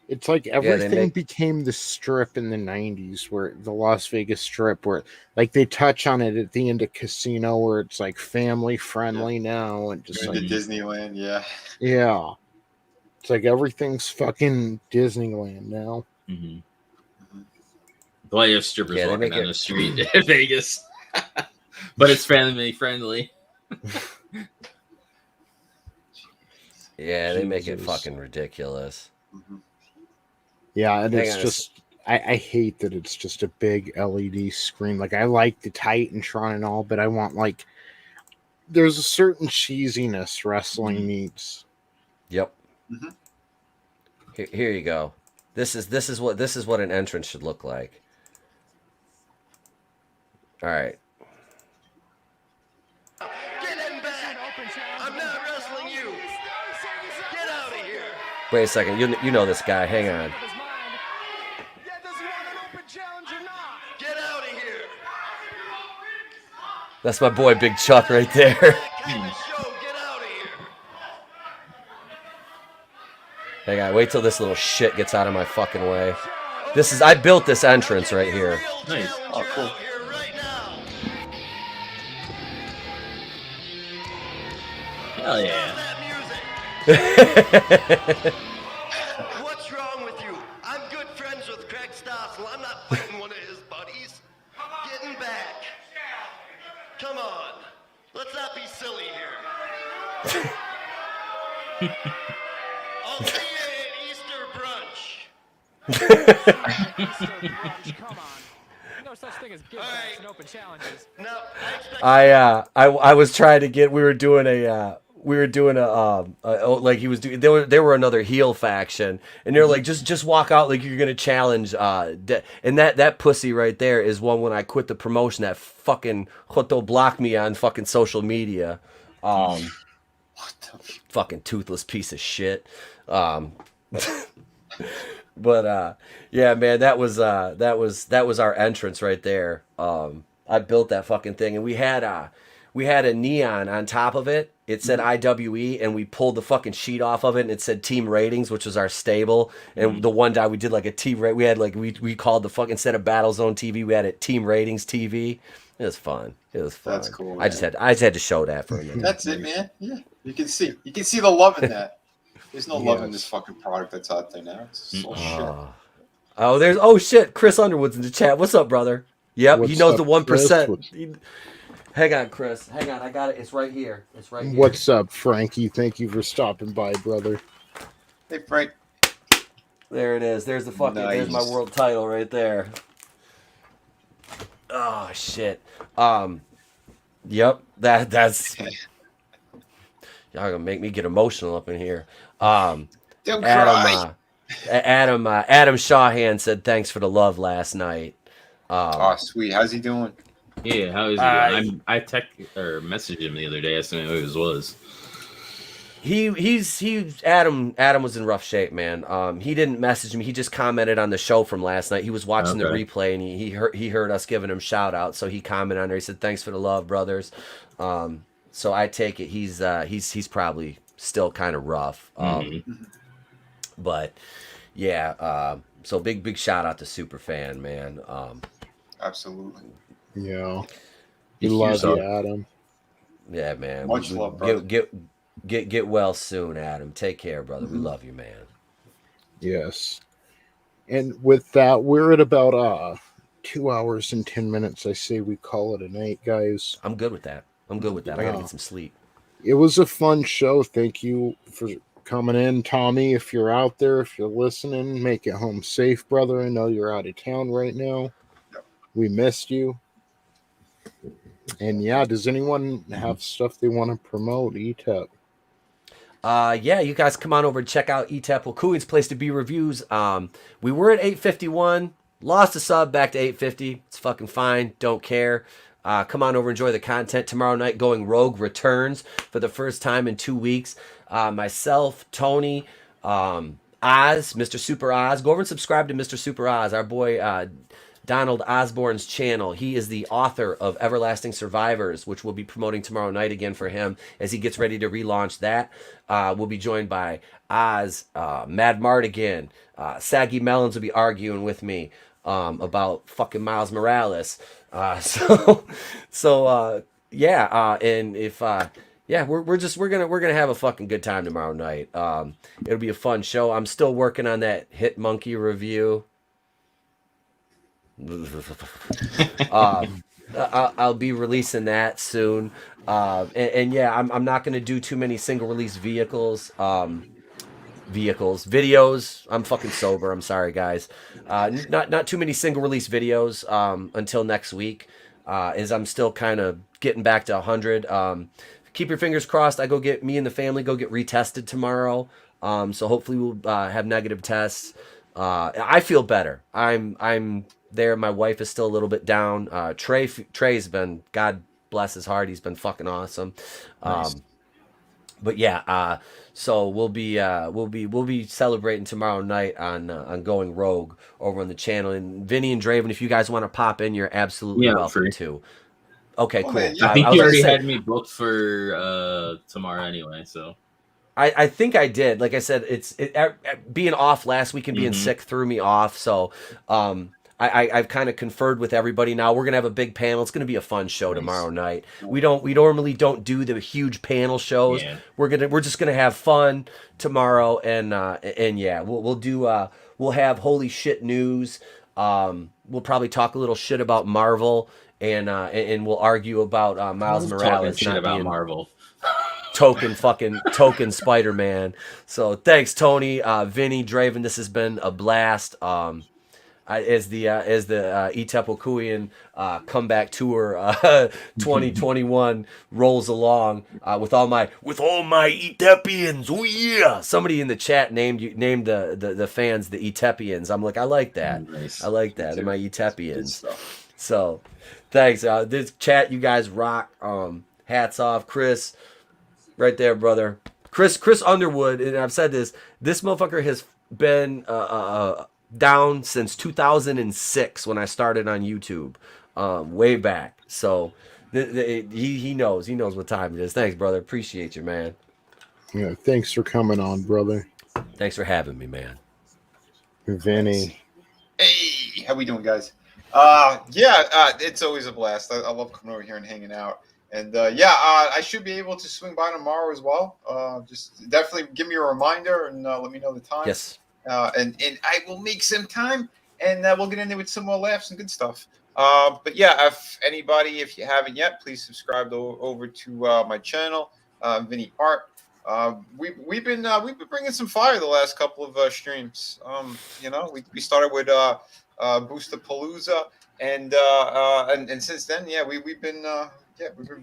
It's like everything became the Strip in the 90s, where the Las Vegas Strip, where like they touch on it at the end of Casino, where it's like family friendly now, and just Going like to Disneyland, yeah. Yeah. It's like everything's fucking Disneyland now. Mm-hmm. The way you have strippers walking down the street in Vegas. But it's family friendly. Yeah, they make it fucking ridiculous. Yeah, and it's just I hate that it's just a big LED screen. Like I like the Titantron and all, but I want like there's a certain cheesiness wrestling needs. Yep. Here you go. This is what an entrance should look like. All right. Get in back! I'm not wrestling you! Get out of here! Wait a second. You know this guy. Hang on. Get out of here! That's my boy Big Chuck right there. Get out of here! Hang on. Wait till this little shit gets out of my fucking way. I built this entrance right here. Nice. Oh, cool. Hell yeah. What's wrong with you? I'm good friends with Craig Stossel. I'm not fighting one of his buddies. Getting back. Come on. Let's not be silly here. I'll see you at Easter brunch. Come on. No such thing as good and open challenges. No, I was trying to get. We were doing like he was doing. They were another heel faction, and they're like, just walk out like you're gonna challenge. And that pussy right there is one when I quit the promotion that fucking Joto blocked me on fucking social media. What the Fucking toothless piece of shit. But yeah, man, that was our entrance right there. I built that fucking thing, and we had a neon on top of it. It said IWE, and we pulled the fucking sheet off of it, and it said Team Ratings, which was our stable. And the one time we did like a team rate, we had like we called the fucking, instead of Battle Zone TV, we had it Team Ratings TV. It was fun. That's cool. I just had to show that for a minute. That's it, man. Yeah, you can see the love in that. There's no love in this fucking product that's out there now. It's so shit. Shit. Chris Underwood's in the chat. What's up, brother? Yep, he knows the 1%. Hang on, Chris. Hang on, I got it. It's right here. What's up, Frankie? Thank you for stopping by, brother. Hey, Frank. There it is. There's the fucking. There's my world title right there. Oh shit. Yep. That's. Y'all gonna make me get emotional up in here. Don't cry. Adam Shawhan said thanks for the love last night. Sweet. How's he doing? Yeah, how is he doing? I messaged him the other day asking who his was. Adam was in rough shape, man. He didn't message me. He just commented on the show from last night. He was watching the replay, and he heard us giving him shout outs, so he commented on there. He said, "Thanks for the love, brothers." So I take it he's probably still kind of rough. But yeah, so big shout out to Superfan, man. Absolutely. Yeah. We love you, Adam. Yeah, man. Much love, brother. Get well soon, Adam. Take care, brother. We love you, man. Yes. And with that, we're at about 2 hours and 10 minutes. I say we call it a night, guys. I'm good with that. I gotta get some sleep. It was a fun show. Thank you for coming in, Tommy. If you're out there, if you're listening, make it home safe, brother. I know you're out of town right now. We missed you. And yeah, does anyone have stuff they want to promote? Etep. Yeah, you guys come on over and check out Etep, Wokuian's place to be reviews. We were at 851. Lost a sub back to 850. It's fucking fine. Don't care. Come on over, enjoy the content. Tomorrow night, Going Rogue returns for the first time in 2 weeks. Myself, Tony, Oz, Mr. Super Oz. Go over and subscribe to Mr. Super Oz, our boy Donald Osborne's channel. He is the author of Everlasting Survivors, which we'll be promoting tomorrow night again for him as he gets ready to relaunch that. We'll be joined by Oz, Mad Mardigan, Saggy Melons will be arguing with me about fucking Miles Morales. And if we're gonna have a fucking good time tomorrow night. It'll be a fun show. I'm still working on that Hit Monkey review. I'll be releasing that soon. I'm not gonna do too many single release videos. I'm fucking sober. I'm sorry, guys. Not too many single release videos until next week, as I'm still kind of getting back to 100. Keep your fingers crossed. Me and the family go get retested tomorrow. So hopefully we'll have negative tests. I feel better. I'm there. My wife is still a little bit down. Trey's been, God bless his heart, he's been fucking awesome. Nice. But yeah, so we'll be celebrating tomorrow night on Going Rogue over on the channel. And Vinny and Draven, if you guys want to pop in, you're absolutely welcome to. Okay, cool. Man, I think you already had me booked for tomorrow anyway. So I think I did. Like I said, being off last week and being sick threw me off. So I've kind of conferred with everybody now. We're gonna have a big panel. It's gonna be a fun show tomorrow night. We normally don't do the huge panel shows. Yeah. We're just gonna have fun tomorrow, and yeah, we'll have holy shit news. We'll probably talk a little shit about Marvel, and we'll argue about Miles Morales not about Marvel. Token Spider-Man. So thanks, Tony, Vinny, Draven. This has been a blast. As the Etep Wokuian comeback tour 2021 rolls along with all my Etepians. Oh yeah! Somebody in the chat named the fans the Etepians. I'm like, I like that. Nice. I like that. They're my Etepians. So thanks. This chat, you guys rock. Hats off, Chris. Right there, brother. Chris Underwood, and I've said this motherfucker has been down since 2006 when I started on YouTube, way back. So he knows what time it is. Thanks, brother. Appreciate you, man. Yeah, thanks for coming on, brother. Thanks for having me, man. Vinny. Hey, how we doing, guys? It's always a blast. I love coming over here and hanging out. And I should be able to swing by tomorrow as well. Just definitely give me a reminder and let me know the time. Yes. And I will make some time, and we'll get in there with some more laughs and good stuff. But yeah, if you haven't yet, please subscribe over to my channel, VinnieArt. We've been bringing some fire the last couple of streams. We started with Boostapalooza, and since then, we've been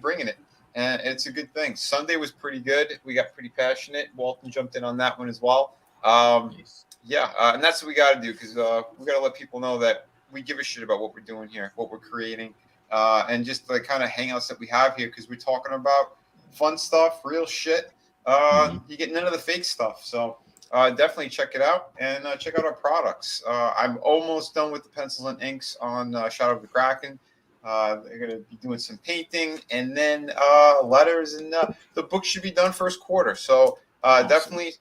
bringing it, and it's a good thing. Sunday was pretty good. We got pretty passionate. Walton jumped in on that one as well. And that's what we got to do, because we got to let people know that we give a shit about what we're doing here, what we're creating, and just the kind of hangouts that we have here, because we're talking about fun stuff, real shit. You get none of the fake stuff. So definitely check it out, and check out our products. I'm almost done with the pencils and inks on Shadow of the Kraken. They're going to be doing some painting, and then letters, and the book should be done first quarter. So awesome. Definitely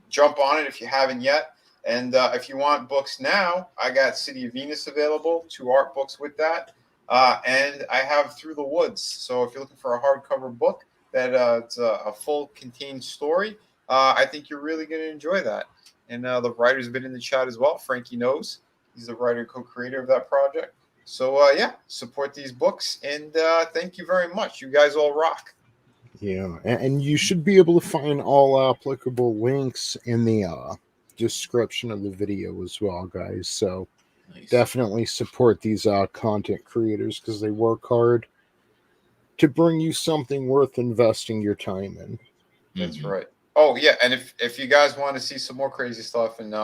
jump on it if you haven't yet. And if you want books now, I got City of Venus available, 2 art books with that. And I have Through the Woods. So if you're looking for a hardcover book that it's a full contained story, I think you're really going to enjoy that. And the writer's been in the chat as well. Frankie knows. He's the writer, co-creator of that project. So, support these books. And thank you very much. You guys all rock. Yeah, and you should be able to find all applicable links in the description of the video as well, guys. So definitely support these content creators, because they work hard to bring you something worth investing your time in. That's right. Oh, yeah, and if you guys want to see some more crazy stuff and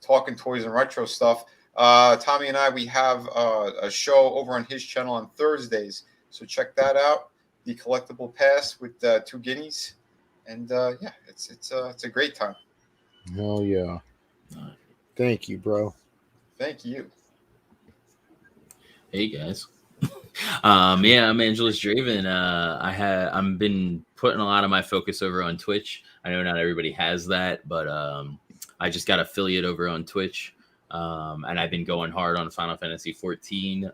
talking toys and retro stuff, Tommy and I, we have a show over on his channel on Thursdays, so check that out. The Collectible Pass with 2 guineas, and yeah, it's a great time. Hell yeah. Thank you, bro. Thank you. Hey guys. Yeah, I'm Angelous Draven. I'm been putting a lot of my focus over on Twitch. I know not everybody has that, but I just got affiliate over on Twitch. And I've been going hard on Final Fantasy 14.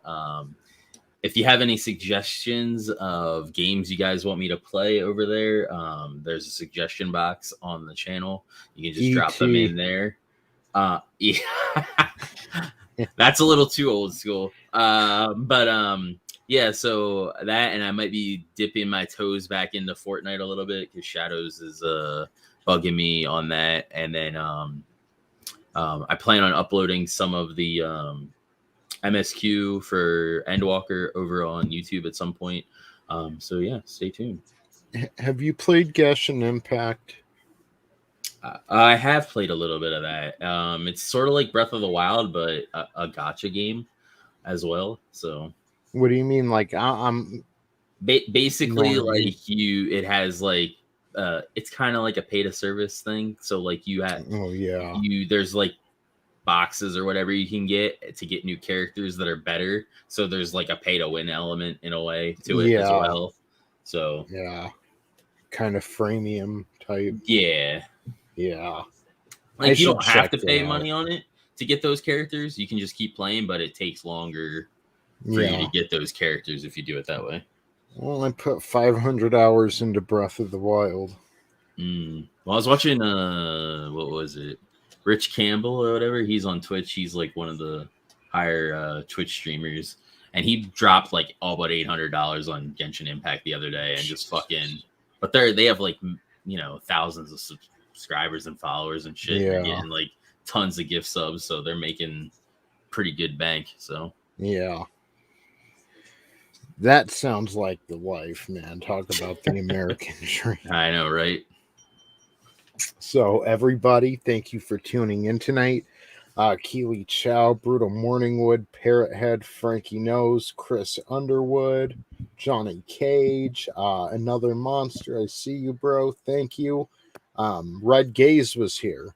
If you have any suggestions of games you guys want me to play over there, there's a suggestion box on the channel. You can just drop them in there. Yeah. That's a little too old school. Yeah, so that, and I might be dipping my toes back into Fortnite a little bit because Shadows is bugging me on that. And then I plan on uploading some of the MSQ for Endwalker over on YouTube at some point. So yeah, stay tuned. Have you played Genshin Impact? I have played a little bit of that. It's sort of like Breath of the Wild, but a gacha game as well. So What do you mean? Like I'm basically No. like it has like it's kind of like a pay to service thing. So like there's like boxes or whatever you can get to get new characters that are better. So there's like a pay to win element in a way to it as well. So yeah, kind of freemium type. Yeah. Like you don't have to pay money on it to get those characters. You can just keep playing, but it takes longer for you to get those characters if you do it that way. Well, I put 500 hours into Breath of the Wild. Well, I was watching what was it? Rich Campbell or whatever. He's on Twitch. He's like one of the higher Twitch streamers, and he dropped like all but $800 on Genshin Impact the other day, and just fucking. But they have like thousands of subscribers and followers and shit. Yeah. They're getting like tons of gift subs, so they're making pretty good bank. So yeah, that sounds like the life, man. Talk about the American dream. I know, right? So everybody, thank you for tuning in tonight. Keely Chow, Brutal Morningwood, Parrot Head, Frankie Nose, Chris Underwood, Johnny Cage, Another Monster. I see you, bro. Thank you. Red Gaze was here.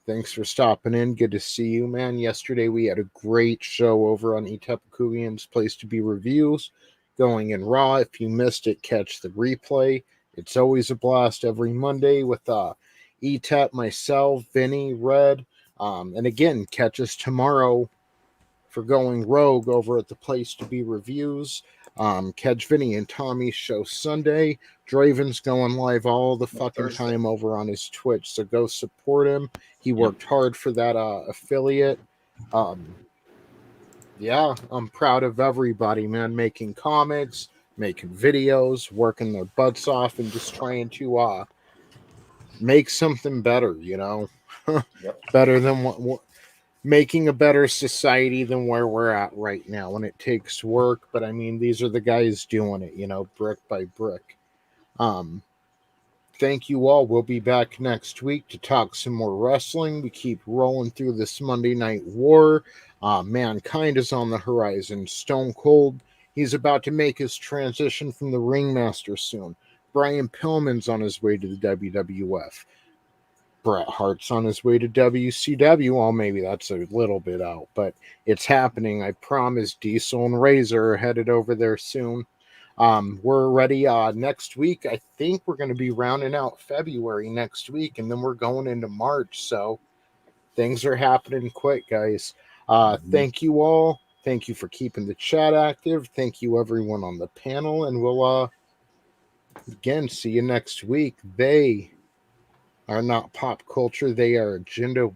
Thanks for stopping in. Good to see you, man. Yesterday we had a great show over on Etep Wokuian's Place to Be Reviews, going in Raw. If you missed it, catch the replay. It's always a blast every Monday with Etep, myself, Vinny, Red. And again, catch us tomorrow for Going Rogue over at the Place to Be Reviews. Catch Vinny and Tommy's show Sunday. Draven's going live all the fucking Thursday. time over on his Twitch, so go support him. He worked hard for that affiliate. Yeah, I'm proud of everybody, man, making comics, making videos, working their butts off, and just trying to make something better, better than what making a better society than where we're at right now. And it takes work, but I mean, these are the guys doing it, brick by brick. Thank you all. We'll be back next week to talk some more wrestling. We keep rolling through this Monday Night War. Mankind is on the horizon. Stone Cold, he's about to make his transition from the Ringmaster soon. Brian Pillman's on his way to the WWF. Brett Hart's on his way to WCW. Well, maybe that's a little bit out, but it's happening. I promise. Diesel and Razor are headed over there soon. We're ready next week. I think we're going to be rounding out February next week, and then we're going into March. So things are happening quick, guys. Thank you all. Thank you for keeping the chat active. Thank you, everyone on the panel, and we'll again see you next week. They are not pop culture. They are agenda.